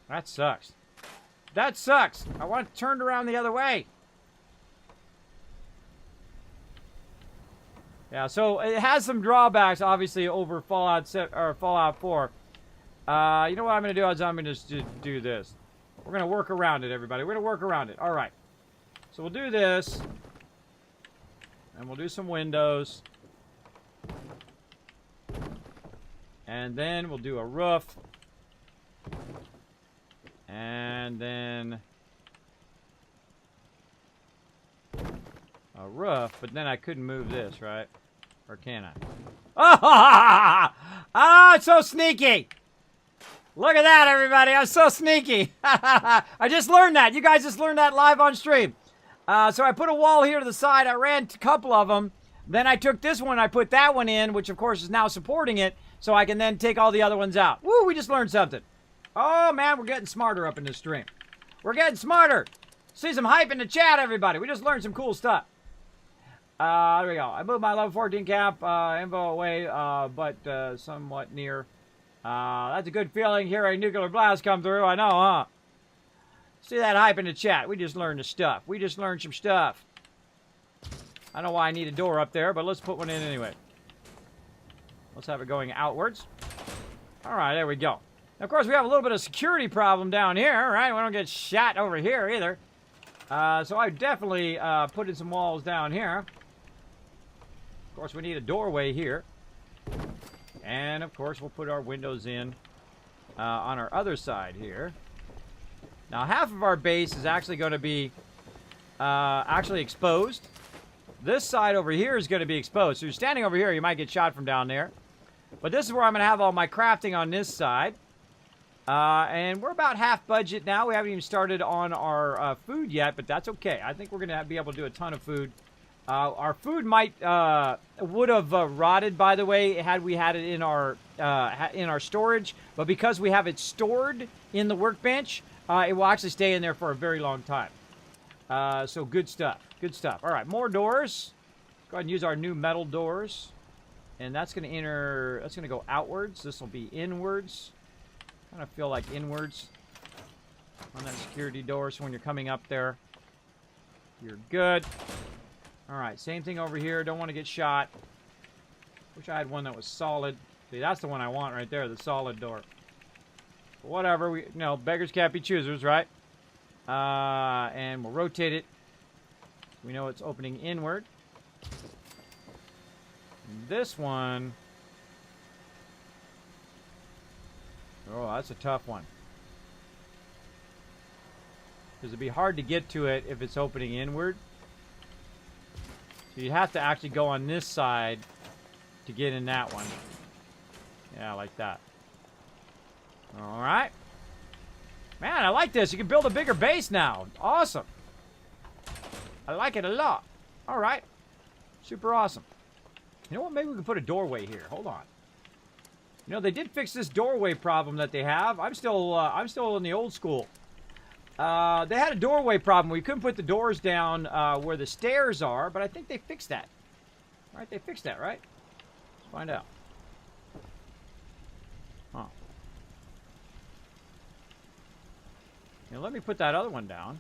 That sucks. That sucks. I want it turned around the other way. Yeah, so it has some drawbacks, obviously, over Fallout 4. You know what I'm going to do is I'm going to just do this. We're going to work around it, everybody. We're going to work around it. All right. So we'll do this. And we'll do some windows. And then we'll do a roof. And then a roof, but then I couldn't move this, right? Or can I? Oh, ah, it's so sneaky. Look at that, everybody. I'm so sneaky. I just learned that. You guys just learned that live on stream. So I put a wall here to the side. I ran a couple of them. Then I took this one. I put that one in, which, of course, is now supporting it. So I can then take all the other ones out. Woo, we just learned something. Oh, man, we're getting smarter up in this stream. We're getting smarter. See some hype in the chat, everybody. We just learned some cool stuff. There we go. I moved my level 14 camp info away, but somewhat near. That's a good feeling hearing nuclear blast come through. I know, huh? See that hype in the chat. We just learned the stuff. We just learned some stuff. I don't know why I need a door up there, but let's put one in anyway. Let's have it going outwards. All right, there we go. Now, of course, we have a little bit of security problem down here, right? We don't get shot over here either. So I definitely put in some walls down here. Of course, we need a doorway here. And, of course, we'll put our windows in on our other side here. Now, half of our base is actually going to be actually exposed. This side over here is going to be exposed. So you're standing over here, you might get shot from down there. But this is where I'm going to have all my crafting on this side. And we're about half budget now. We haven't even started on our food yet, but that's okay. I think we're going to be able to do a ton of food. Our food would have rotted, by the way, had we had it in our storage. But because we have it stored in the workbench, it will actually stay in there for a very long time. So good stuff. Good stuff. All right, more doors. Go ahead and use our new metal doors. And that's going to go outwards. This will be inwards. Kind of feel like inwards on that security door. So when you're coming up there, you're good. All right, same thing over here. Don't want to get shot. Wish I had one that was solid. See, that's the one I want right there, the solid door. But whatever, beggars can't be choosers, right? And we'll rotate it. We know it's opening inward. This one. Oh, that's a tough one. Because it'd be hard to get to it if it's opening inward. So you have to actually go on this side to get in that one. Yeah, like that. Alright. Man, I like this. You can build a bigger base now. Awesome. I like it a lot. Alright. Super awesome. You know what? Maybe we can put a doorway here. Hold on. You know, they did fix this doorway problem that they have. I'm still in the old school. They had a doorway problem. We couldn't put the doors down where the stairs are, but I think they fixed that. All right, they fixed that, right? Let's find out. Huh. Now, let me put that other one down.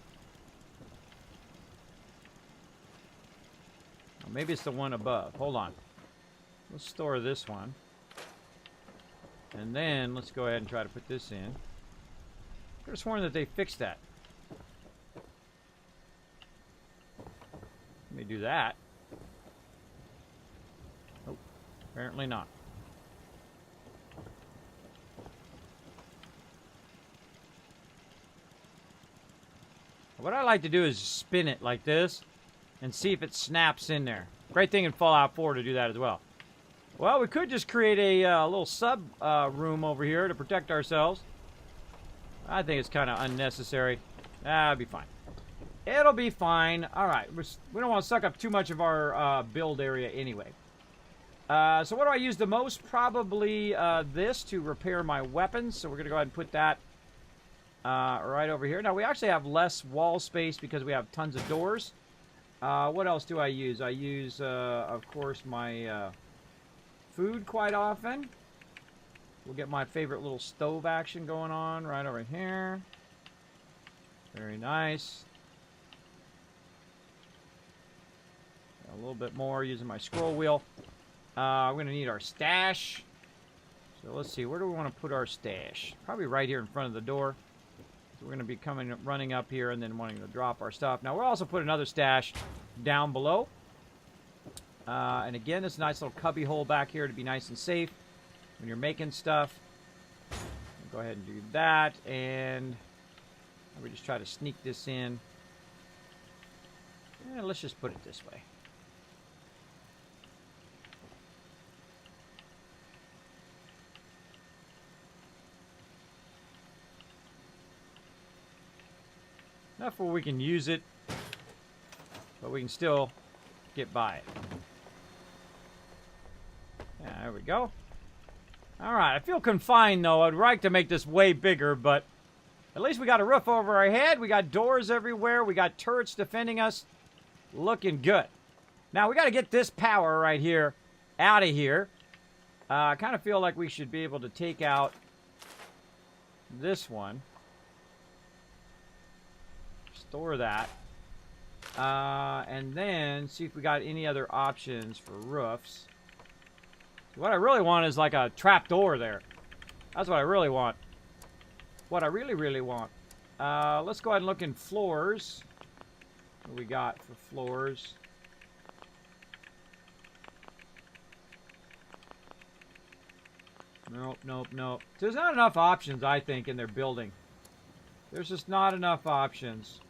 Oh, maybe it's the one above. Hold on. Let's store this one. And then let's go ahead and try to put this in. I could have sworn that they fixed that. Let me do that. Oh, apparently not. What I like to do is spin it like this and see if it snaps in there. Great thing in Fallout 4 to do that as well. Well, we could just create a little sub room over here to protect ourselves. I think it's kind of unnecessary. It'll be fine. It'll be fine. All right. We don't want to suck up too much of our build area anyway. So what do I use the most? Probably this to repair my weapons. So we're going to go ahead and put that right over here. Now, we actually have less wall space because we have tons of doors. What else do I use? I use, of course, my food quite often. We'll get my favorite little stove action going on right over here. Very nice. A little bit more using my scroll wheel. We're going to need our stash. So let's see, where do we want to put our stash? Probably right here in front of the door. So we're going to be running up here and then wanting to drop our stuff. Now we'll also put another stash down below. And again, this nice little cubby hole back here to be nice and safe when you're making stuff. Go ahead and do that, and we just try to sneak this in. Let's just put it this way. Enough where we can use it, but we can still get by it. Yeah, there we go. Alright, I feel confined though. I'd like to make this way bigger, but at least we got a roof over our head. We got doors everywhere. We got turrets defending us. Looking good. Now, we got to get this power right here out of here. I kind of feel like we should be able to take out this one. Store that. And then see if we got any other options for roofs. What I really want is like a trap door there. That's what I really want. What I really, really want. Let's go ahead and look in floors. What do we got for floors? Nope, nope, nope. There's not enough options, I think, in their building. There's just not enough options.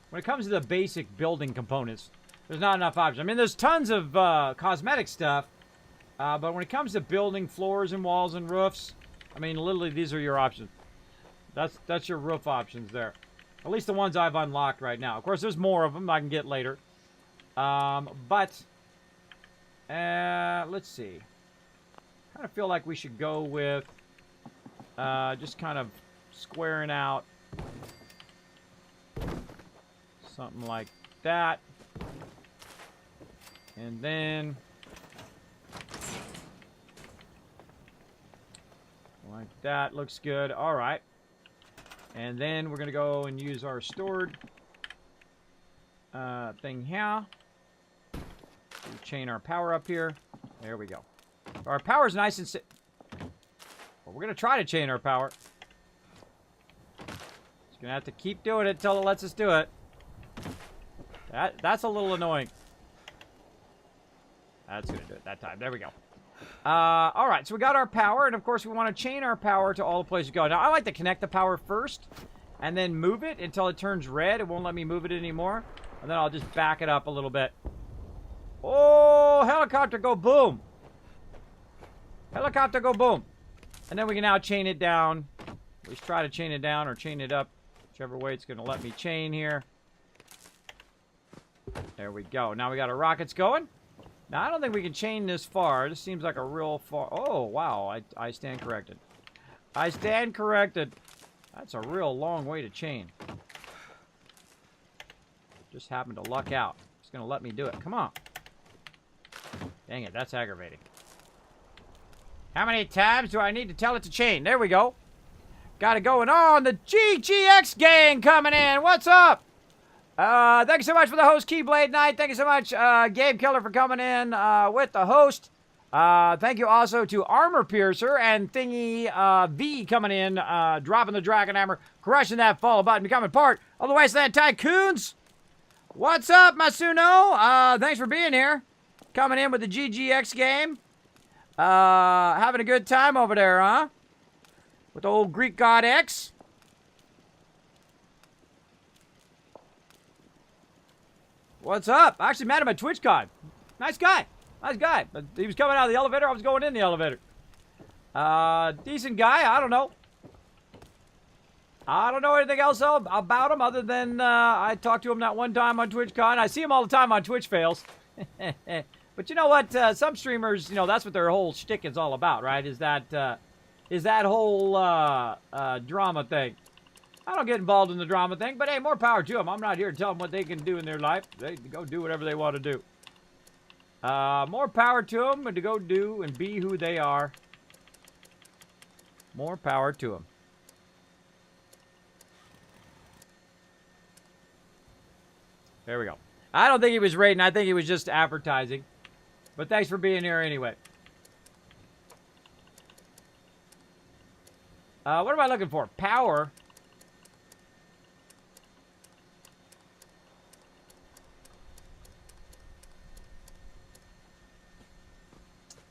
When it comes to the basic building components, there's not enough options. I mean, there's tons of cosmetic stuff, but when it comes to building floors and walls and roofs, I mean, literally, these are your options. That's your roof options there. At least the ones I've unlocked right now. Of course, there's more of them I can get later. Let's see. I kind of feel like we should go with just kind of squaring out something like that. And then like that. Looks good. All right. And then we're going to go and use our stored thing here. We chain our power up here. There we go. Our power's nice and well, we're going to try to chain our power. Just going to have to keep doing it until it lets us do it. That's a little annoying. That's going to do it that time. There we go. All right, so we got our power, and of course we want to chain our power to all the places we go. Now, I like to connect the power first, and then move it until it turns red. It won't let me move it anymore. And then I'll just back it up a little bit. Oh, helicopter go boom. Helicopter go boom. And then we can now chain it down. Let's try to chain it down or chain it up. Whichever way it's going to let me chain here. There we go. Now we got our rockets going. Now, I don't think we can chain this far. This seems like a real far... Oh, wow. I stand corrected. I stand corrected. That's a real long way to chain. Just happened to luck out. It's going to let me do it. Come on. Dang it. That's aggravating. How many times do I need to tell it to chain? There we go. Got it going on. The GGX gang coming in. What's up? Thank you so much for the host, Keyblade Knight. Thank you so much, Gabe Killer, for coming in with the host. Thank you also to Armor Piercer and Thingy V coming in, dropping the Dragon Hammer, crushing that follow button, becoming part of the Wasteland Tycoons. What's up, Masuno? Thanks for being here. coming in with the GGX game. Having a good time over there, huh? With the old Greek god X. What's up? I actually met him at TwitchCon. Nice guy. Nice guy. But he was coming out of the elevator. I was going in the elevator. Decent guy. I don't know. I don't know anything else about him other than I talked to him that one time on TwitchCon. I see him all the time on Twitch Fails. But you know what? Some streamers, you know, that's what their whole shtick is all about, right? Is that whole drama thing. I don't get involved in the drama thing, but hey, more power to them. I'm not here to tell them what they can do in their life. They go do whatever they want to do. More power to them and to go do and be who they are. More power to them. There we go. I don't think he was rating. I think he was just advertising. But thanks for being here anyway. What am I looking for? Power.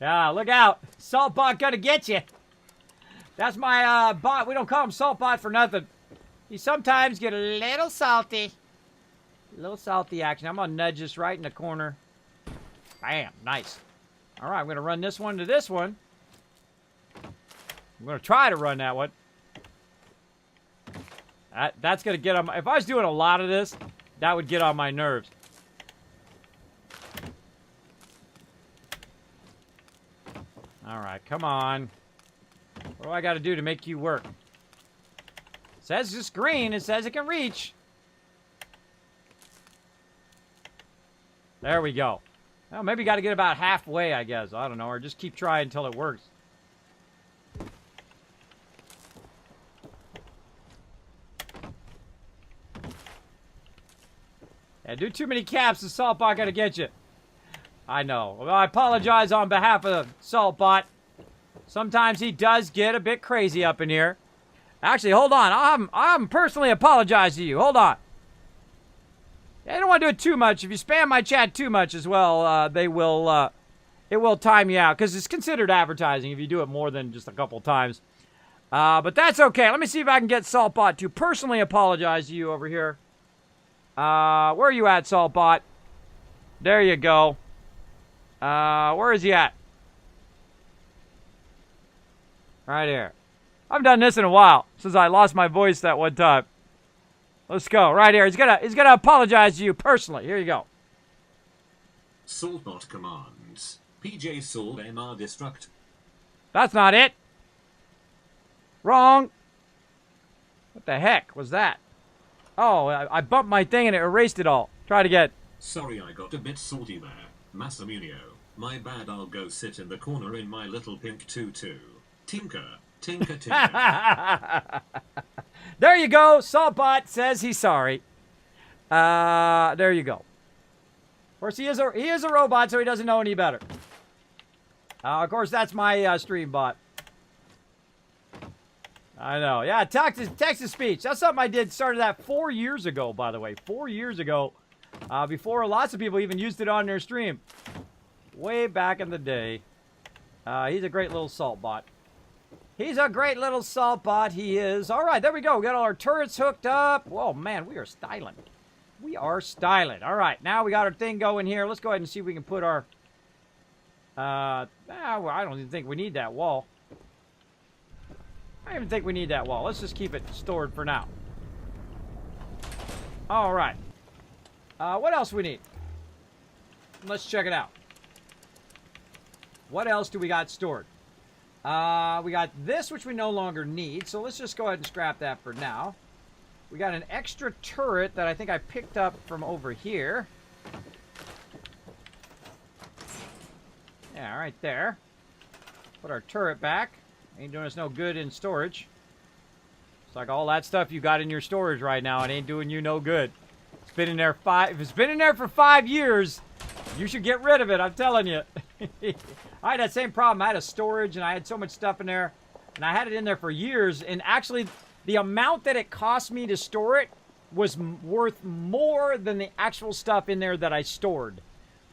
Yeah, look out. Saltbot gonna get you. That's my bot. We don't call him Saltbot for nothing. He sometimes get a little salty. A little salty action. I'm gonna nudge this right in the corner. Bam. Nice. All right, I'm gonna run this one to this one. I'm gonna try to run that one. That's gonna get on my... If I was doing a lot of this, that would get on my nerves. All right, come on. What do I got to do to make you work? It says it's green. It says it can reach. There we go. Well, maybe got to get about halfway, I guess. I don't know. Or just keep trying until it works. Yeah, do too many caps, the Saltbot got to get you. I know. Well, I apologize on behalf of the Saltbot. Sometimes he does get a bit crazy up in here. Actually, hold on. I'm personally apologize to you. Hold on. I don't want to do it too much. If you spam my chat too much as well, it will time you out. Because it's considered advertising if you do it more than just a couple times. But that's okay. Let me see if I can get Saltbot to personally apologize to you over here. Where are you at, Saltbot? There you go. Where is he at? Right here. I've done this in a while, since I lost my voice that one time. Let's go. Right here. He's gonna apologize to you personally. Here you go. Saltbot commands. PJ Saul MR destruct. That's not it. Wrong. What the heck was that? Oh, I bumped my thing and it erased it all. Try it again. Sorry, I got a bit salty there. Massimiliano. My bad, I'll go sit in the corner in my little pink tutu. Tinker. Tinker, tinker. There you go. Saltbot says he's sorry. There you go. Of course, he is a robot, so he doesn't know any better. Of course, that's my stream bot. I know. Yeah, text-to-speech. That's something I did. Started that 4 years ago, by the way. 4 years ago. Before lots of people even used it on their stream. Way back in the day. He's a great little salt bot. He's a great little salt bot, he is. All right, there we go. We got all our turrets hooked up. Whoa, man, we are styling. We are styling. All right, now we got our thing going here. Let's go ahead and see if we can put our... well, I don't even think we need that wall. I don't even think we need that wall. Let's just keep it stored for now. All right. What else we need? Let's check it out. What else do we got stored? We got this, which we no longer need, so let's just go ahead and scrap that for now. We got an extra turret that I think I picked up from over here. Yeah, right there. Put our turret back. Ain't doing us no good in storage. It's like all that stuff you got in your storage right now, it ain't doing you no good. It's been in there if it's been in there for 5 years, you should get rid of it, I'm telling you. I had that same problem. I had a storage and I had so much stuff in there and I had it in there for years, and actually the amount that it cost me to store it was worth more than the actual stuff in there that I stored.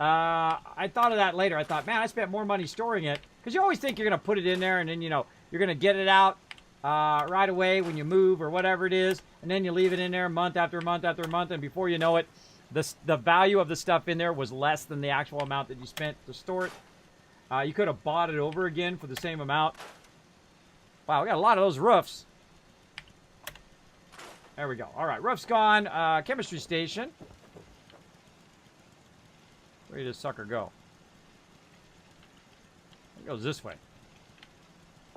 I thought of that later. I thought, man, I spent more money storing it. Because you always think you're going to put it in there and then, you know, you're going to get it out right away when you move or whatever it is. And then you leave it in there month after month after month. And before you know it, the value of the stuff in there was less than the actual amount that you spent to store it. You could have bought it over again for the same amount. Wow, we got a lot of those roofs. There we go. All right, roof's gone. Chemistry station. Where did this sucker go? It goes this way.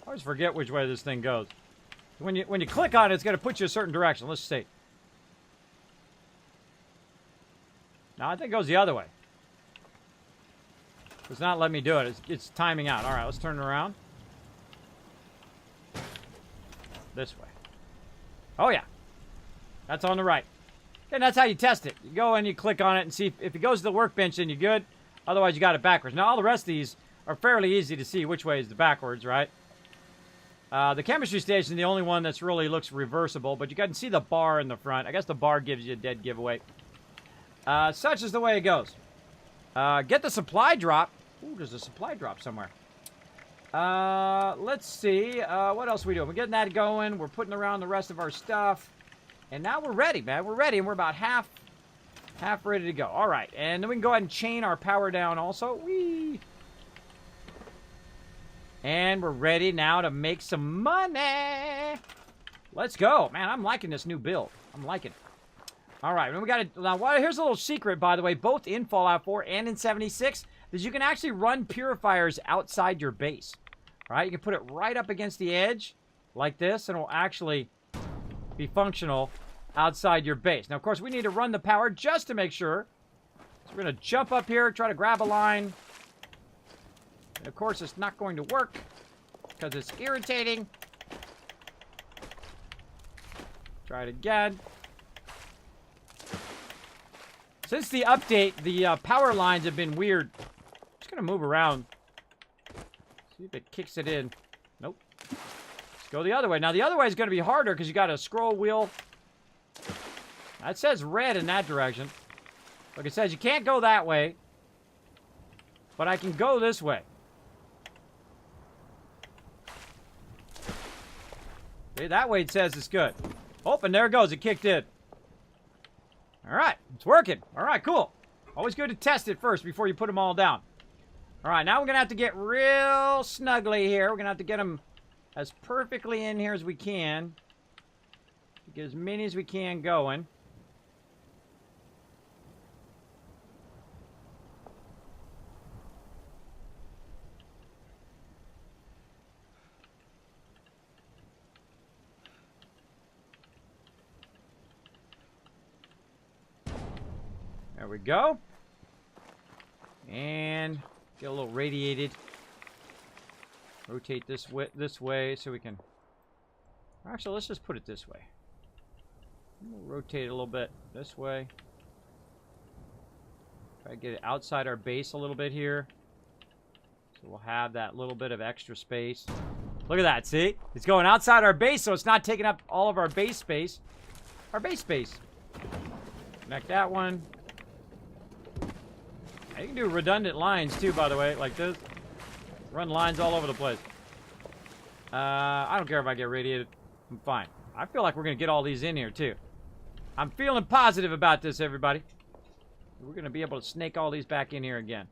I always forget which way this thing goes. When you click on it, it's going to put you a certain direction. Let's see. No, I think it goes the other way. It's not letting me do it. It's timing out. All right, let's turn it around. This way. Oh, yeah. That's on the right. And that's how you test it. You go and you click on it and see if it goes to the workbench, then you're good. Otherwise, you got it backwards. Now, all the rest of these are fairly easy to see which way is the backwards, right? The chemistry station is the only one that's really looks reversible, but you can see the bar in the front. I guess the bar gives you a dead giveaway. Such is the way it goes. Get the supply drop. Ooh, there's a supply drop somewhere. Let's see. What else are we doing? We're getting that going. We're putting around the rest of our stuff. And now we're ready, man. We're ready, and we're about half ready to go. All right, and then we can go ahead and chain our power down also. Whee! And we're ready now to make some money. Let's go. Man, I'm liking this new build. I'm liking it. All right, and we got it. Now, here's a little secret, by the way, both in Fallout 4 and in 76, that you can actually run purifiers outside your base. All right, you can put it right up against the edge like this, and it will actually be functional outside your base. Now, of course, we need to run the power just to make sure. So we're going to jump up here, try to grab a line. And of course, it's not going to work because it's irritating. Try it again. Since the update, the power lines have been weird. Just going to move around. See if it kicks it in. Nope. Let's go the other way. Now, the other way is going to be harder because you got a scroll wheel. That says red in that direction. Like it says, you can't go that way. But I can go this way. See, that way it says it's good. Oh, and there it goes. It kicked in. All right. It's working. All right, cool. Always good to test it first before you put them all down. All right, now we're going to have to get real snuggly here. We're going to have to get them as perfectly in here as we can. Get as many as we can going. There we go. And get a little radiated. Rotate this way so we can... Actually, let's just put it this way. We'll rotate it a little bit this way. Try to get it outside our base a little bit here. So we'll have that little bit of extra space. Look at that, see? It's going outside our base, so it's not taking up all of our base space. Our base space. Connect that one. You can do redundant lines too, by the way, like this. Run lines all over the place. I don't care if I get radiated. I'm fine. I feel like we're going to get all these in here too. I'm feeling positive about this, everybody. We're going to be able to snake all these back in here again.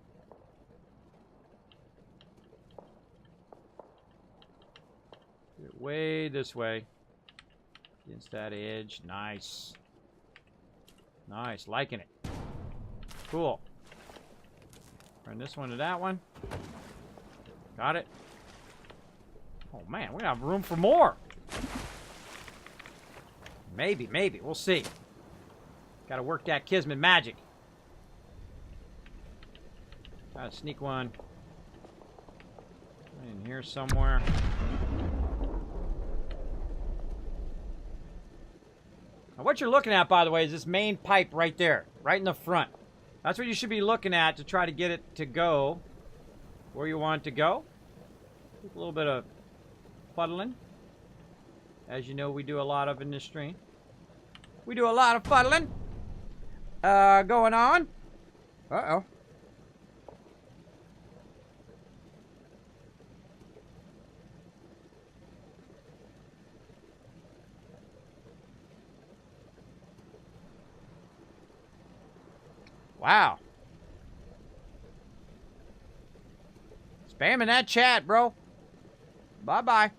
Get it way this way. Against that edge. Nice. Nice. Liking it. Cool. Run this one to that one. Got it. Oh, man. We have room for more. Maybe. We'll see. Got to work that Kismet magic. Got to sneak one in here somewhere. Now, what you're looking at, by the way, is this main pipe right there. Right in the front. That's what you should be looking at to try to get it to go where you want it to go. A little bit of fuddling. As you know, we do a lot of in this stream. We do a lot of fuddling going on. Uh-oh. Wow. Spamming that chat, bro. Bye-bye.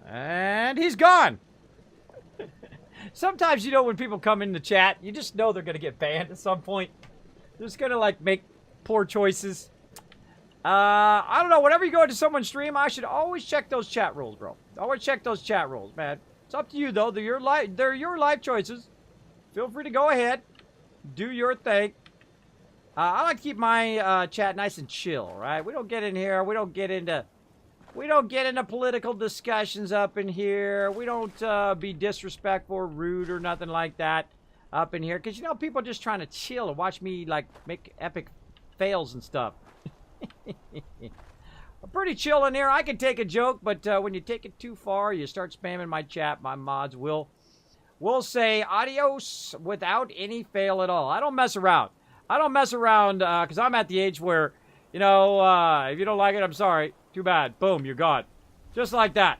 And he's gone. Sometimes, you know, when people come in the chat, you just know they're going to get banned at some point. They're just going to, like, make poor choices. I don't know. Whenever you go into someone's stream, I should always check those chat rules, bro. Always check those chat rules, man. It's up to you, though. They're your life choices. Feel free to go ahead. Do your thing. I like to keep my chat nice and chill, right? We don't get in here. We don't get into political discussions up in here. We don't be disrespectful or rude or nothing like that up in here. Because, you know, people are just trying to chill and watch me, like, make epic fails and stuff. I'm pretty chill in here. I can take a joke, but when you take it too far, you start spamming my chat. My mods will say adios without any fail at all. I don't mess around. I don't mess around because I'm at the age where, you know, if you don't like it, I'm sorry. Too bad. Boom, you're gone. Just like that.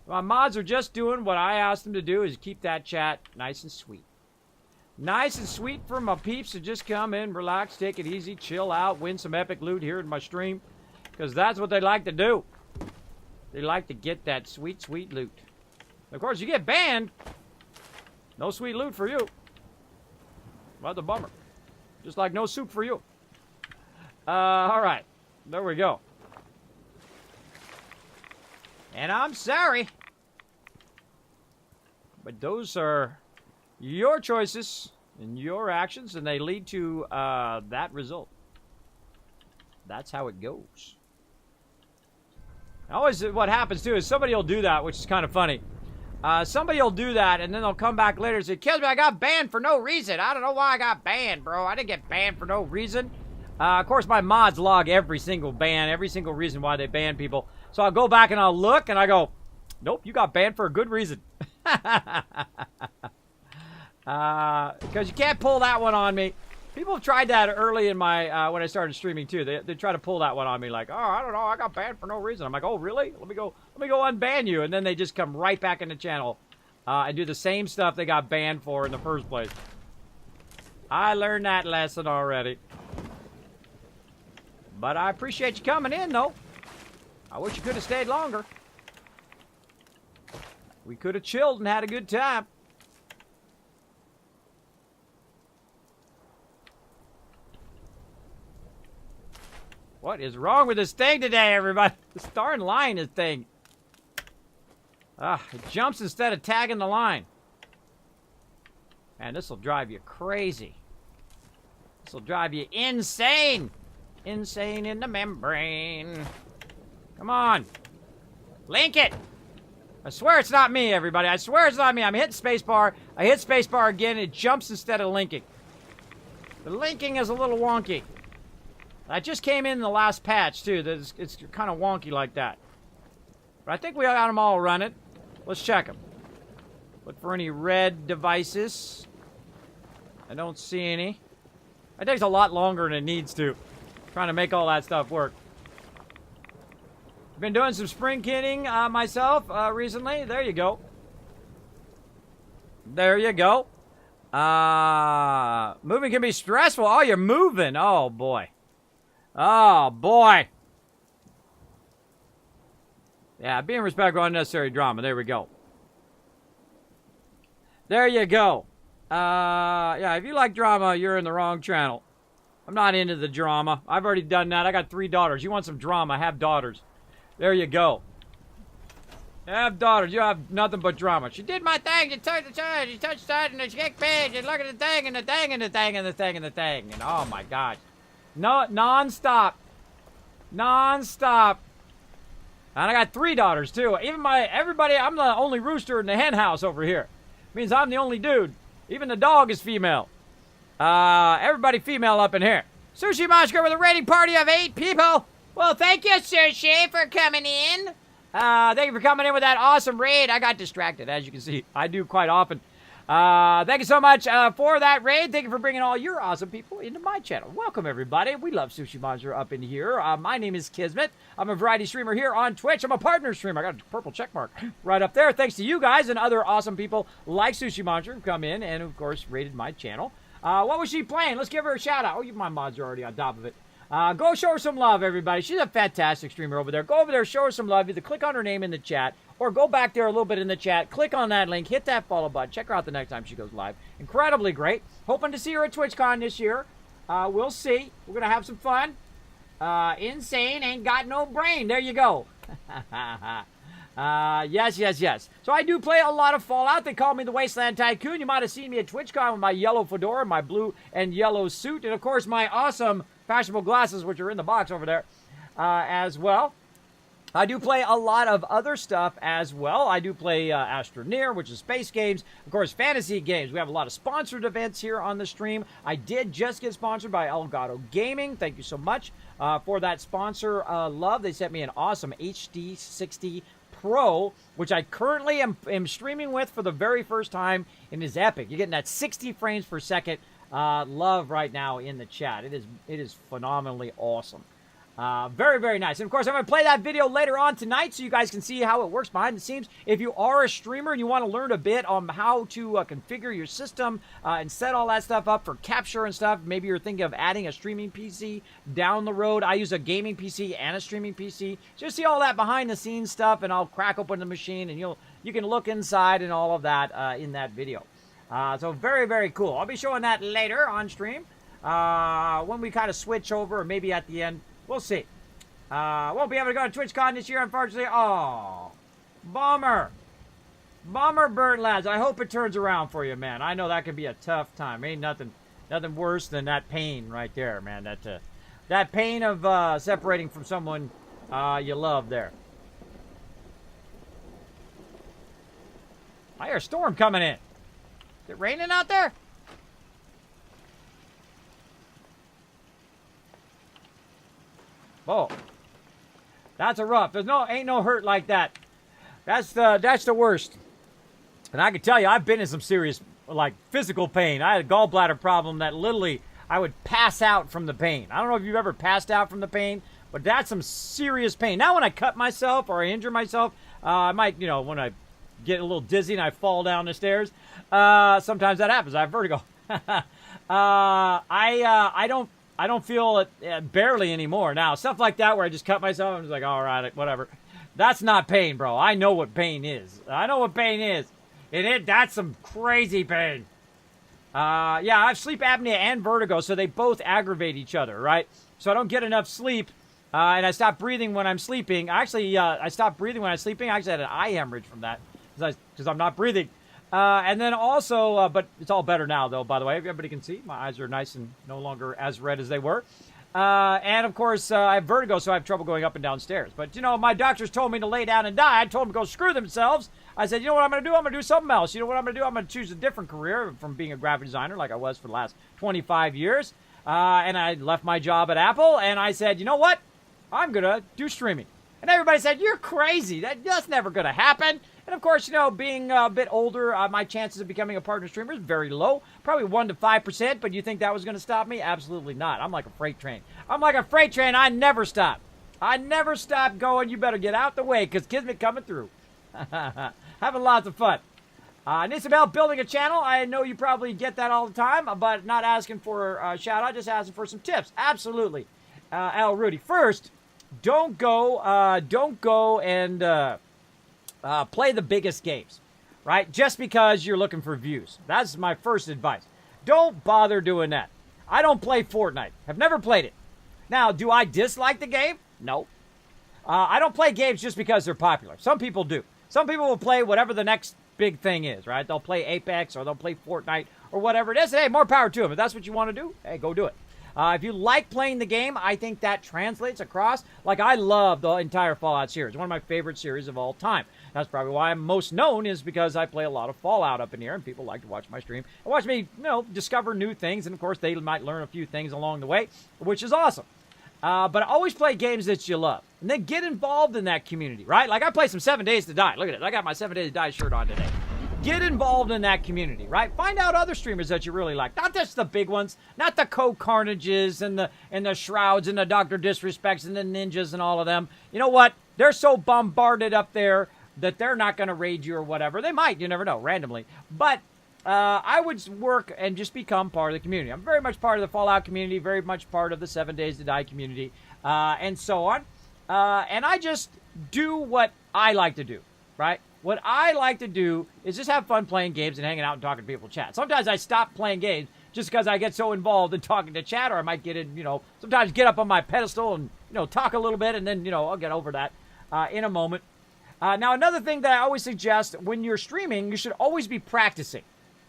My mods are just doing what I asked them to do, is keep that chat nice and sweet. Nice and sweet for my peeps to just come in, relax, take it easy, chill out, win some epic loot here in my stream. Because that's what they like to do. They like to get that sweet, sweet loot. Of course, you get banned. No sweet loot for you. What a bummer. Just like no soup for you. All right. There we go. And I'm sorry. But those are your choices and your actions, and they lead to that result. That's how it goes. Always what happens, too, is somebody will do that, which is kind of funny. Somebody will do that, and then they'll come back later and say, Kismet, I got banned for no reason. I don't know why I got banned, bro. I didn't get banned for no reason. Of course, my mods log every single ban, every single reason why they ban people. So I'll go back and I'll look, and I go, nope, you got banned for a good reason. Because you can't pull that one on me. People have tried that early in my, when I started streaming, too. They try to pull that one on me, like, oh, I don't know, I got banned for no reason. I'm like, oh, really? Let me go unban you. And then they just come right back in the channel and do the same stuff they got banned for in the first place. I learned that lesson already. But I appreciate you coming in, though. I wish you could have stayed longer. We could have chilled and had a good time. What is wrong with this thing today, everybody? This darn line is thing. It jumps instead of tagging the line. Man, this will drive you crazy. This will drive you insane. Insane in the membrane. Come on. Link it. I swear it's not me, everybody. I swear it's not me. I'm hitting spacebar. I hit spacebar again. It jumps instead of linking. The linking is a little wonky. I just came in the last patch, too. It's kind of wonky like that. But I think we got them all running. Let's check them. Look for any red devices. I don't see any. It takes a lot longer than it needs to. Trying to make all that stuff work. Been doing some spring kitting myself recently. There you go. There you go. Moving can be stressful. Oh, you're moving. Oh, boy. Oh, boy. Yeah, being respectful, unnecessary drama. There we go. There you go. Yeah, if you like drama, you're in the wrong channel. I'm not into the drama. I've already done that. I got 3 daughters. You want some drama, have daughters. There you go. Have daughters. You have nothing but drama. She did my thing. You touched the side. You touched the side and the kick page. And look at the thing and the thing and the thing and the thing and the thing. And oh my gosh. No, non-stop. Non-stop. And I got 3 daughters too. Even everybody, I'm the only rooster in the hen house over here. Means I'm the only dude. Even the dog is female. Everybody female up in here. Sushi Monster with a rating party of 8 people. Well, thank you, Sushi, for coming in. Thank you for coming in with that awesome raid. I got distracted, as you can see. I do quite often. Thank you so much for that raid. Thank you for bringing all your awesome people into my channel. Welcome, everybody. We love Sushi Monster up in here. My name is Kismet. I'm a variety streamer here on Twitch. I'm a partner streamer. I got a purple check mark right up there. Thanks to you guys and other awesome people like Sushi Monster who come in and, of course, raided my channel. What was she playing? Let's give her a shout-out. Oh, my mods are already on top of it. Go show her some love, everybody. She's a fantastic streamer over there. Go over there, show her some love. Either click on her name in the chat or go back there a little bit in the chat. Click on that link. Hit that follow button. Check her out the next time she goes live. Incredibly great. Hoping to see her at TwitchCon this year. We'll see. We're going to have some fun. Insane. Ain't got no brain. There you go. Yes. So I do play a lot of Fallout. They call me the Wasteland Tycoon. You might have seen me at TwitchCon with my yellow fedora, my blue and yellow suit, and, of course, my awesome fashionable glasses, which are in the box over there as well. I do play a lot of other stuff as well. I do play Astroneer, which is space games. Of course, fantasy games. We have a lot of sponsored events here on the stream. I did just get sponsored by Elgato Gaming. Thank you so much for that sponsor love. They sent me an awesome HD 60 Pro, which I currently am streaming with for the very first time, and is epic. You're getting that 60 frames per second love right now in the chat. It is phenomenally awesome. Very, very nice. And, of course, I'm going to play that video later on tonight so you guys can see how it works behind the scenes. If you are a streamer and you want to learn a bit on how to configure your system and set all that stuff up for capture and stuff, maybe you're thinking of adding a streaming PC down the road. I use a gaming PC and a streaming PC. Just see all that behind the scenes stuff, and I'll crack open the machine, and you can look inside and all of that in that video. So very, very cool. I'll be showing that later on stream when we kind of switch over, or maybe at the end. We'll see. Won't be able to go to TwitchCon this year, unfortunately. Oh, bummer. Bummer, Bert Lads. I hope it turns around for you, man. I know that can be a tough time. Ain't nothing worse than that pain right there, man. That pain of separating from someone you love there. I hear a storm coming in. Is it raining out there? Oh, that's a rough. Ain't no hurt like that. That's the worst. And I can tell you, I've been in some serious, like, physical pain. I had a gallbladder problem that literally I would pass out from the pain. I don't know if you've ever passed out from the pain, but that's some serious pain. Now, when I cut myself or I injure myself, I might, when I get a little dizzy and I fall down the stairs, sometimes that happens. I have vertigo. I don't feel it barely anymore now. Stuff like that where I just cut myself, I'm just like, all right, whatever. That's not pain, bro. I know what pain is. That's some crazy pain. Yeah, I have sleep apnea and vertigo, so they both aggravate each other, right? So I don't get enough sleep, and I stop breathing when I'm sleeping. Actually, I stopped breathing when I was sleeping. I actually had an eye hemorrhage from that because I'm not breathing. And then also, but it's all better now, though, by the way. Everybody can see. My eyes are nice and no longer as red as they were. And, of course, I have vertigo, so I have trouble going up and down stairs. But, my doctors told me to lay down and die. I told them to go screw themselves. I said, you know what I'm going to do? I'm going to do something else. You know what I'm going to do? I'm going to choose a different career from being a graphic designer like I was for the last 25 years. And I left my job at Apple, and I said, you know what? I'm going to do streaming. And everybody said, you're crazy. That's never going to happen. And, of course, being a bit older, my chances of becoming a partner streamer is very low. Probably 1 to 5%, but you think that was going to stop me? Absolutely not. I'm like a freight train. I never stop. I never stop going. You better get out the way because Kismet coming through. Having lots of fun. Need some help building a channel? I know you probably get that all the time, but not asking for a shout-out, just asking for some tips. Absolutely. Al Rudy. First, don't go and play the biggest games, right? Just because you're looking for views. That's my first advice. Don't bother doing that. I don't play Fortnite. I've never played it. Now, do I dislike the game? No. I don't play games just because they're popular. Some people do. Some people will play whatever the next big thing is, right? They'll play Apex or they'll play Fortnite or whatever it is. Hey, more power to them. If that's what you want to do, hey, go do it. If you like playing the game, I think that translates across. Like, I love the entire Fallout series. One of my favorite series of all time. That's probably why I'm most known, is because I play a lot of Fallout up in here, and people like to watch my stream and watch me, discover new things. And, of course, they might learn a few things along the way, which is awesome. But always play games that you love. and then get involved in that community, right? Like I play some 7 Days to Die. Look at it. I got my 7 Days to Die shirt on today. Get involved in that community, right? Find out other streamers that you really like. Not just the big ones, not the Co-Carnages and the Shrouds and the Dr. Disrespects and the Ninjas and all of them. You know what? They're so bombarded up there that they're not going to raid you or whatever. They might, you never know, randomly. But I would work and just become part of the community. I'm very much part of the Fallout community, very much part of the 7 Days to Die community, and so on. And I just do what I like to do, right? What I like to do is just have fun playing games and hanging out and talking to people in chat. Sometimes I stop playing games just because I get so involved in talking to chat, or I might get in, sometimes get up on my pedestal and, talk a little bit, and then, I'll get over that in a moment. Now, another thing that I always suggest when you're streaming, you should always be practicing,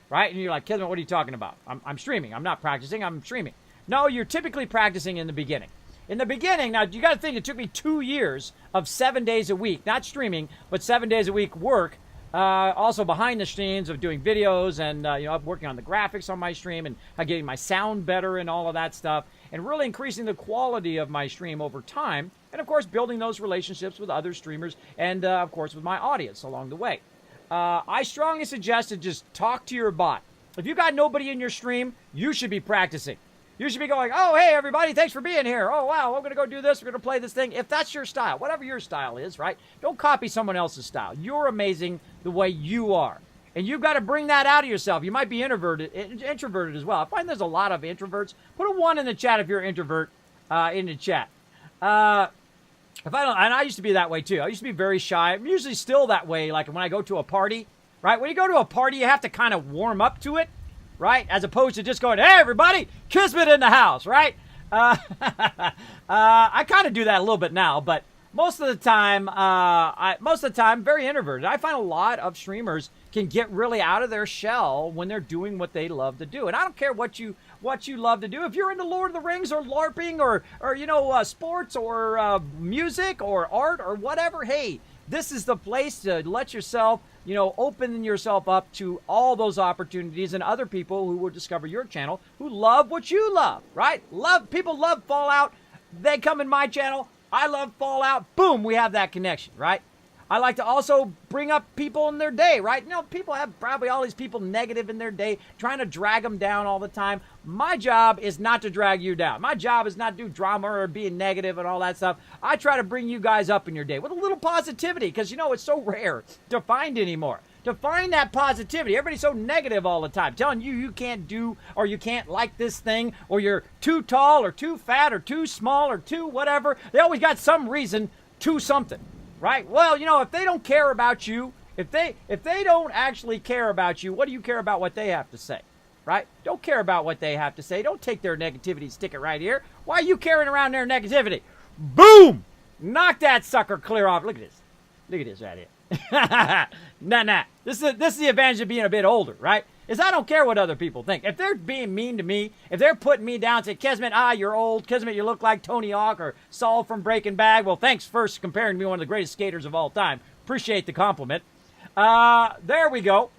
right? And you're like, Kismet, what are you talking about? I'm streaming. I'm not practicing. I'm streaming. No, you're typically practicing in the beginning. In the beginning, now you got to think it took me 2 years of 7 days a week, not streaming, but 7 days a week work. Also behind the scenes of doing videos and, I'm working on the graphics on my stream and getting my sound better and all of that stuff, and really increasing the quality of my stream over time. And, of course, building those relationships with other streamers and, of course, with my audience along the way. I strongly suggest to just talk to your bot. If you got nobody in your stream, you should be practicing. You should be going, oh, hey, everybody, thanks for being here. Oh, wow, we're going to go do this. We're going to play this thing. If that's your style, whatever your style is, right? Don't copy someone else's style. You're amazing the way you are. And you've got to bring that out of yourself. You might be introverted as well. I find there's a lot of introverts. Put a 1 in the chat if you're an introvert in the chat. If I don't, and I used to be that way too. I used to be very shy. I'm usually still that way, like when I go to a party, right? When you go to a party, you have to kind of warm up to it, right? As opposed to just going, hey, everybody, Kismet in the house, right? I kind of do that a little bit now, but most of the time, very introverted. I find a lot of streamers can get really out of their shell when they're doing what they love to do. And I don't care what you love to do. If you're into Lord of the Rings or LARPing or sports or music or art or whatever, hey, this is the place to let yourself, open yourself up to all those opportunities and other people who will discover your channel who love what you love, right? People love Fallout. They come in my channel. I love Fallout. Boom, we have that connection, right? I like to also bring up people in their day, right? People have probably all these people negative in their day, trying to drag them down all the time. My job is not to drag you down. My job is not to do drama or being negative and all that stuff. I try to bring you guys up in your day with a little positivity because, it's so rare to find anymore. To find that positivity. Everybody's so negative all the time, telling you can't do or you can't like this thing or you're too tall or too fat or too small or too whatever. They always got some reason to something. Right? Well, if they don't care about you, if they don't actually care about you, what do you care about what they have to say? Right? Don't care about what they have to say. Don't take their negativity, stick it right here. Why are you carrying around their negativity? Boom! Knock that sucker clear off. Look at this. Look at this right here. Nah. This is the advantage of being a bit older, right? Is I don't care what other people think. If they're being mean to me, if they're putting me down, say, Kismet, you're old. Kismet, you look like Tony Hawk or Saul from Breaking Bad. Well, thanks first comparing me to one of the greatest skaters of all time. Appreciate the compliment. There we go.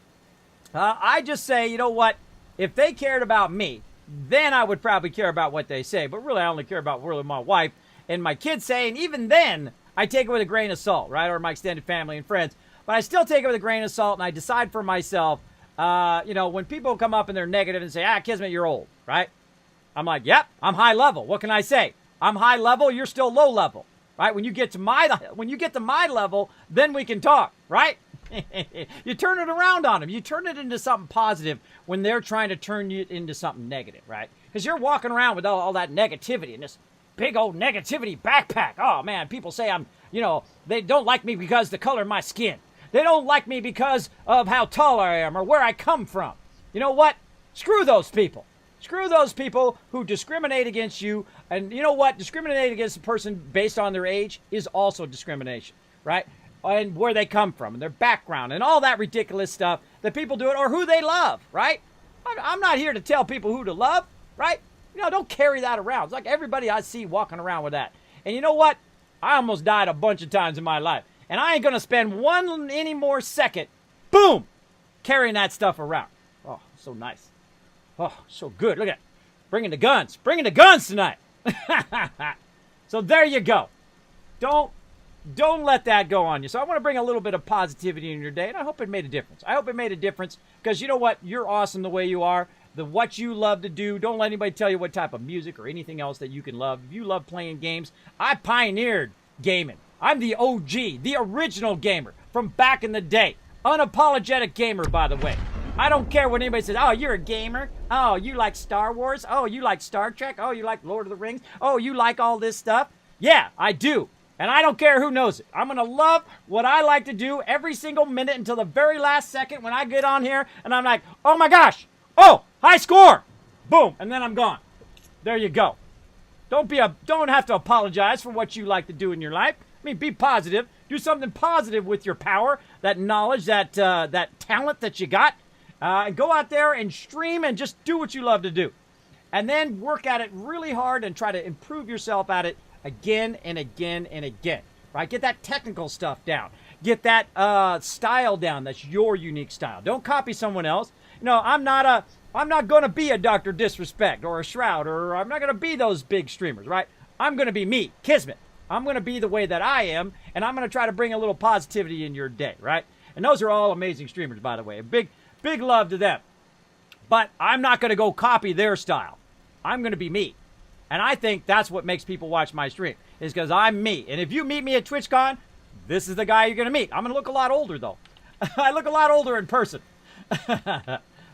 I just say, you know what? If they cared about me, then I would probably care about what they say. But really, I only care about what my wife and my kids say. And even then, I take it with a grain of salt, right? Or my extended family and friends. But I still take it with a grain of salt, and I decide for myself, when people come up and they're negative and say, Kismet, you're old, right? I'm like, yep, I'm high level. What can I say? I'm high level, you're still low level, right? When you get to my level, then we can talk, right? You turn it around on them. You turn it into something positive when they're trying to turn you into something negative, right? Because you're walking around with all that negativity and this big old negativity backpack. Oh, man, people say they don't like me because of the color of my skin. They don't like me because of how tall I am or where I come from. You know what? Screw those people. Screw those people who discriminate against you. And you know what? Discriminating against a person based on their age is also discrimination, right? And where they come from and their background and all that ridiculous stuff that people do it or who they love, right? I'm not here to tell people who to love, right? Don't carry that around. It's like everybody I see walking around with that. And you know what? I almost died a bunch of times in my life. And I ain't going to spend any more second, boom, carrying that stuff around. Oh, so nice. Oh, so good. Look at it. Bringing the guns. Bringing the guns tonight. So there you go. Don't let that go on you. So I want to bring a little bit of positivity in your day, and I hope it made a difference. I hope it made a difference because you know what? You're awesome the way you are. What you love to do. Don't let anybody tell you what type of music or anything else that you can love. If you love playing games, I pioneered gaming. I'm the OG, the original gamer from back in the day. Unapologetic gamer, by the way. I don't care what anybody says. Oh, you're a gamer. Oh, you like Star Wars. Oh, you like Star Trek. Oh, you like Lord of the Rings. Oh, you like all this stuff. Yeah, I do. And I don't care who knows it. I'm going to love what I like to do every single minute until the very last second when I get on here and I'm like, oh my gosh. Oh, high score. Boom. And then I'm gone. There you go. Don't have to apologize for what you like to do in your life. I mean, be positive. Do something positive with your power, that knowledge, that talent that you got. And go out there and stream and just do what you love to do. And then work at it really hard and try to improve yourself at it again and again and again. Right? Get that technical stuff down. Get that style down. That's your unique style. Don't copy someone else. You know, I'm not going to be a Dr. Disrespect or a Shroud, or I'm not going to be those big streamers, right? I'm going to be me, Kismet. I'm going to be the way that I am, and I'm going to try to bring a little positivity in your day, right? And those are all amazing streamers, by the way. Big love to them. But I'm not going to go copy their style. I'm going to be me. And I think that's what makes people watch my stream, is because I'm me. And if you meet me at TwitchCon, this is the guy you're going to meet. I'm going to look a lot older, though. I look a lot older in person.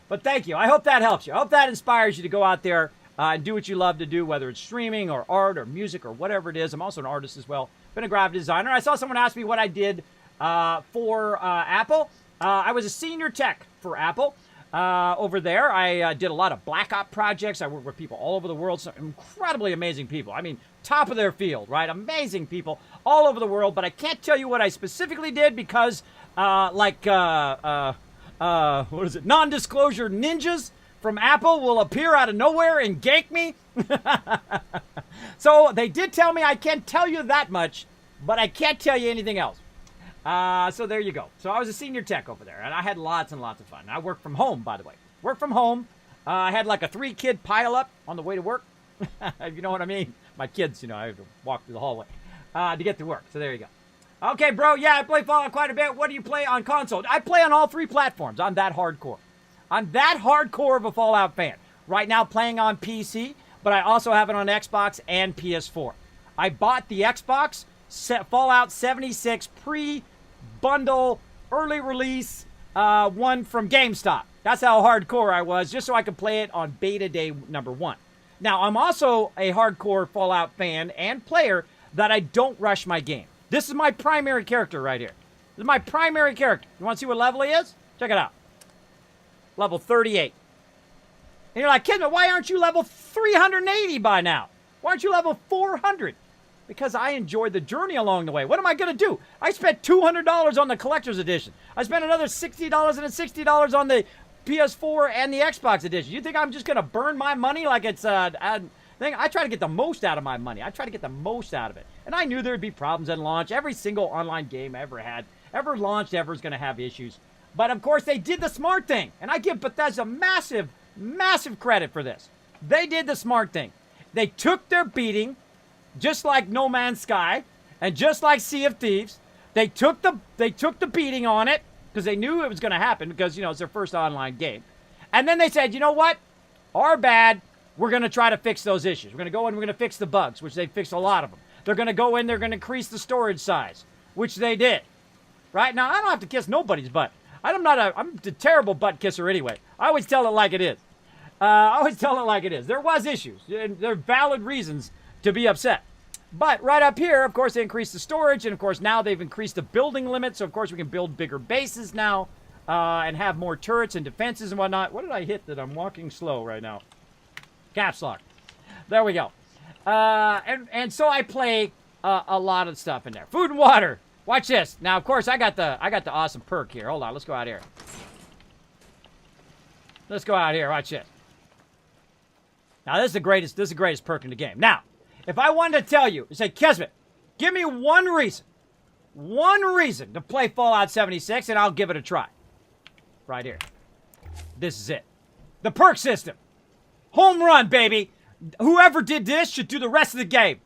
But thank you. I hope that helps you. I hope that inspires you to go out there and do what you love to do, whether it's streaming or art or music or whatever it is. I'm also an artist as well. Been a graphic designer. I saw someone ask me what I did for Apple. I was a senior tech for Apple over there. I did a lot of Black Ops projects. I worked with people all over the world. Some incredibly amazing people. I mean, top of their field, right? Amazing people all over the world. But I can't tell you what I specifically did because, what is it? Non-disclosure ninjas from Apple will appear out of nowhere and gank me. So they did tell me I can't tell you that much, but I can't tell you anything else. So there you go. So I was a senior tech over there, and I had lots and lots of fun. I worked from home, by the way. Worked from home. I had like a 3-kid pile-up on the way to work. You know what I mean? My kids, you know, I had to walk through the hallway to get to work. So there you go. Okay, bro. Yeah, I play Fallout quite a bit. What do you play on console? I play on all 3 platforms. I'm that hardcore. I'm that hardcore of a Fallout fan. Right now playing on PC, but I also have it on Xbox and PS4. I bought the Xbox Fallout 76 pre-bundle, early release one from GameStop. That's how hardcore I was, just so I could play it on beta day number 1. Now, I'm also a hardcore Fallout fan and player that I don't rush my game. This is my primary character right here. This is my primary character. You want to see what level he is? Check it out. Level 38. And you're like, Kismet, why aren't you level 380 by now? Why aren't you level 400? Because I enjoyed the journey along the way. What am I going to do? I spent $200 on the collector's edition. I spent another $60 and $60 on the PS4 and the Xbox edition. You think I'm just going to burn my money like it's a thing? I try to get the most out of my money. I try to get the most out of it. And I knew there'd be problems at launch. Every single online game I ever launched, is going to have issues. But of course, they did the smart thing. And I give Bethesda massive, massive credit for this. They did the smart thing. They took their beating, just like No Man's Sky, and just like Sea of Thieves. They took the beating on it, because they knew it was going to happen, because, you know, it's their first online game. And then they said, you know what? Our bad. We're going to try to fix those issues. We're going to go in, we're going to fix the bugs, which they fixed a lot of them. They're going to go in, they're going to increase the storage size, which they did. Right? Now, I don't have to kiss nobody's butt. I'm a terrible butt kisser anyway. I always tell it like it is. There was issues. And there are valid reasons to be upset. But right up here, of course, they increased the storage. And, of course, now they've increased the building limit. So, of course, we can build bigger bases now and have more turrets and defenses and whatnot. What did I hit that I'm walking slow right now? Caps lock. There we go. And so I play a lot of stuff in there. Food and water. Watch this. Now, of course, I got the awesome perk here. Hold on. Let's go out here. Watch this. Now, this is the greatest perk in the game. Now, if I wanted to tell you, say, Kismet, give me one reason to play Fallout 76, and I'll give it a try. Right here. This is it. The perk system. Home run, baby. Whoever did this should do the rest of the game.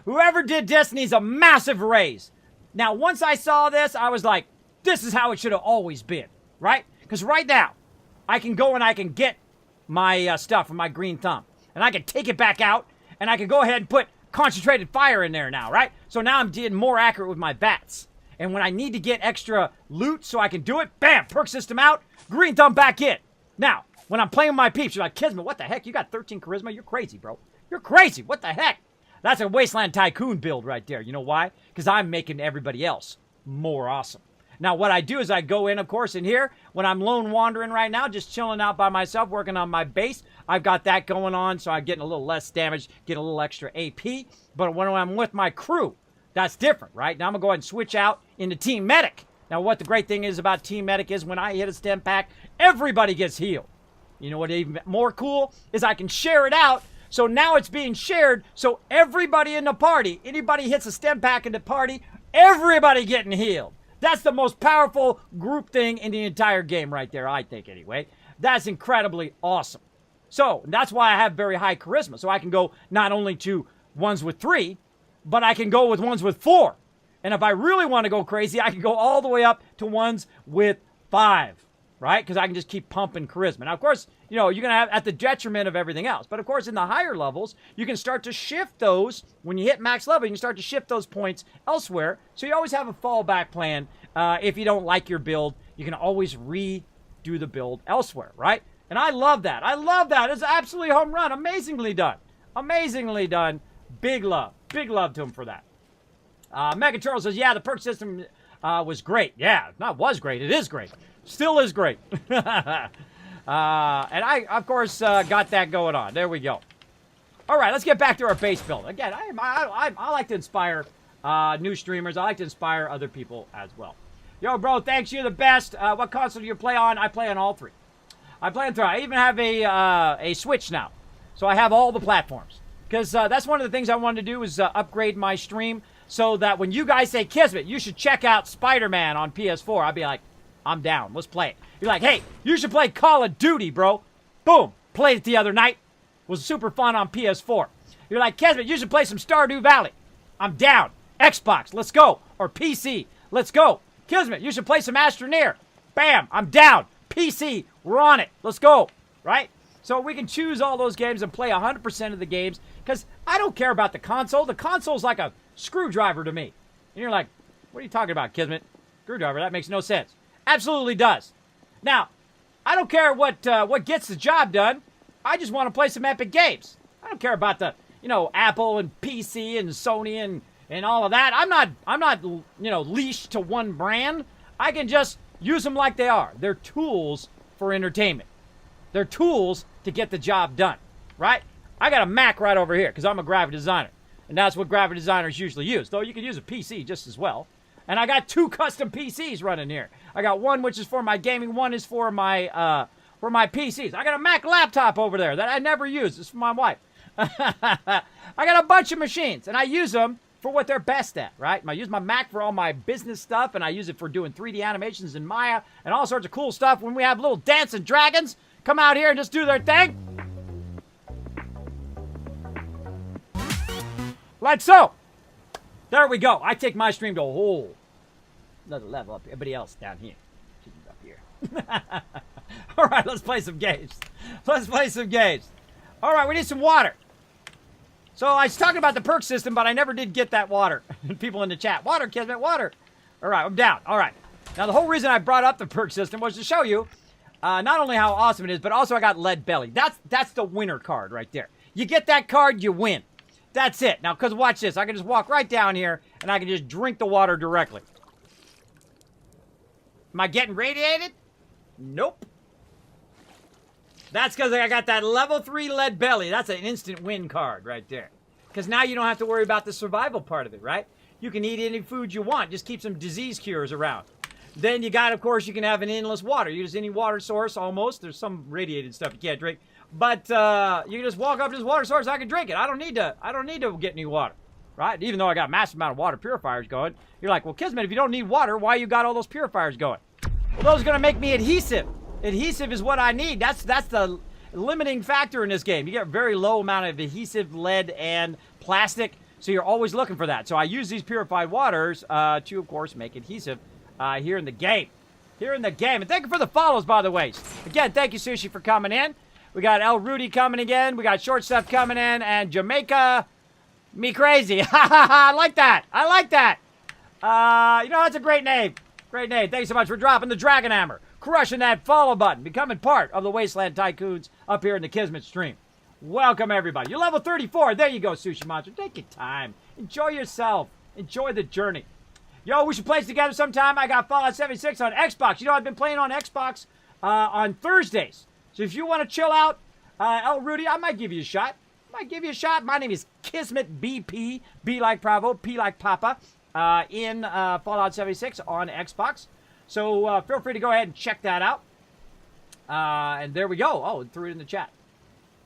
Whoever did this needs a massive raise. Now, once I saw this, I was like, this is how it should have always been, right? Because right now, I can go and I can get my stuff from my green thumb. And I can take it back out, and I can go ahead and put concentrated fire in there now, right? So now I'm getting more accurate with my bats. And when I need to get extra loot so I can do it, bam, perk system out, green thumb back in. Now, when I'm playing with my peeps, you're like, Kismet, what the heck? You got 13 charisma? You're crazy, bro. You're crazy. What the heck? That's a Wasteland Tycoon build right there. You know why? Because I'm making everybody else more awesome. Now, what I do is I go in, of course, in here. When I'm lone wandering right now, just chilling out by myself, working on my base, I've got that going on, so I'm getting a little less damage, getting a little extra AP. But when I'm with my crew, that's different, right? Now I'm going to go ahead and switch out into Team Medic. Now, what the great thing is about Team Medic is when I hit a stim pack, everybody gets healed. You know what even more cool is I can share it out. So now it's being shared, so everybody in the party, anybody hits a stim pack in the party, everybody getting healed. That's the most powerful group thing in the entire game right there, I think, anyway. That's incredibly awesome. So, that's why I have very high charisma. So I can go not only to ones with 3, but I can go with ones with 4. And if I really want to go crazy, I can go all the way up to ones with 5. Right? Because I can just keep pumping charisma. Now, of course, you know, you're going to have at the detriment of everything else. But, of course, in the higher levels, you can start to shift those. When you hit max level, you can start to shift those points elsewhere. So you always have a fallback plan. If you don't like your build, you can always redo the build elsewhere, right? And I love that. I love that. It's absolutely home run. Amazingly done. Amazingly done. Big love. Big love to him for that. Mega Charles says, yeah, the perk system was great. Yeah, not was great. It is great. Still is great. And I, of course, got that going on. There we go. All right, let's get back to our base build. Again, I like to inspire new streamers. I like to inspire other people as well. Yo, bro, thanks. You're the best. What console do you play on? I play on all 3. I play on 3. I even have a Switch now. So I have all the platforms. Because that's one of the things I wanted to do is upgrade my stream so that when you guys say, Kismet, you should check out Spider-Man on PS4, I'll be like, I'm down. Let's play it. You're like, hey, you should play Call of Duty, bro. Boom. Played it the other night. Was super fun on PS4. You're like, Kismet, you should play some Stardew Valley. I'm down. Xbox, let's go. Or PC, let's go. Kismet, you should play some Astroneer. Bam, I'm down. PC, we're on it. Let's go. Right? So we can choose all those games and play 100% of the games because I don't care about the console. The console's like a screwdriver to me. And you're like, what are you talking about, Kismet? Screwdriver, that makes no sense. Absolutely does. Now, I don't care what gets the job done. I just want to play some epic games. I don't care about the, you know, Apple and PC and Sony and all of that. I'm not, you know, leashed to one brand. I can just use them like they are. They're tools for entertainment. They're tools to get the job done, right? I got a Mac right over here because I'm a graphic designer. And that's what graphic designers usually use. Though you can use a PC just as well. And I got 2 custom PCs running here. I got one which is for my gaming, one is for my PCs. I got a Mac laptop over there that I never use. It's for my wife. I got a bunch of machines, and I use them for what they're best at, right? I use my Mac for all my business stuff, and I use it for doing 3D animations in Maya and all sorts of cool stuff. When we have little dancing dragons come out here and just do their thing. Like so. There we go. I take my stream to a whole another level up. Everybody else down here. She's up here. All right, let's play some games. Let's play some games. All right, we need some water. So I was talking about the perk system, but I never did get that water. People in the chat, water, Kismet, water. All right, I'm down. All right. Now, the whole reason I brought up the perk system was to show you not only how awesome it is, but also I got lead belly. That's the winner card right there. You get that card, you win. That's it. Now, because watch this. I can just walk right down here, and I can just drink the water directly. Am I getting radiated? Nope. That's because I got that level 3 lead belly. That's an instant win card right there. Because now you don't have to worry about the survival part of it, right? You can eat any food you want. Just keep some disease cures around. Then you got, of course, you can have an endless water. Use any water source almost. There's some radiated stuff you can't drink. But you can just walk up to this water source, I can drink it. I don't need to get any water, right? Even though I got a massive amount of water purifiers going. You're like, well, Kismet, if you don't need water, why you got all those purifiers going? Well, those are going to make me adhesive. Adhesive is what I need. That's the limiting factor in this game. You get a very low amount of adhesive, lead, and plastic, so you're always looking for that. So I use these purified waters to, of course, make adhesive here in the game. Here in the game. And thank you for the follows, by the way. Again, thank you, Sushi, for coming in. We got El Rudy coming again. We got Short Stuff coming in. And Jamaica Me Crazy. I like that. I like that. You know, that's a great name. Great name. Thanks so much for dropping the Dragon Hammer. Crushing that follow button. Becoming part of the Wasteland Tycoons up here in the Kismet stream. Welcome, everybody. You're level 34. There you go, Sushi Monster. Take your time. Enjoy yourself. Enjoy the journey. Yo, we should play together sometime. I got Fallout 76 on Xbox. You know, I've been playing on Xbox on Thursdays. So if you want to chill out, El Rudy, I might give you a shot. My name is Kismet BP. B like Bravo, P like Papa. In Fallout 76 on Xbox. So feel free to go ahead and check that out. And there we go. Oh, it threw it in the chat.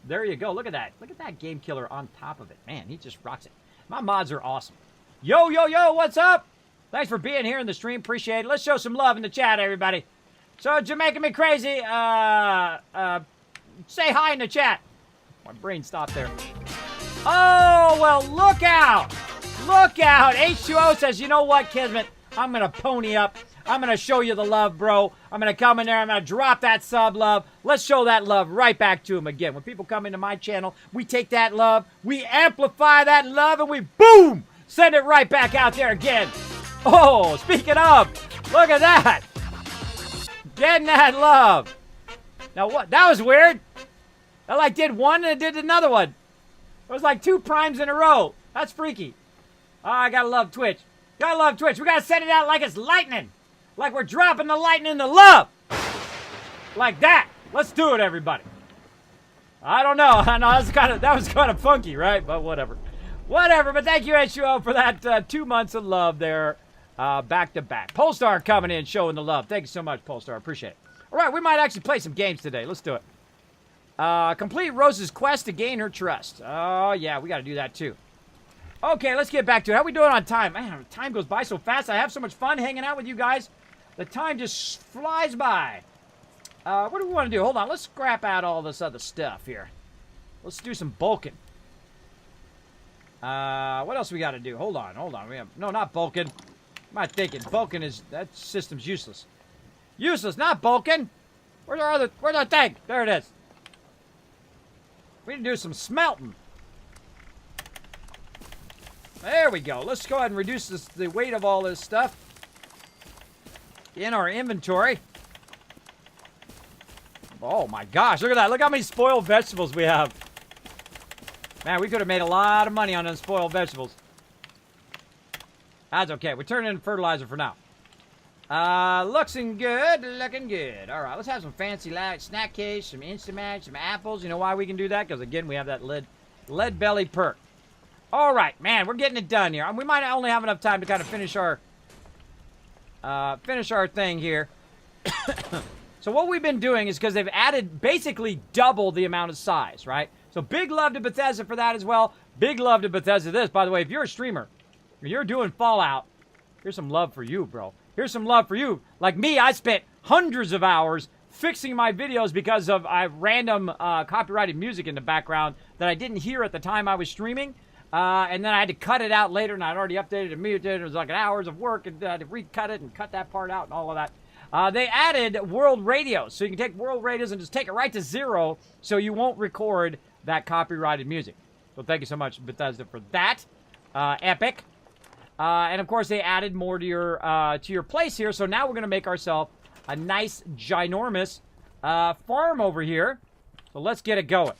There you go. Look at that. Look at that game killer on top of it. Man, he just rocks it. My mods are awesome. Yo, yo, yo, what's up? Thanks for being here in the stream. Appreciate it. Let's show some love in the chat, everybody. So, Jamaica Me Crazy, say hi in the chat. My brain stopped there. Oh, well, look out. Look out. H2O says, you know what, Kismet? I'm going to pony up. I'm going to show you the love, bro. I'm going to come in there. I'm going to drop that sub love. Let's show that love right back to him again. When people come into my channel, we take that love, we amplify that love, and we, boom, send it right back out there again. Oh, speaking of, look at that. Getting that love. Now, what? That was weird. I like did one and it did another one. It was like 2 primes in a row. That's freaky. Oh, I gotta love Twitch. Gotta love Twitch. We gotta send it out like it's lightning. Like we're dropping the lightning to love. Like that. Let's do it, everybody. I don't know. I know that was kind of funky, right? But whatever. Whatever. But thank you, H2O, for that 2 months of love there, back to back. Polestar coming in, showing the love. Thank you so much, Polestar. Appreciate it. All right, we might actually play some games today. Let's do it. Complete Rose's quest to gain her trust. Oh, yeah, we got to do that too. Okay, let's get back to it. How we doing on time? Man, time goes by so fast. I have so much fun hanging out with you guys. The time just flies by. What do we want to do? Hold on, let's scrap out all this other stuff here. Let's do some bulking. What else we got to do? Hold on. We have no, not bulking. What am I thinking? Bulking is that system's useless. Useless, not bulking. Where's our thing? There it is. We need to do some smelting. There we go. Let's go ahead and reduce the weight of all this stuff in our inventory. Oh my gosh, look at that. Look how many spoiled vegetables we have. Man, we could have made a lot of money on those spoiled vegetables. That's okay. We're turning in fertilizer for now. Looking good. All right, let's have some fancy snack case, some Instamash, some apples. You know why we can do that? Because, again, we have that lead belly perk. All right, man, we're getting it done here. We might only have enough time to kind of finish our thing here. So what we've been doing is because they've added basically double the amount of size, right? So big love to Bethesda for that as well. Big love to Bethesda this. By the way, if you're a streamer, if you're doing Fallout, here's some love for you, bro. Here's some love for you. Like me, I spent hundreds of hours fixing my videos because of random copyrighted music in the background that I didn't hear at the time I was streaming. And then I had to cut it out later, and I'd already updated and muted it. It was like hours of work, and I had to recut it and cut that part out and all of that. They added world radios, so you can take world radios and just take it right to 0, so you won't record that copyrighted music. So thank you so much, Bethesda, for that. Epic. And of course, they added more to your place here. So now we're going to make ourselves a nice, ginormous farm over here. So let's get it going.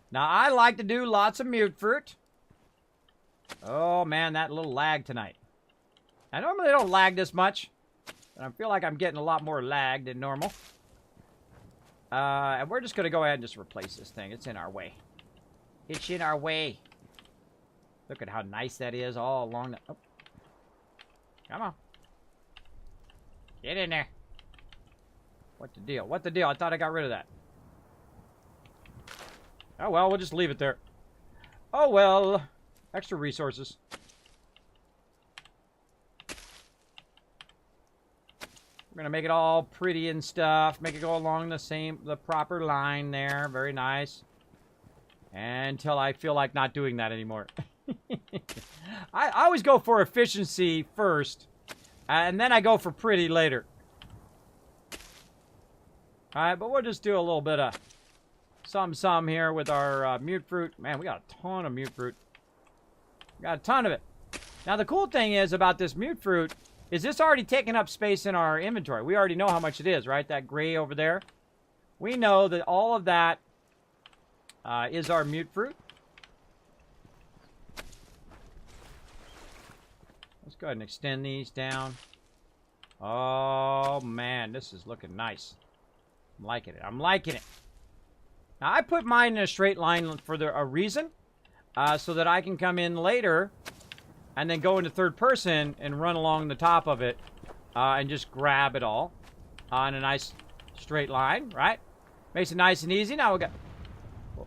Now, I like to do lots of mute fruit. Oh, man, that little lag tonight. I normally don't lag this much. And I feel like I'm getting a lot more lag than normal. And we're just going to go ahead and just replace this thing. It's in our way. It's in our way. Look at how nice that is all along the... Oh. Come on. Get in there. What the deal? What the deal? I thought I got rid of that. Oh, well, we'll just leave it there. Oh, well. Extra resources. We're going to make it all pretty and stuff. Make it go along the proper line there. Very nice. until I feel like not doing that anymore. I always go for efficiency first, and then I go for pretty later. Alright, but we'll just do a little bit of some here with our mute fruit. Man, we got a ton of mute fruit. Got a ton of it. Now, the cool thing is about this mute fruit is this already taking up space in our inventory. We already know how much it is, right? That gray over there. We know that all of that is our mute fruit. Let's go ahead and extend these down. Oh, man, this is looking nice. I'm liking it. I'm liking it. Now, I put mine in a straight line for a reason, so that I can come in later and then go into third person and run along the top of it and just grab it all in a nice straight line, right? Makes it nice and easy. Now we got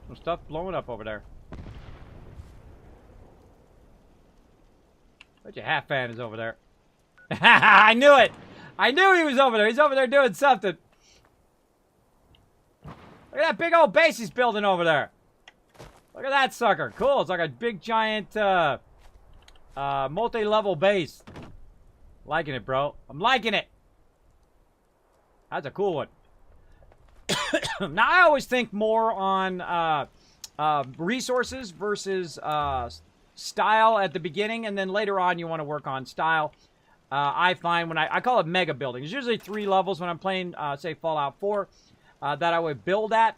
some stuff blowing up over there. Bet your half fan is over there. I knew it! I knew he was over there. He's over there doing something. Look at that big old base he's building over there. Look at that sucker. Cool. It's like a big giant multi-level base. Liking it, bro. I'm liking it. That's a cool one. Now, I always think more on resources versus style at the beginning, and then later on you want to work on style. I find when I call it mega building. There's usually 3 levels when I'm playing, say, Fallout 4, that I would build at.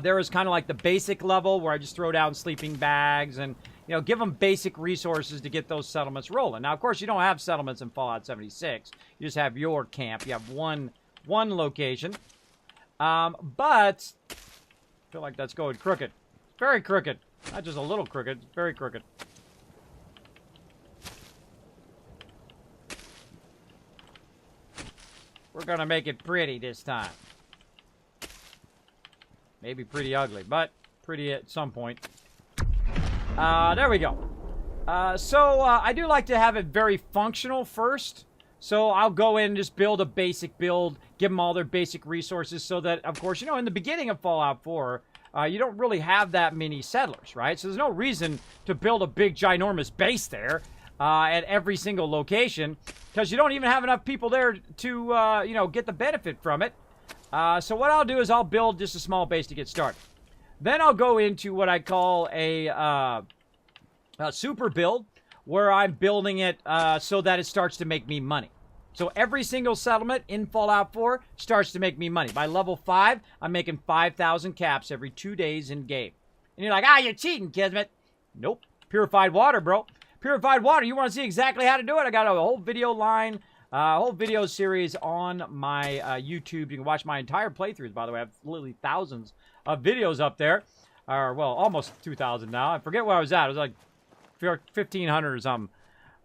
There is kind of like the basic level where I just throw down sleeping bags and, you know, give them basic resources to get those settlements rolling. Now, of course, you don't have settlements in Fallout 76. You just have your camp. You have one location. But I feel like that's going crooked. It's very crooked. Not just a little crooked. It's very crooked. We're going to make it pretty this time. Maybe pretty ugly, but pretty at some point. There we go. So I do like to have it very functional first. So I'll go in and just build a basic build, give them all their basic resources so that, of course, you know, in the beginning of Fallout 4, you don't really have that many settlers, right? So there's no reason to build a big, ginormous base there at every single location because you don't even have enough people there to, you know, get the benefit from it. So what I'll do is I'll build just a small base to get started. Then I'll go into what I call a super build, where I'm building it so that it starts to make me money. So every single settlement in Fallout 4 starts to make me money. By level 5, I'm making 5,000 caps every 2 days in game. And you're like, you're cheating, Kismet. Nope. Purified water, bro. Purified water. You want to see exactly how to do it? I got a whole video line, a whole video series on my YouTube. You can watch my entire playthroughs, by the way. I have literally thousands of videos up there. Or, well, almost 2,000 now. I forget where I was at. It was like 1,500 or something.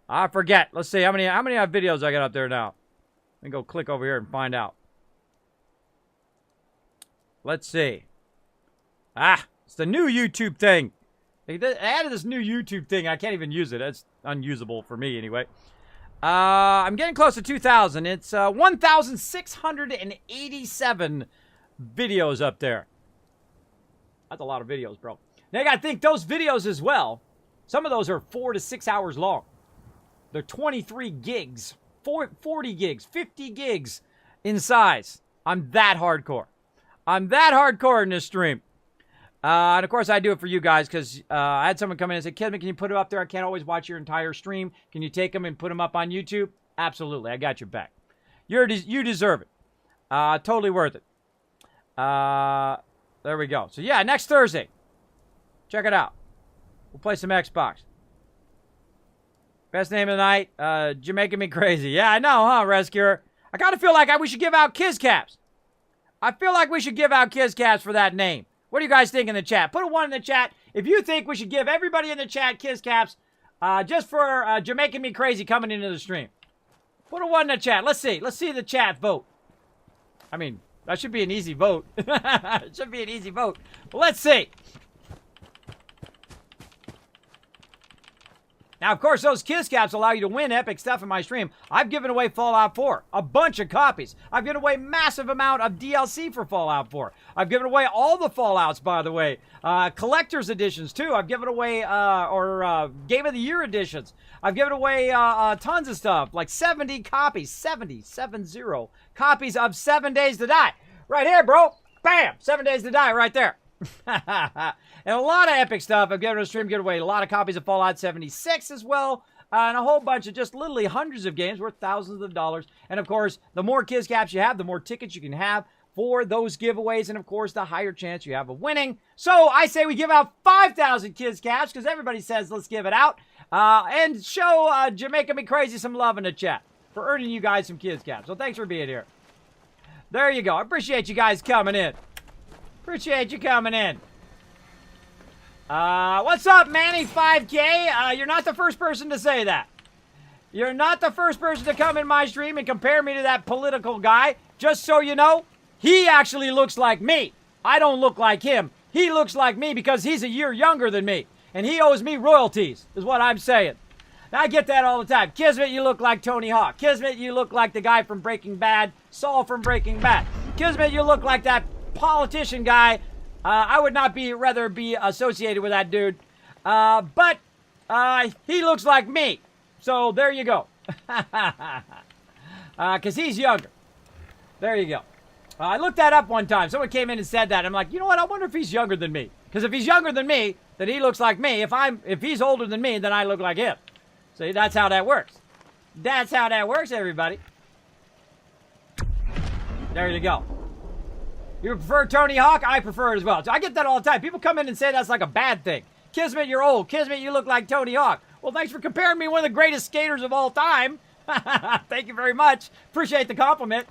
I forget. Let's see how many videos I got up there now. Let me go click over here and find out. Let's see. It's the new YouTube thing. They added this new YouTube thing. I can't even use it. It's unusable for me anyway. I'm getting close to 2,000. It's 1,687 videos up there. That's a lot of videos, bro. Now you gotta think those videos as well. Some of those are 4 to 6 hours long. They're 23 gigs, 40 gigs, 50 gigs in size. I'm that hardcore. I'm that hardcore in this stream. And of course, I do it for you guys because I had someone come in and say, Kismet, can you put them up there? I can't always watch your entire stream. Can you take them and put them up on YouTube? Absolutely. I got your back. You deserve it. Totally worth it. There we go. So, yeah, next Thursday. Check it out. We'll play some Xbox. Best name of the night, you're making me crazy. Yeah, I know, huh, Rescuer? I kind of feel like we should give out Kiz Caps. I feel like we should give out Kiz Caps for that name. What do you guys think in the chat? Put a 1 in the chat if you think we should give everybody in the chat Kiz Caps just for you're making me crazy coming into the stream. Put a 1 in the chat. Let's see. Let's see the chat vote. I mean, that should be an easy vote. It should be an easy vote. But let's see. Now, of course, those Kiss Caps allow you to win epic stuff in my stream. I've given away Fallout 4, a bunch of copies. I've given away massive amount of DLC for Fallout 4. I've given away all the Fallouts, by the way. Collector's editions, too. I've given away, Game of the Year editions. I've given away tons of stuff, like 70 copies, 70 copies of 7 Days to Die. Right here, bro. Bam! 7 Days to Die right there. And a lot of epic stuff. I've given a stream giveaway. A lot of copies of Fallout 76 as well. And a whole bunch of just literally hundreds of games worth thousands of dollars. And of course, the more Kiss Caps you have, the more tickets you can have for those giveaways. And of course, the higher chance you have of winning. So I say we give out 5,000 Kiss Caps because everybody says let's give it out. And show Jamaica Me Crazy some love in the chat for earning you guys some Kiss Caps. So thanks for being here. There you go. I appreciate you guys coming in. Appreciate you coming in. What's up, Manny 5K? You're not the first person to say that. You're not the first person to come in my stream and compare me to that political guy. Just so you know, he actually looks like me. I don't look like him. He looks like me because he's a year younger than me. And he owes me royalties, is what I'm saying. Now, I get that all the time. Kismet, you look like Tony Hawk. Kismet, you look like the guy from Breaking Bad. Saul from Breaking Bad. Kismet, you look like that politician guy. I would not rather be associated with that dude. But he looks like me. So there you go. Because he's younger. There you go. I looked that up one time. Someone came in and said that. I'm like, you know what? I wonder if he's younger than me. Because if he's younger than me, then he looks like me. If he's older than me, then I look like him. See, that's how that works. That's how that works, everybody. There you go. You prefer Tony Hawk? I prefer it as well. So I get that all the time. People come in and say that's like a bad thing. Kismet, you're old. Kismet, you look like Tony Hawk. Well, thanks for comparing me to one of the greatest skaters of all time. Thank you very much. Appreciate the compliment.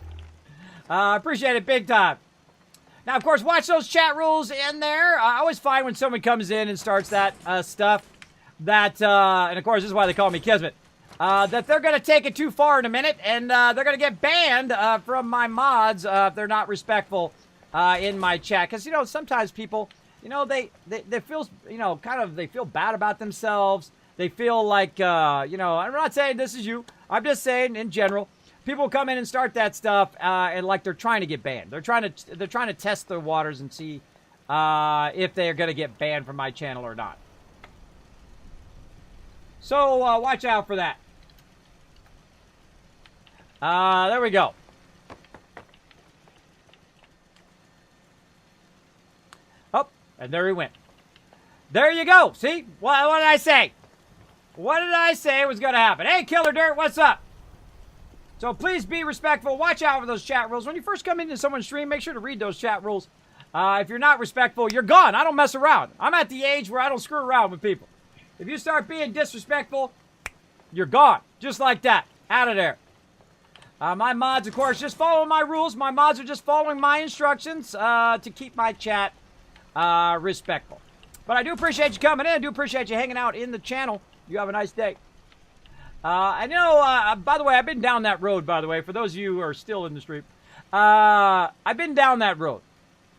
Appreciate it big time. Now, of course, watch those chat rules in there. I always find when someone comes in and starts that stuff that, and of course, this is why they call me Kismet, that they're going to take it too far in a minute, and they're going to get banned from my mods if they're not respectful in my chat. Because, you know, sometimes people, you know, they feel, you know, kind of, they feel bad about themselves. They feel like, you know, I'm not saying this is you. I'm just saying in general, people come in and start that stuff and like they're trying to get banned. They're trying to test the waters and see if they're going to get banned from my channel or not. So watch out for that. There we go. Oh, and there he went. There you go. See? What did I say? What did I say was going to happen? Hey, Killer Dirt, what's up? So please be respectful. Watch out for those chat rules. When you first come into someone's stream, make sure to read those chat rules. If you're not respectful, you're gone. I don't mess around. I'm at the age where I don't screw around with people. If you start being disrespectful, you're gone. Just like that. Out of there. My mods, of course, just follow my rules. My mods are just following my instructions to keep my chat respectful. But I do appreciate you coming in. I do appreciate you hanging out in the channel. You have a nice day. I know, by the way, I've been down that road, by the way, for those of you who are still in the stream. I've been down that road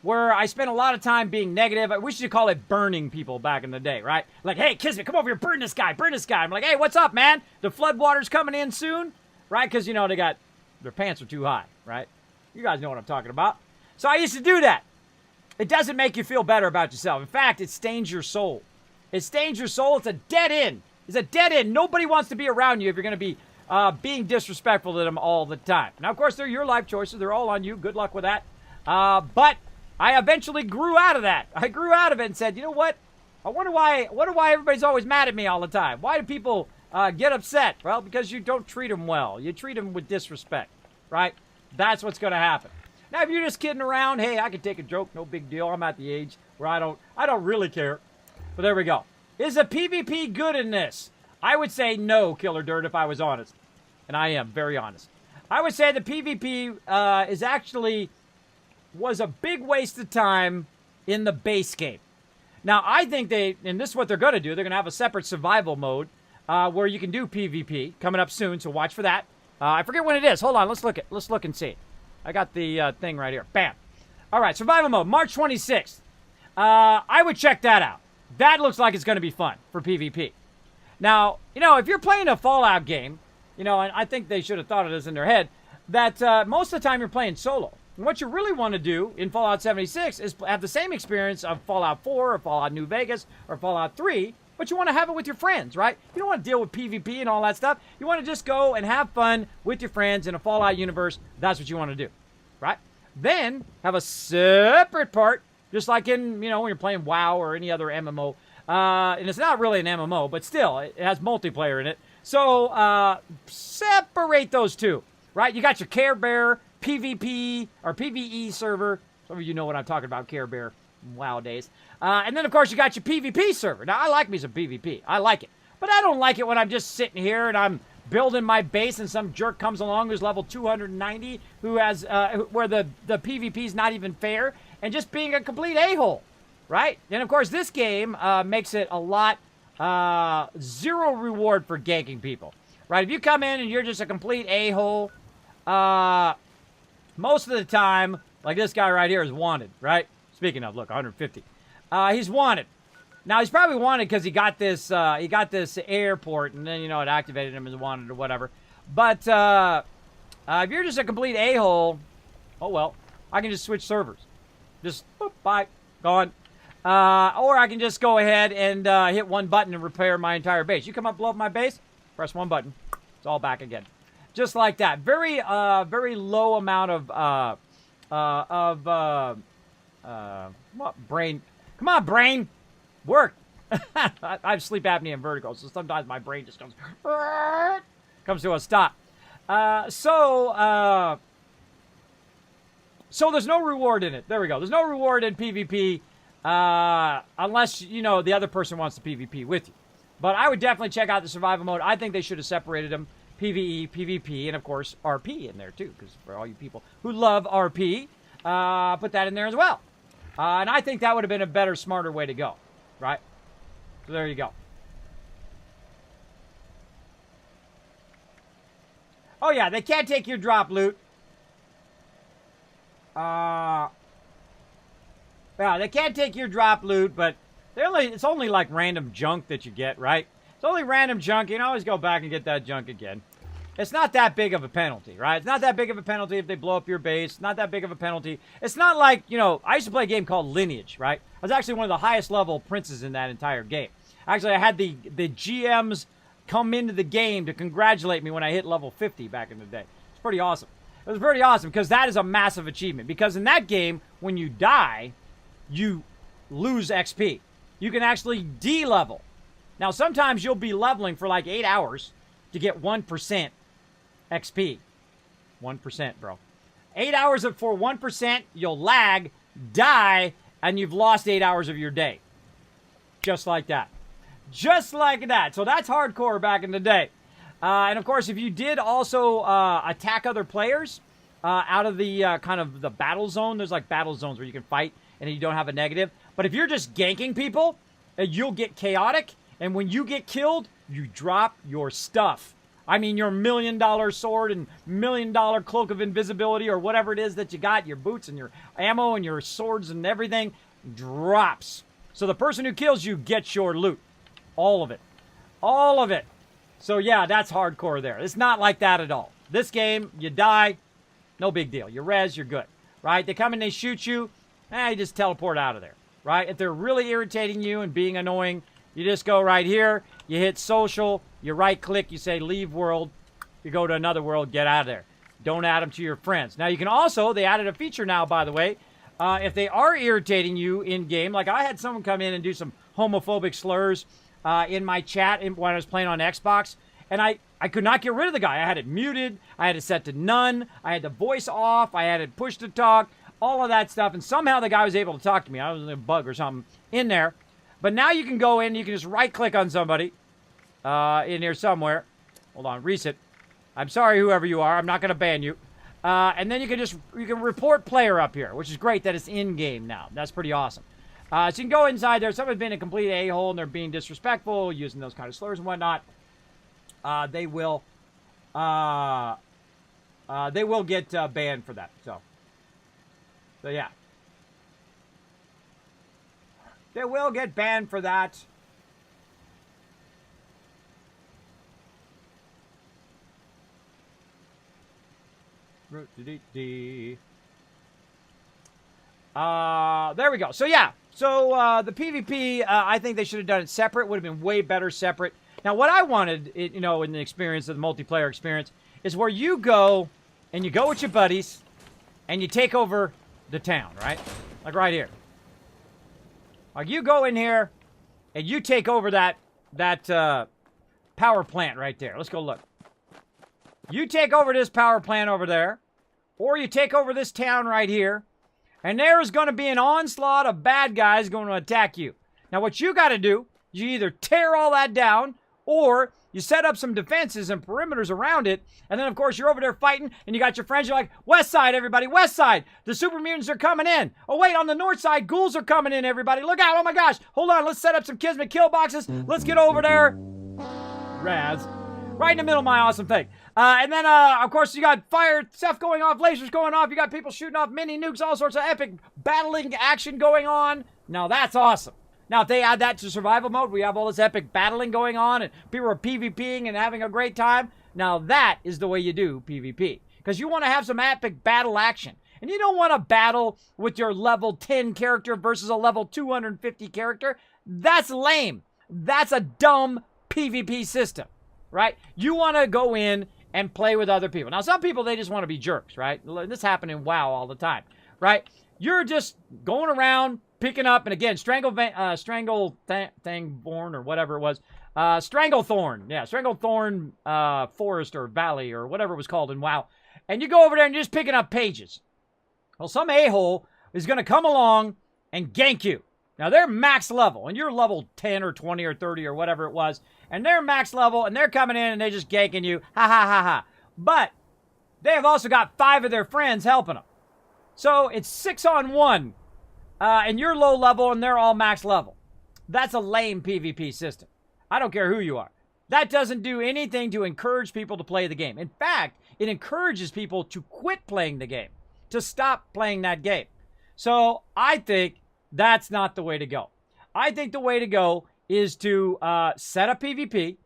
where I spent a lot of time being negative. We should call it burning people back in the day, right? Like, hey, Kismet, come over here, burn this guy, burn this guy. I'm like, hey, what's up, man? The floodwater's coming in soon, right? Because, you know, their pants are too high, right? You guys know what I'm talking about. So I used to do that. It doesn't make you feel better about yourself. In fact, it stains your soul. It stains your soul. It's a dead end. It's a dead end. Nobody wants to be around you if you're going to be being disrespectful to them all the time. Now, of course, they're your life choices. They're all on you. Good luck with that. But I eventually grew out of that. I grew out of it and said, you know what? I wonder why everybody's always mad at me all the time. Why do people get upset? Well, because you don't treat them well. You treat them with disrespect, right? That's what's going to happen. Now, if you're just kidding around, hey, I can take a joke. No big deal. I'm at the age where I don't really care. But there we go. Is the PvP good in this? I would say no, Killer Dirt, if I was honest. And I am very honest. I would say the PvP was a big waste of time in the base game. Now, I think and this is what they're going to do, they're going to have a separate survival mode where you can do PvP coming up soon, so watch for that. I forget when it is. Hold on, let's look and see. I got the thing right here. Bam. All right, survival mode, March 26th. I would check that out. That looks like it's going to be fun for PvP. Now, if you're playing a Fallout game, and I think they should have thought of this in their head, that most of the time you're playing solo. And what you really want to do in Fallout 76 is have the same experience of Fallout 4 or Fallout New Vegas or Fallout 3, but you want to have it with your friends, right? You don't want to deal with PvP and all that stuff. You want to just go and have fun with your friends in a Fallout universe. That's what you want to do, right? Then have a separate part, just like in, when you're playing WoW or any other MMO. And it's not really an MMO, but still, it has multiplayer in it. So separate those two, right? You got your Care Bear PvP or PvE server. Some of you know what I'm talking about, Care Bear WoW days. And then, of course, you got your PvP server. Now, I like me some PvP. I like it. But I don't like it when I'm just sitting here and I'm building my base and some jerk comes along who's level 290 who has, where the PvP's not even fair and just being a complete a-hole, right? And, of course, this game makes it a lot zero reward for ganking people, right? If you come in and you're just a complete a-hole, most of the time, like this guy right here is wanted, right? Speaking of, look, 150. He's wanted. Now, he's probably wanted because he got this airport, and then, it activated him as wanted or whatever. But if you're just a complete a-hole, oh, well, I can just switch servers. Just, boop, bye, gone. Or I can just go ahead and hit one button and repair my entire base. You come up, blow up my base, press one button. It's all back again. Just like that. Very low amount of what, brain. Come on, brain. Work. I have sleep apnea and vertigo, so sometimes my brain just comes to a stop. So there's no reward in it. There we go. There's no reward in PvP unless, the other person wants to PvP with you. But I would definitely check out the survival mode. I think they should have separated them. PvE, PvP, and, of course, RP in there, too. Because for all you people who love RP, put that in there as well. And I think that would have been a better, smarter way to go. Right? So there you go. Oh, yeah, they can't take your drop loot. Yeah, they can't take your drop loot, but it's only like random junk that you get, right? It's only random junk. You can always go back and get that junk again. It's not that big of a penalty, right? It's not that big of a penalty if they blow up your base. It's not that big of a penalty. It's not like, I used to play a game called Lineage, right? I was actually one of the highest level princes in that entire game. Actually, I had the GMs come into the game to congratulate me when I hit level 50 back in the day. It's pretty awesome. It was pretty awesome because that is a massive achievement. Because in that game, when you die, you lose XP. You can actually de-level. Now, sometimes you'll be leveling for like 8 hours to get 1% XP. 1%, bro. 8 hours for 1%, you'll lag, die, and you've lost 8 hours of your day. Just like that. Just like that. So that's hardcore back in the day. And, of course, if you did also attack other players out of the kind of the battle zone, there's like battle zones where you can fight and you don't have a negative. But if you're just ganking people, you'll get chaotic. And when you get killed, you drop your stuff. I mean, your $1 million sword and $1 million cloak of invisibility or whatever it is that you got, your boots and your ammo and your swords and everything drops. So the person who kills you gets your loot. All of it. All of it. So yeah, that's hardcore there. It's not like that at all. This game, you die, no big deal. You res, you're good. Right? They come and they shoot you, you just teleport out of there. Right? If they're really irritating you and being annoying, you just go right here, you hit social, you right-click, you say leave world, you go to another world, get out of there. Don't add them to your friends. Now, you can also, they added a feature now, by the way, if they are irritating you in-game, like I had someone come in and do some homophobic slurs in my chat when I was playing on Xbox, and I could not get rid of the guy. I had it muted, I had it set to none, I had the voice off, I had it push to talk, all of that stuff, and somehow the guy was able to talk to me. I was in a bug or something in there. But now you can go in, you can just right-click on somebody in here somewhere. Hold on, reset. I'm sorry, whoever you are. I'm not going to ban you. And then you can report player up here, which is great that it's in-game now. That's pretty awesome. So you can go inside there. Someone's been a complete a-hole and they're being disrespectful, using those kind of slurs and whatnot. They will get banned for that. So yeah. They will get banned for that. There we go. So yeah. So the PvP, I think they should have done it separate. Would have been way better separate. Now, what I wanted, in the experience of the multiplayer experience, is where you go and you go with your buddies and you take over the town, right? Like right here. Like you go in here and you take over that power plant right there. Let's go look. You take over this power plant over there, or you take over this town right here, and there is going to be an onslaught of bad guys going to attack you. Now, what you got to do, you either tear all that down, or you set up some defenses and perimeters around it, and then, of course, you're over there fighting, and you got your friends, you're like, West Side, everybody, West Side! The super mutants are coming in! Oh, wait, on the North Side, ghouls are coming in, everybody! Look out, oh my gosh! Hold on, let's set up some Kismet kill boxes, let's get over there! Raz. Right in the middle of my awesome thing. And then, of course, you got fire stuff going off, lasers going off, you got people shooting off mini nukes, all sorts of epic battling action going on. Now, that's awesome. Now, if they add that to survival mode, we have all this epic battling going on, and people are PvPing and having a great time. Now, that is the way you do PvP. Because you want to have some epic battle action. And you don't want to battle with your level 10 character versus a level 250 character. That's lame. That's a dumb PvP system, right? You want to go in and play with other people. Now, some people, they just want to be jerks, right? This happens in WoW all the time, right? You're just going around, picking up, and again, Stranglethorn or whatever it was. Stranglethorn. Yeah, Stranglethorn Forest or Valley or whatever it was called in WoW. And you go over there and you're just picking up pages. Well, some a-hole is going to come along and gank you. Now, they're max level, and you're level 10 or 20 or 30 or whatever it was, and they're max level, and they're coming in, and they're just ganking you. Ha, ha, ha, ha. But they have also got 5 of their friends helping them. So it's 6-on-1, and you're low level, and they're all max level. That's a lame PvP system. I don't care who you are. That doesn't do anything to encourage people to play the game. In fact, it encourages people to quit playing the game, to stop playing that game. So I think that's not the way to go. I think the way to go is to set up PvP,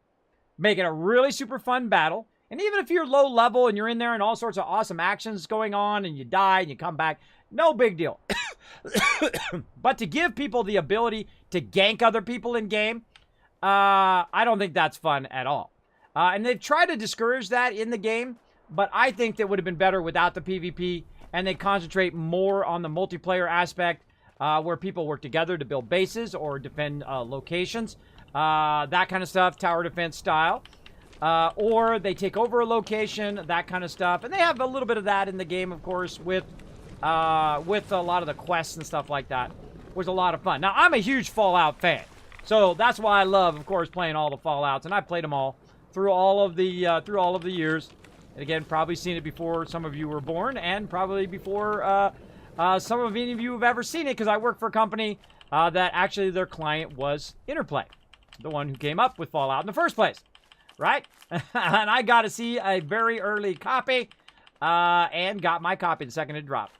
make it a really super fun battle, and even if you're low level and you're in there and all sorts of awesome actions going on and you die and you come back, no big deal. But to give people the ability to gank other people in game, I don't think that's fun at all. And they've tried to discourage that in the game, but I think that would have been better without the PvP, and they concentrate more on the multiplayer aspect, where people work together to build bases or defend locations, that kind of stuff, tower defense style. Or they take over a location, that kind of stuff. And they have a little bit of that in the game, of course, with a lot of the quests and stuff like that. It was a lot of fun. Now, I'm a huge Fallout fan. So that's why I love, of course, playing all the Fallouts. And I've played them all through all of the years. And again, probably seen it before some of you were born, and probably before some of any of you have ever seen it, because I work for a company that actually their client was Interplay, the one who came up with Fallout in the first place, right? And I got to see a very early copy and got my copy the second it dropped.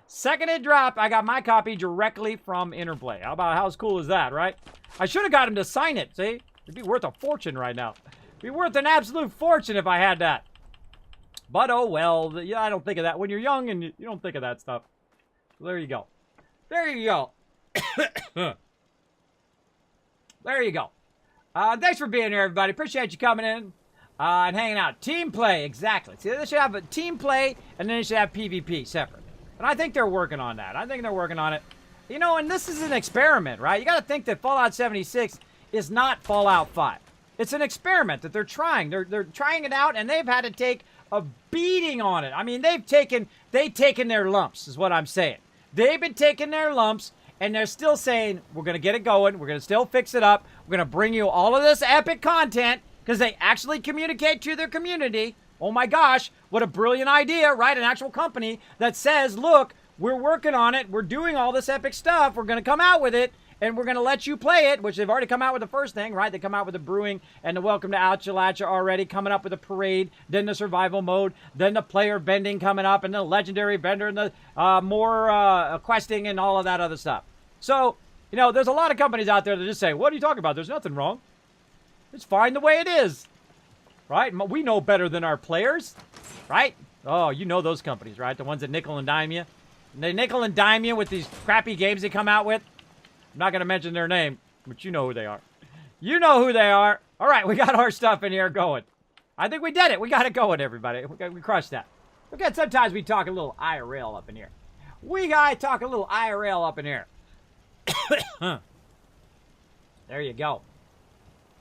Second it dropped, I got my copy directly from Interplay. How cool is that, right? I should have got him to sign it, see? It'd be worth a fortune right now. It'd be worth an absolute fortune if I had that. But oh well, yeah, I don't think of that. When you're young and you don't think of that stuff. So there you go. There you go. There you go. Thanks for being here, everybody. Appreciate you coming in and hanging out. Team play, exactly. See, they should have a team play, and then they should have PvP separate. And I think they're working on that. I think they're working on it. You know, and this is an experiment, right? You got to think that Fallout 76 is not Fallout 5. It's an experiment that they're trying. They're trying it out, and they've had to take a beating on it. I mean, they've taken their lumps, is what I'm saying. They've been taking their lumps, and they're still saying, we're going to get it going. We're going to still fix it up. We're going to bring you all of this epic content, because they actually communicate to their community. Oh my gosh, what a brilliant idea, right? An actual company that says, look, we're working on it. We're doing all this epic stuff. We're going to come out with it, and we're going to let you play it, which they've already come out with the first thing, right? They come out with the brewing and the welcome to Appalachia already, coming up with the parade, then the survival mode, then the player vending coming up, and the legendary vendor, and the more questing and all of that other stuff. So, you know, there's a lot of companies out there that just say, what are you talking about? There's nothing wrong. It's fine the way it is, right? We know better than our players, right? Oh, you know those companies, right? The ones that nickel and dime you. They nickel and dime you with these crappy games they come out with. I'm not going to mention their name, but you know who they are. You know who they are. All right, we got our stuff in here going. I think we did it. We got it going, everybody. We crushed that. Okay, sometimes we talk a little IRL up in here. We got to talk a little IRL up in here. There you go.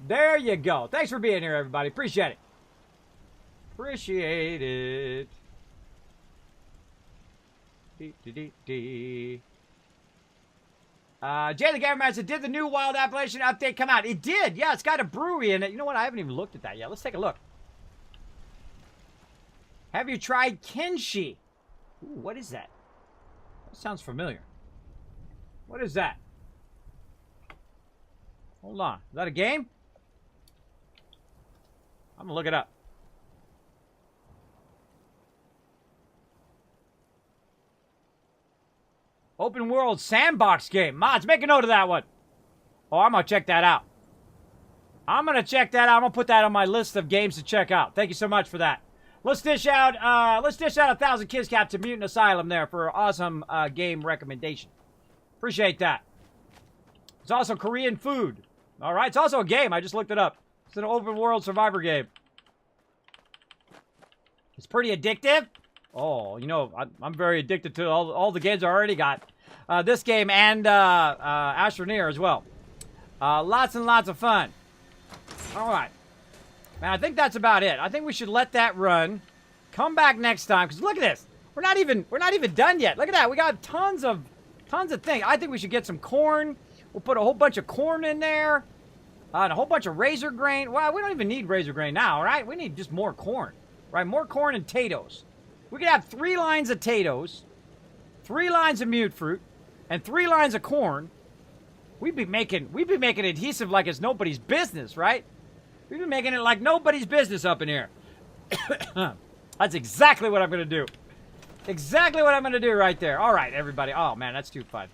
There you go. Thanks for being here, everybody. Appreciate it. Appreciate it. Jay the Gamerman said, did the new Wild Appalachian update come out? It did. Yeah, it's got a brewery in it. You know what? I haven't even looked at that yet. Let's take a look. Have you tried Kenshi? Ooh, what is that? That sounds familiar. What is that? Hold on. Is that a game? I'm going to look it up. Open world sandbox game. Mods, make a note of that one. Oh, I'm going to check that out. I'm going to check that out. I'm going to put that on my list of games to check out. Thank you so much for that. Let's dish out 1,000 Kiss Cap to Mutant Asylum there for an awesome game recommendation. Appreciate that. It's also Korean food. All right, it's also a game. I just looked it up. It's an open world survivor game. It's pretty addictive. Oh, you know, I'm very addicted to all the games I already got. This game and Astroneer as well. Lots and lots of fun. All right. Man, I think that's about it. I think we should let that run. Come back next time, because look at this. We're not even done yet. Look at that. We got tons of things. I think we should get some corn. We'll put a whole bunch of corn in there. And a whole bunch of razor grain. Well, we don't even need razor grain now, right? We need just more corn. Right? More corn and potatoes. We could have 3 lines of potatoes, 3 lines of mute fruit, and 3 lines of corn. We'd be making adhesive like it's nobody's business, right? We'd be making it like nobody's business up in here. That's exactly what I'm going to do. Exactly what I'm going to do right there. All right, everybody. Oh, man, that's too fun.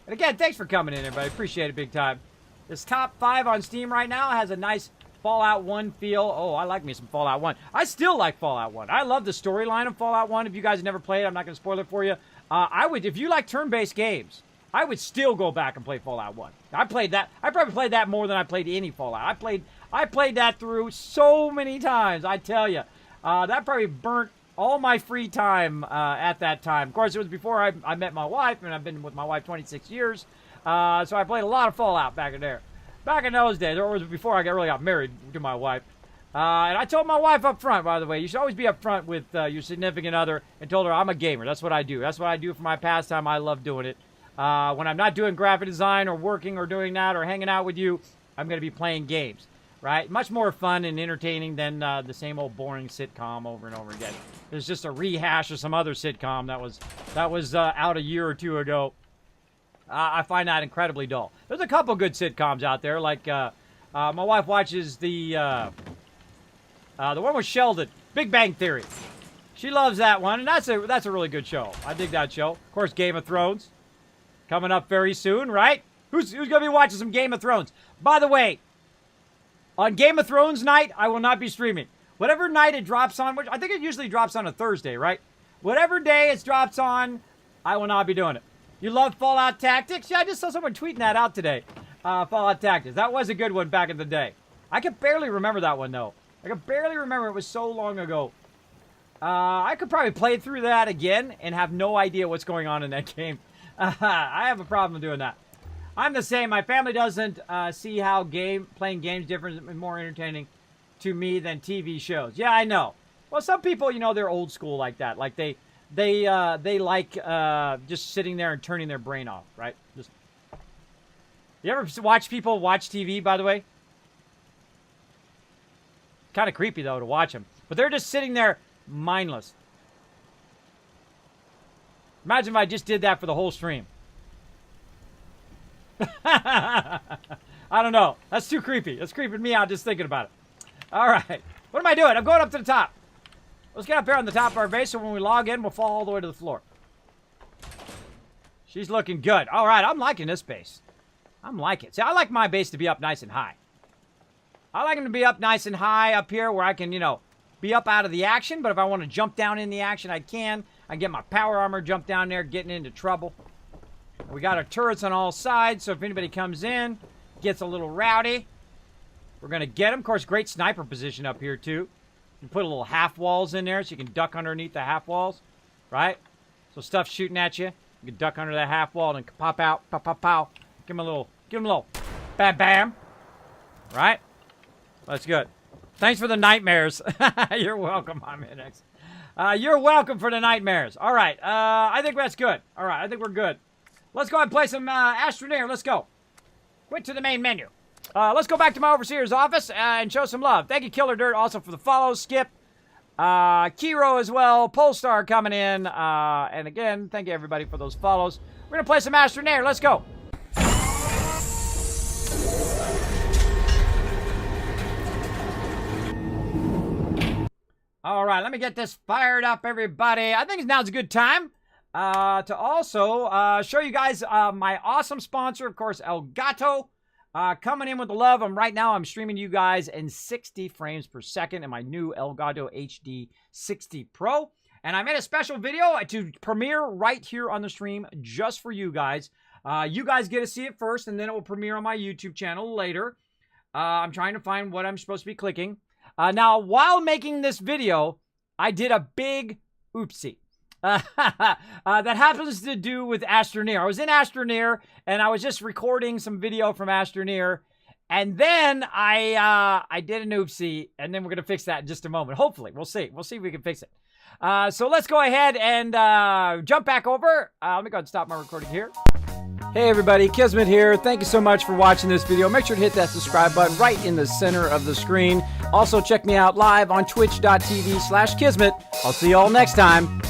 And again, thanks for coming in, everybody. Appreciate it big time. This top 5 on Steam right now has a nice Fallout 1 feel. Oh, I like me some Fallout 1. I still like Fallout 1. I love the storyline of Fallout 1. If you guys have never played it, I'm not going to spoil it for you. I would, if you like turn-based games, I would still go back and play Fallout 1. I played that. I probably played that more than I played any Fallout. I played that through so many times, I tell you. That probably burnt all my free time at that time. Of course, it was before I met my wife, and I've been with my wife 26 years. So I played a lot of Fallout back in there. Back in those days, or was before I really got married to my wife. And I told my wife up front, by the way, you should always be up front with your significant other, and told her I'm a gamer. That's what I do. That's what I do for my pastime. I love doing it. When I'm not doing graphic design or working or doing that or hanging out with you, I'm going to be playing games, right? Much more fun and entertaining than the same old boring sitcom over and over again. It's just a rehash of some other sitcom that was out a year or two ago. I find that incredibly dull. There's a couple good sitcoms out there, like my wife watches the one with Sheldon, Big Bang Theory. She loves that one, and that's a really good show. I dig that show. Of course, Game of Thrones coming up very soon, right? Who's gonna be watching some Game of Thrones? By the way, on Game of Thrones night, I will not be streaming. Whatever night it drops on, which I think it usually drops on a Thursday, right? Whatever day it drops on, I will not be doing it. You love Fallout Tactics? Yeah, I just saw someone tweeting that out today. Fallout Tactics. That was a good one back in the day. I can barely remember that one, though. I can barely remember. It was so long ago. I could probably play through that again and have no idea what's going on in that game. I have a problem doing that. I'm the same. My family doesn't see how playing games different and more entertaining to me than TV shows. Yeah, I know. Well, some people, you know, they're old school like that. Like they like just sitting there and turning their brain off, right? Just. You ever watch people watch TV, by the way? Kind of creepy, though, to watch them. But they're just sitting there mindless. Imagine if I just did that for the whole stream. I don't know. That's too creepy. That's creeping me out just thinking about it. All right. What am I doing? I'm going up to the top. Let's get up here on the top of our base, so when we log in, we'll fall all the way to the floor. She's looking good. All right, I'm liking this base. I'm liking it. See, I like my base to be up nice and high. I like them to be up nice and high up here where I can, you know, be up out of the action, but if I want to jump down in the action, I can. I get my power armor, jump down there, getting into trouble. We got our turrets on all sides, so if anybody comes in, gets a little rowdy, we're going to get them. Of course, great sniper position up here, too. You put a little half walls in there so you can duck underneath the half walls, right? So stuff's shooting at you. You can duck under that half wall and pop out, pow, pow, pow. Give him a little bam, bam. Right? That's good. Thanks for the nightmares. You're welcome, my Minix. You're welcome for the nightmares. All right. I think that's good. All right. I think we're good. Let's go ahead and play some Astroneer. Let's go. Quit to the main menu. Let's go back to my overseer's office and show some love. Thank you, Killer Dirt, also for the follow. Skip. Kiro as well. Polestar coming in. And again, thank you, everybody, for those follows. We're going to play some Astroneer. Let's go. All right, let me get this fired up, everybody. I think now's a good time to also show you guys my awesome sponsor, of course, Elgato, coming in with the love. Right now, I'm streaming to you guys in 60 frames per second in my new Elgato HD 60 Pro. And I made a special video to premiere right here on the stream just for you guys. You guys get to see it first, and then it will premiere on my YouTube channel later. I'm trying to find what I'm supposed to be clicking. Now, while making this video, I did a big oopsie. That happens to do with Astroneer. I was in Astroneer, and I was just recording some video from Astroneer, and then I did an oopsie, and then we're going to fix that in just a moment. Hopefully. We'll see. We'll see if we can fix it. So let's go ahead and jump back over. Let me go ahead and stop my recording here. Hey everybody, Kismet here. Thank you so much for watching this video. Make sure to hit that subscribe button right in the center of the screen. Also check me out live on twitch.tv/Kismet. I'll see you all next time.